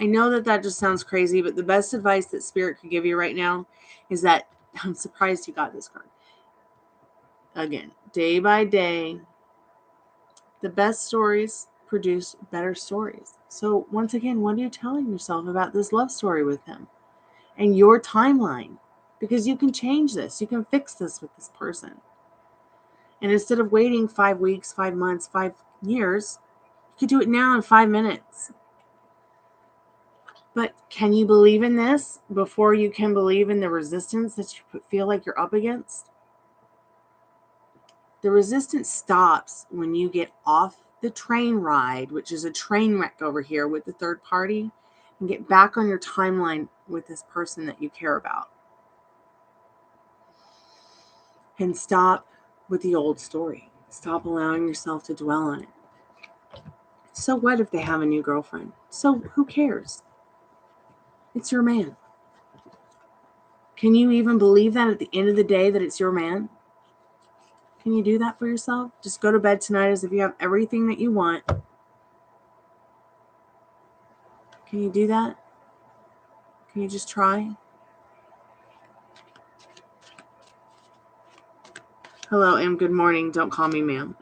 I know that just sounds crazy, but the best advice that Spirit could give you right now is that, I'm surprised you got this card. Again, day by day, the best stories produce better stories. So once again, what are you telling yourself about this love story with him and your timeline? Because you can change this. You can fix this with this person. And instead of waiting 5 weeks, 5 months, 5 years, you could do it now in 5 minutes. But can you believe in this before you can believe in the resistance that you feel like you're up against? The resistance stops when you get off the train ride, which is a train wreck over here with the third party, and get back on your timeline with this person that you care about. And stop with the old story. Stop allowing yourself to dwell on it. So what if they have a new girlfriend? So who cares? It's your man. Can you even believe that at the end of the day that it's your man? Can you do that for yourself? Just go to bed tonight as if you have everything that you want. Can you do that? Can you just try? Hello, and good morning. Don't call me ma'am.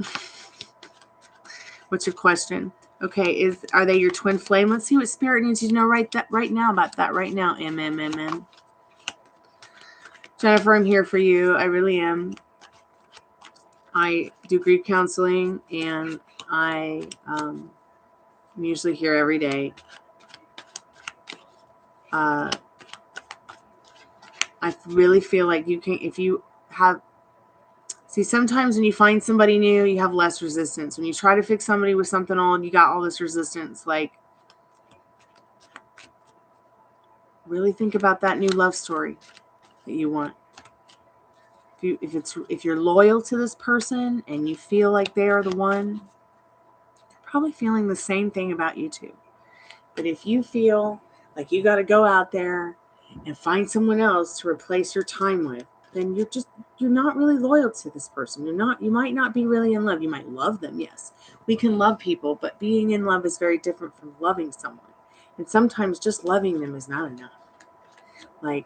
What's your question? Okay, are they your twin flame? Let's see what Spirit needs you to know right now about that right now. MMMM. Jennifer, I'm here for you. I really am. I do grief counseling, and I'm usually here every day. I really feel like you can, if you have, see, sometimes when you find somebody new, you have less resistance. When you try to fix somebody with something old, you got all this resistance. Like, really think about that new love story that you want. If you're loyal to this person and you feel like they are the one, you're probably feeling the same thing about you too. But if you feel like you got to go out there and find someone else to replace your time with, then you're not really loyal to this person. You might not be really in love. You might love them. Yes, we can love people, but being in love is very different from loving someone. And sometimes just loving them is not enough. Like,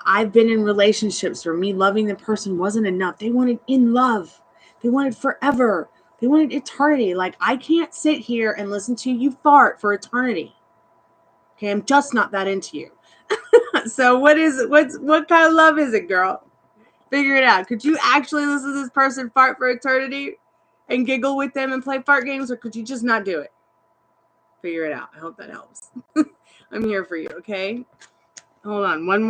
I've been in relationships where me loving the person wasn't enough. They wanted in love. They wanted forever. They wanted eternity. Like, I can't sit here and listen to you fart for eternity. Okay, I'm just not that into you. So what is it? What kind of love is it, girl? Figure it out. Could you actually listen to this person fart for eternity and giggle with them and play fart games, or could you just not do it? Figure it out. I hope that helps. I'm here for you, okay? Hold on. One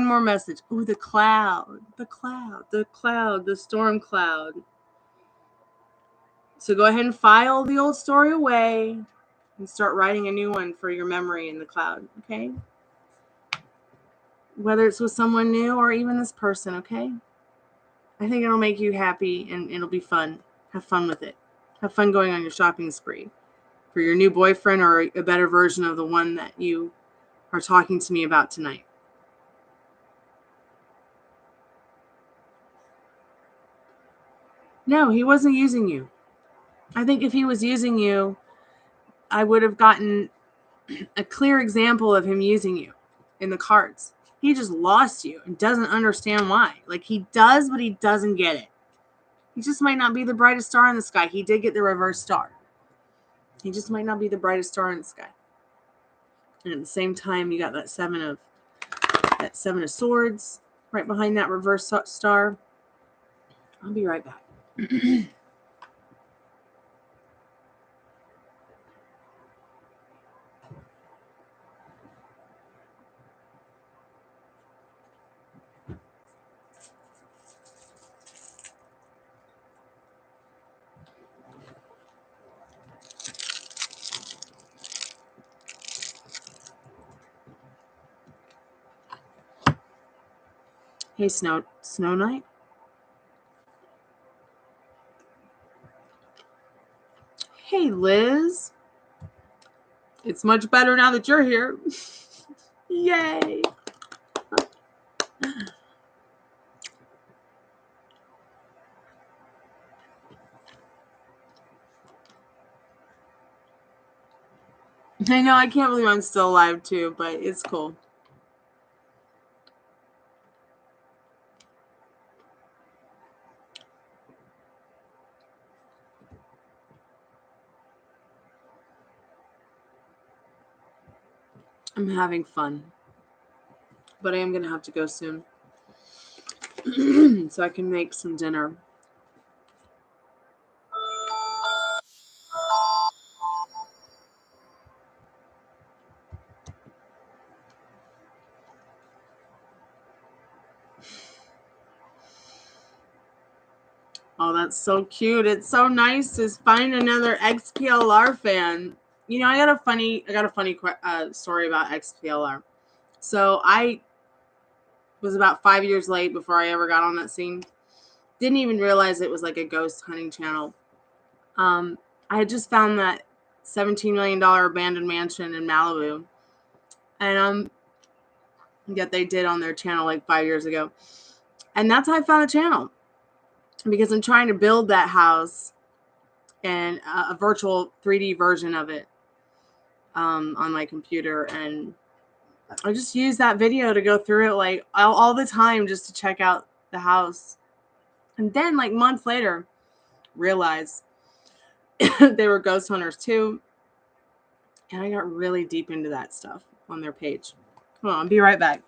more message. Ooh, the cloud. The storm cloud. So go ahead and file the old story away and start writing a new one for your memory in the cloud, okay? Whether it's with someone new or even this person, okay? I think it'll make you happy and it'll be fun. Have fun with it. Have fun going on your shopping spree for your new boyfriend or a better version of the one that you are talking to me about tonight. No, he wasn't using you. I think if he was using you, I would have gotten a clear example of him using you in the cards. He just lost you and doesn't understand why. Like, he does, but he doesn't get it. He just might not be the brightest star in the sky. He did get the reverse star. He just might not be the brightest star in the sky. And at the same time, you got that seven of swords right behind that reverse star. I'll be right back. Hey, Snow Knight. Hey, Liz. It's much better now that you're here. Yay. I know, I can't believe I'm still alive too, but it's cool. I'm having fun. But I am going to have to go soon. So I can make some dinner. Oh, that's so cute. It's so nice to find another XPLR fan. You know, I got a funny story about XPLR. So I was about 5 years late before I ever got on that scene. Didn't even realize it was like a ghost hunting channel. I had just found that $17 million abandoned mansion in Malibu. And that they did on their channel like 5 years ago. And that's how I found the channel. Because I'm trying to build that house and a virtual 3D version of it on my computer. And I just use that video to go through it like all the time just to check out the house. And then like months later, realize they were ghost hunters too. And I got really deep into that stuff on their page. Hold on, I'll be right back.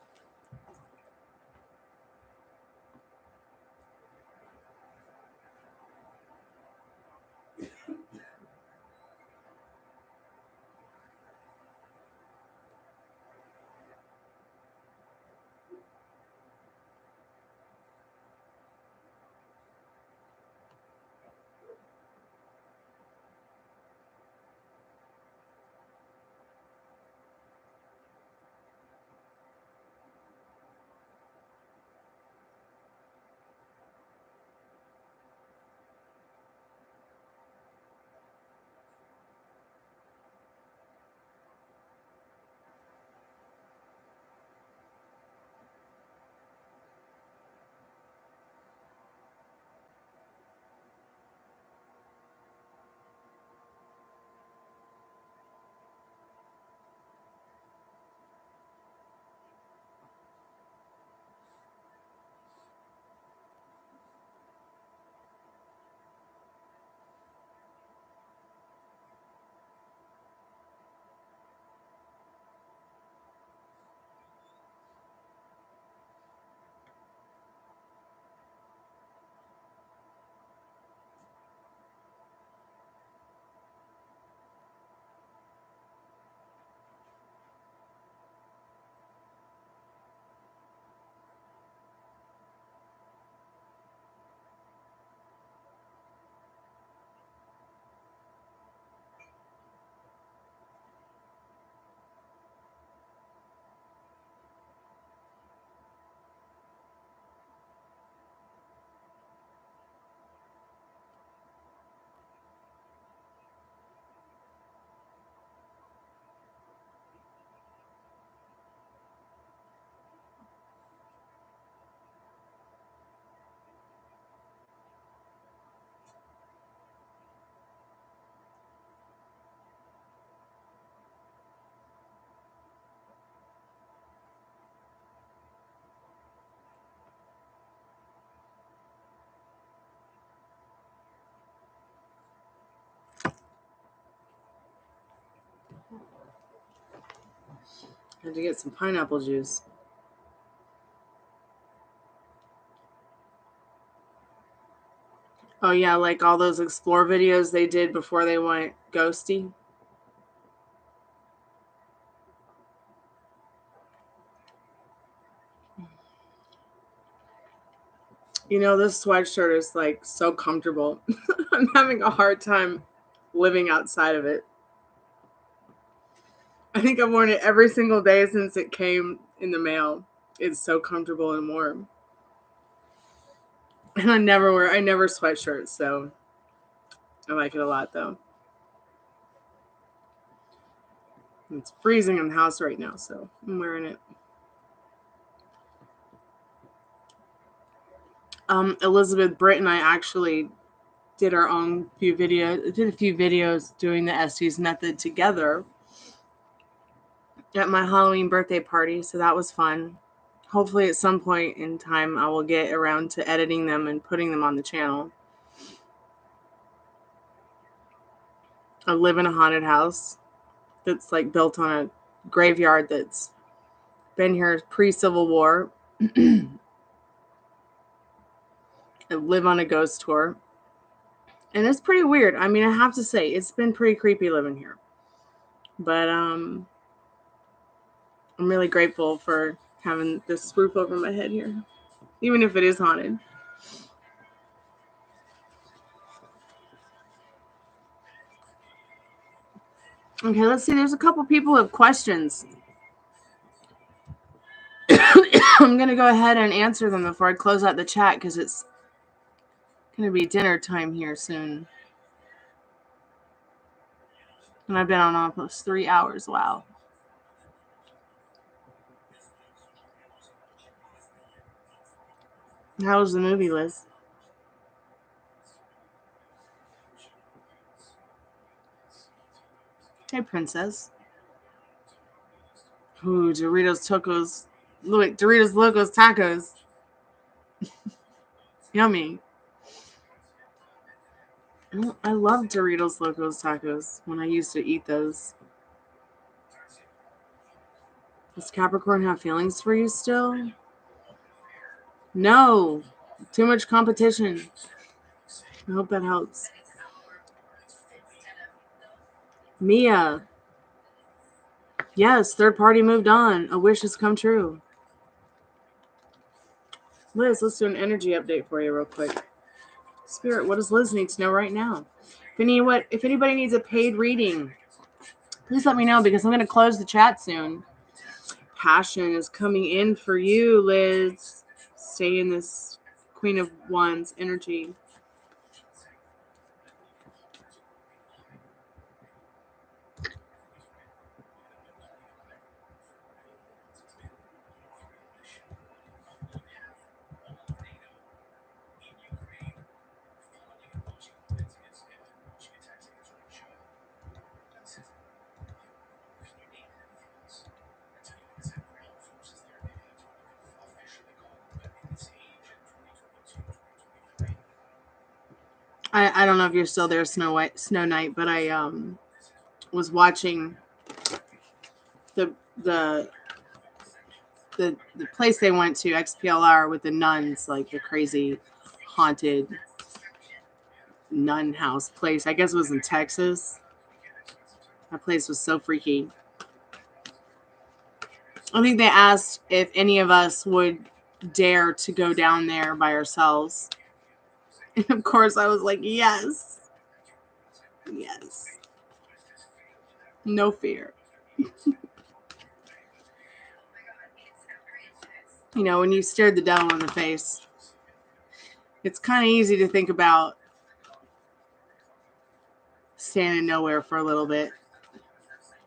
Had to get some pineapple juice. Oh yeah, like all those explore videos they did before they went ghosty. You know, this sweatshirt is like so comfortable. I'm having a hard time living outside of it. I think I've worn it every single day since it came in the mail. It's so comfortable and warm. And I never sweat shirts, so I like it a lot though. It's freezing in the house right now, so I'm wearing it. Elizabeth Britt and I actually did a few videos doing the Estes method together at my Halloween birthday party, so that was fun. Hopefully at some point in time I will get around to editing them and putting them on the channel. I live in a haunted house that's like built on a graveyard that's been here pre-Civil War. I live on a ghost tour. And it's pretty weird. I mean, I have to say, it's been pretty creepy living here. But I'm really grateful for having this roof over my head here, even if it is haunted. Okay, let's see. There's a couple people who have questions. I'm going to go ahead and answer them before I close out the chat because it's going to be dinner time here soon. And I've been on almost 3 hours. Wow. How was the movie, Liz? Hey, Princess. Ooh, Doritos Locos Tacos. Yummy. I love Doritos Locos Tacos when I used to eat those. Does Capricorn have feelings for you still? No. Too much competition. I hope that helps. Mia. Yes, third party moved on. A wish has come true. Liz, let's do an energy update for you real quick. Spirit, what does Liz need to know right now? If anybody needs a paid reading, please let me know because I'm going to close the chat soon. Passion is coming in for you, Liz. Stay in this Queen of Wands energy. I don't know if you're still there, Snow Knight, but I was watching the place they went to, XPLR, with the nuns, like the crazy haunted nun house place. I guess it was in Texas. That place was so freaky. I think they asked if any of us would dare to go down there by ourselves. And of course I was like, yes. Yes. No fear. You know, when you stared the devil in the face, it's kind of easy to think about standing nowhere for a little bit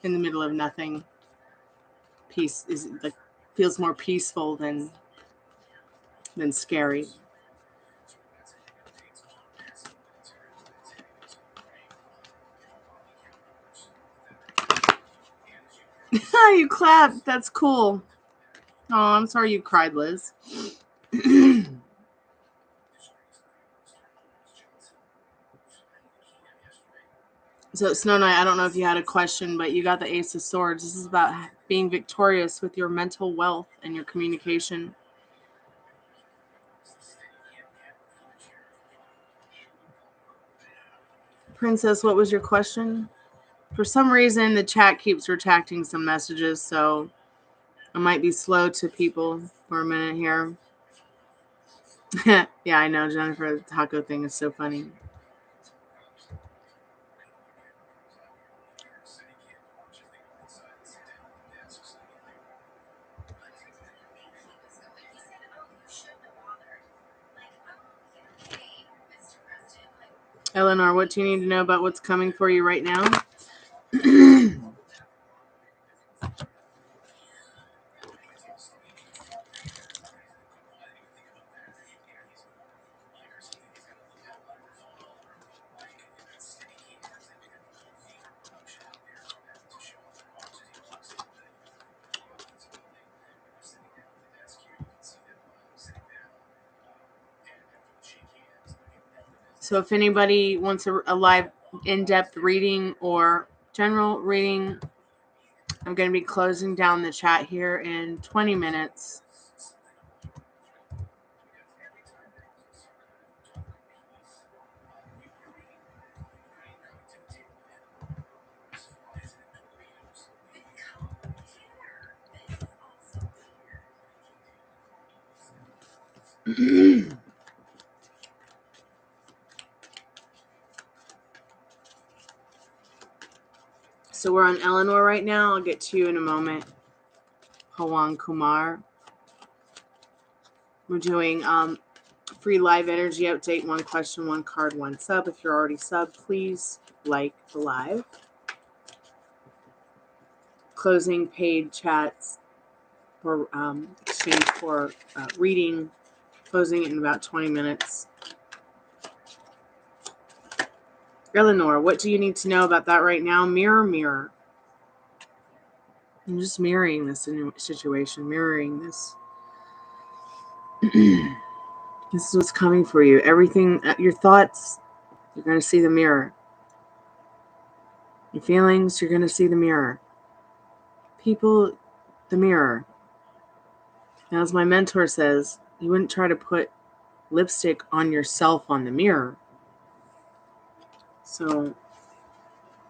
in the middle of nothing. Peace is like feels more peaceful than scary. You clapped. That's cool. Oh, I'm sorry you cried, Liz. So, Snow Knight, I don't know if you had a question, but you got the Ace of Swords. This is about being victorious with your mental wealth and your communication. Princess, what was your question? For some reason, the chat keeps retracting some messages, so I might be slow to people for a minute here. Yeah, I know, Jennifer. The taco thing is so funny. Eleanor, what do you need to know about what's coming for you right now? So if anybody wants a live in-depth reading or general reading, I'm going to be closing down the chat here in 20 minutes. So we're on Eleanor right now. I'll get to you in a moment. Pawan Kumar. We're doing free live energy update. 1 question, 1 card, 1 sub. If you're already subbed, please like the live. Closing paid chats for exchange for reading. Closing in about 20 minutes. Eleanor, what do you need to know about that right now? Mirror, mirror. I'm just mirroring this situation, mirroring this. This is what's coming for you. Everything, your thoughts, you're going to see the mirror. Your feelings, you're going to see the mirror. People, the mirror. And as my mentor says, you wouldn't try to put lipstick on yourself on the mirror. So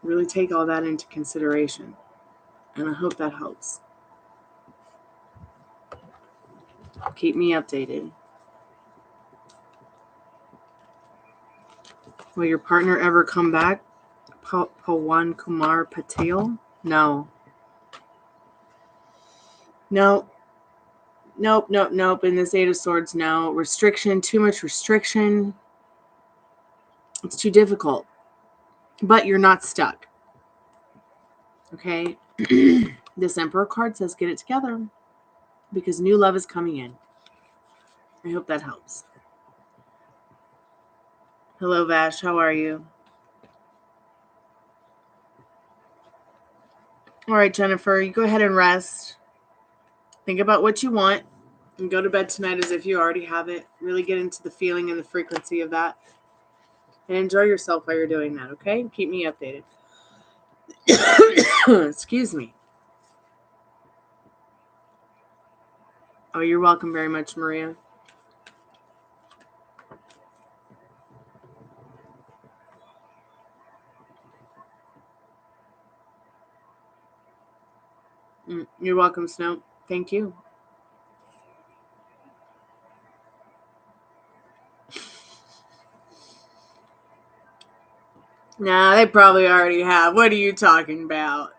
really take all that into consideration. And I hope that helps. Keep me updated. Will your partner ever come back? Pawan Kumar Patel? No. Nope. In this 8 of Swords, no. Restriction, too much restriction. It's too difficult. But you're not stuck. Okay? This Emperor card says get it together. Because new love is coming in. I hope that helps. Hello, Vash. How are you? All right, Jennifer. You go ahead and rest. Think about what you want. And go to bed tonight as if you already have it. Really get into the feeling and the frequency of that. And enjoy yourself while you're doing that, okay? Keep me updated. Excuse me. Oh, you're welcome very much, Maria. You're welcome, Snow. Thank you. Nah, they probably already have. What are you talking about?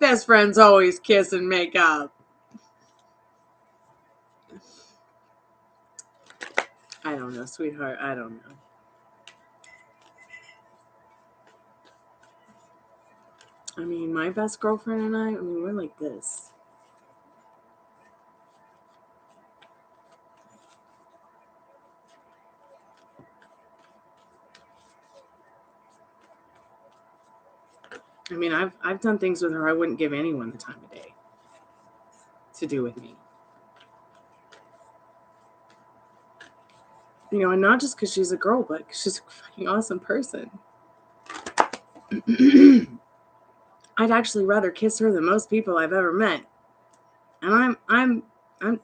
Best friends always kiss and make up. I don't know, sweetheart. I don't know. I mean, my best girlfriend and I mean, we're like this. I mean, I've done things with her I wouldn't give anyone the time of day to do with me. You know, and not just because she's a girl, but because she's a fucking awesome person. I'd actually rather kiss her than most people I've ever met. And I'm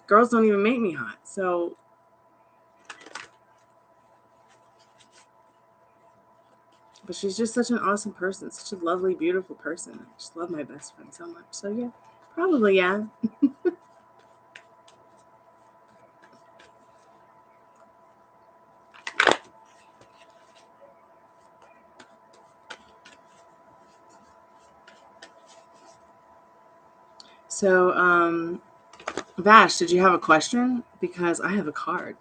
girls don't even make me hot. So but she's just such an awesome person, such a lovely, beautiful person. I just love my best friend so much. So yeah, probably yeah. So Vash, did you have a question? Because I have a card.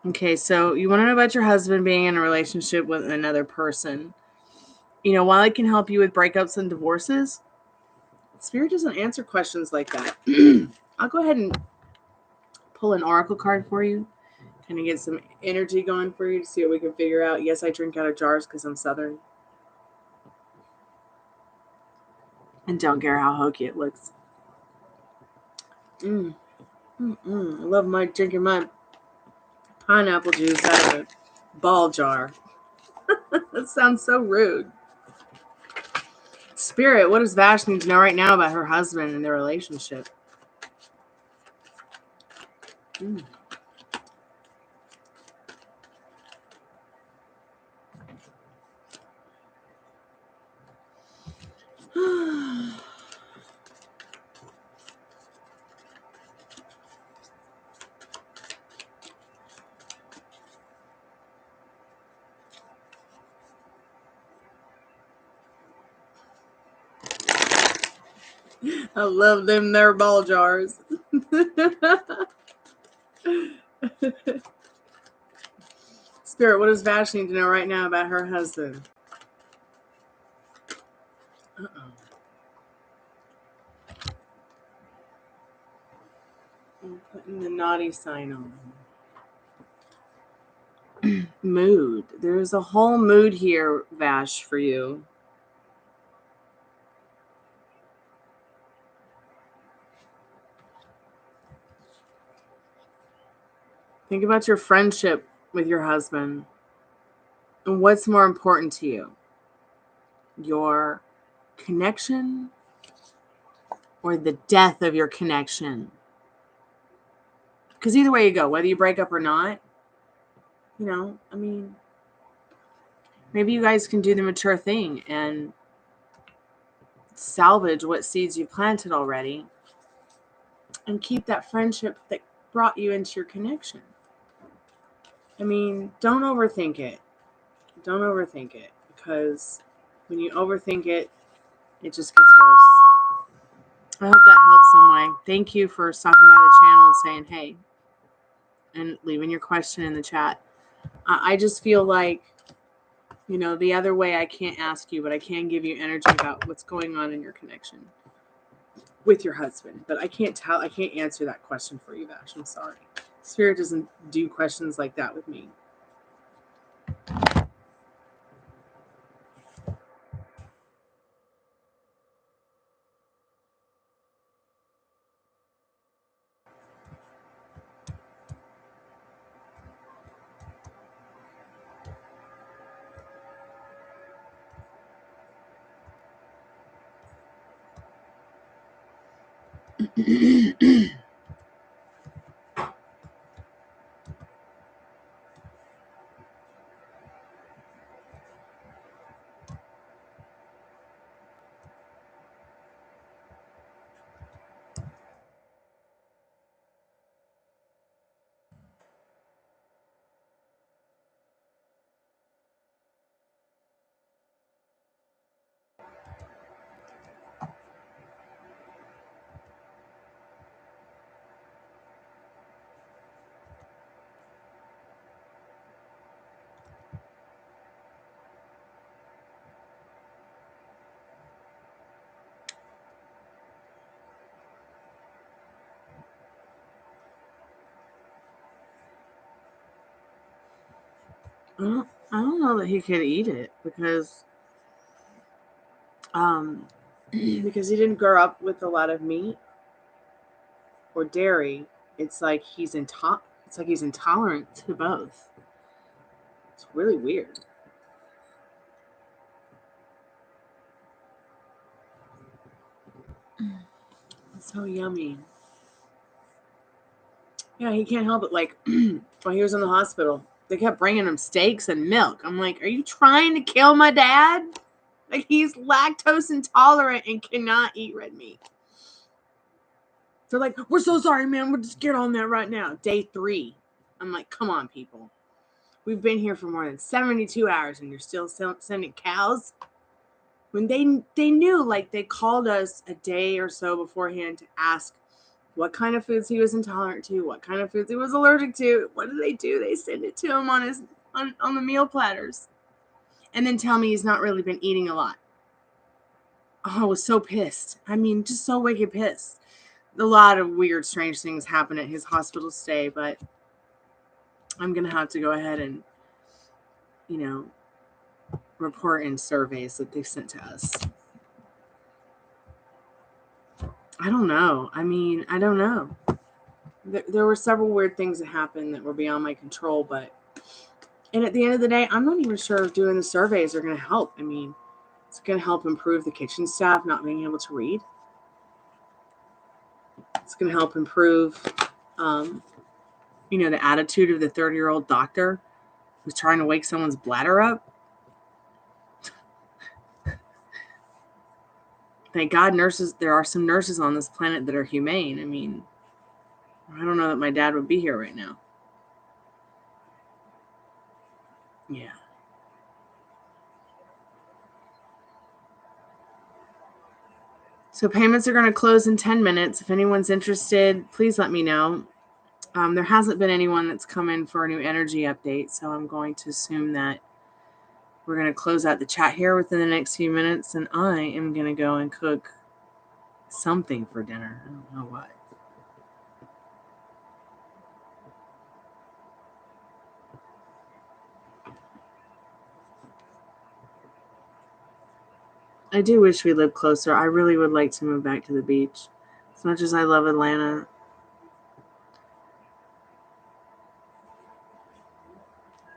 Okay, so you want to know about your husband being in a relationship with another person. You know, while it can help you with breakups and divorces, Spirit doesn't answer questions like that. I'll go ahead and pull an oracle card for you. Kind of get some energy going for you to see what we can figure out. Yes, I drink out of jars because I'm Southern. And don't care how hokey it looks. I love drinking my pineapple juice out of a ball jar. That sounds so rude. Spirit, what does Vash need to know right now about her husband and their relationship? I love them their ball jars. Spirit, what does Vash need to know right now about her husband? I'm putting the naughty sign on. Mood. There's a whole mood here, Vash, for you. Think about your friendship with your husband. And what's more important to you? Your connection or the death of your connection? Because either way you go, whether you break up or not, you know, I mean, maybe you guys can do the mature thing and salvage what seeds you planted already and keep that friendship that brought you into your connection. I mean, don't overthink it. Don't overthink it, because when you overthink it, it just gets worse. I hope that helps some way. Thank you for stopping by the channel and saying hey and leaving your question in the chat. I just feel like, you know, the other way I can't ask you, but I can give you energy about what's going on in your connection with your husband. But I can't answer that question for you, Vash. I'm sorry. Spirit doesn't do questions like that with me. I don't know that he could eat it because he didn't grow up with a lot of meat or dairy it's like he's intolerant to both. It's really weird. It's so yummy. Yeah, he can't help it. Like, while he was in the hospital, they kept bringing him steaks and milk. I'm like, are you trying to kill my dad? Like, he's lactose intolerant and cannot eat red meat. They're like, we're so sorry, man. We'll just get on that right now. Day 3. I'm like, come on, people. We've been here for more than 72 hours and you're still sending cows? When they knew, like, they called us a day or so beforehand to ask what kind of foods he was intolerant to, what kind of foods he was allergic to. What do? They send it to him on the meal platters. And then tell me he's not really been eating a lot. Oh, I was so pissed. I mean, just so wicked pissed. A lot of weird, strange things happen at his hospital stay, but I'm going to have to go ahead and, report in surveys that they've sent to us. I don't know. I don't know. There were several weird things that happened that were beyond my control, and at the end of the day, I'm not even sure if doing the surveys are going to help. I mean, it's going to help improve the kitchen staff not being able to read. It's going to help improve, the attitude of the 30-year-old doctor who's trying to wake someone's bladder up. Thank God there are some nurses on this planet that are humane. I mean, I don't know that my dad would be here right now. Yeah. So payments are going to close in 10 minutes. If anyone's interested, please let me know. There hasn't been anyone that's come in for a new energy update, so I'm going to assume that we're going to close out the chat here within the next few minutes, and I am going to go and cook something for dinner. I don't know what. I do wish we lived closer. I really would like to move back to the beach. As much as I love Atlanta,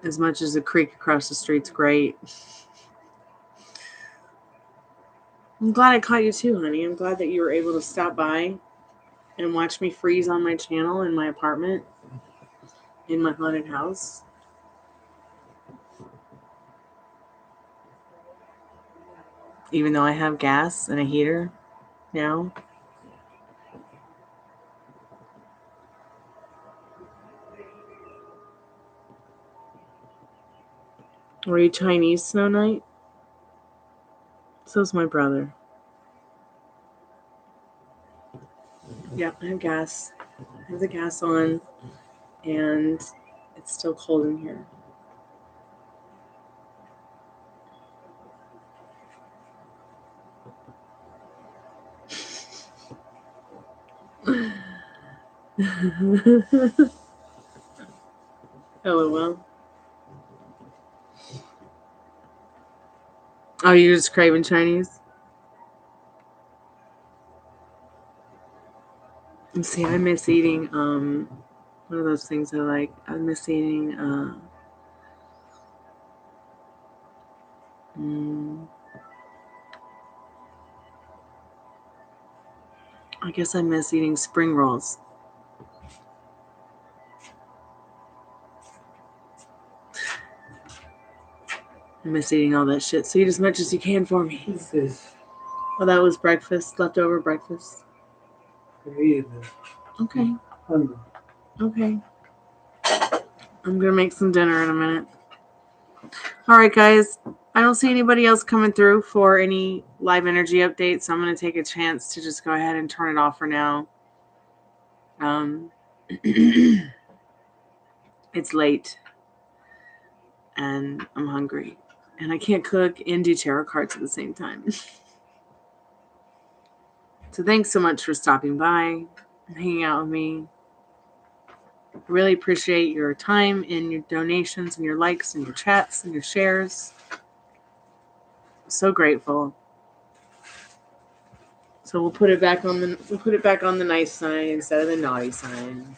as much as the creek across the street's great. I'm glad I caught you too, honey. I'm glad that you were able to stop by and watch me freeze on my channel in my apartment, in my haunted house. Even though I have gas and a heater now. Were you Chinese Snow Night? So's my brother. Yep, I have gas. I have the gas on, and it's still cold in here. LOL. Oh, you're just craving Chinese? See, I miss eating one of those things I like. I miss eating I guess I miss eating spring rolls. I miss eating all that shit. So eat as much as you can for me. What's this? Oh, that was breakfast, leftover breakfast. Okay. Hungry. Okay. I'm going to make some dinner in a minute. All right, guys. I don't see anybody else coming through for any live energy updates, so I'm going to take a chance to just go ahead and turn it off for now. It's late, and I'm hungry, and I can't cook and do tarot cards at the same time. So thanks so much for stopping by and hanging out with me. Really appreciate your time and your donations and your likes and your chats and your shares. So grateful. So we'll put it back on the nice sign instead of the naughty sign.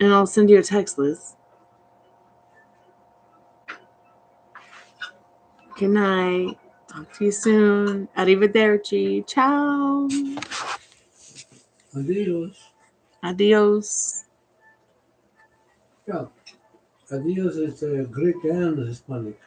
And I'll send you a text, Liz. Good night. Talk to you soon. Arrivederci. Ciao. Adios. Adios. Yeah. Adios is Greek and Hispanic.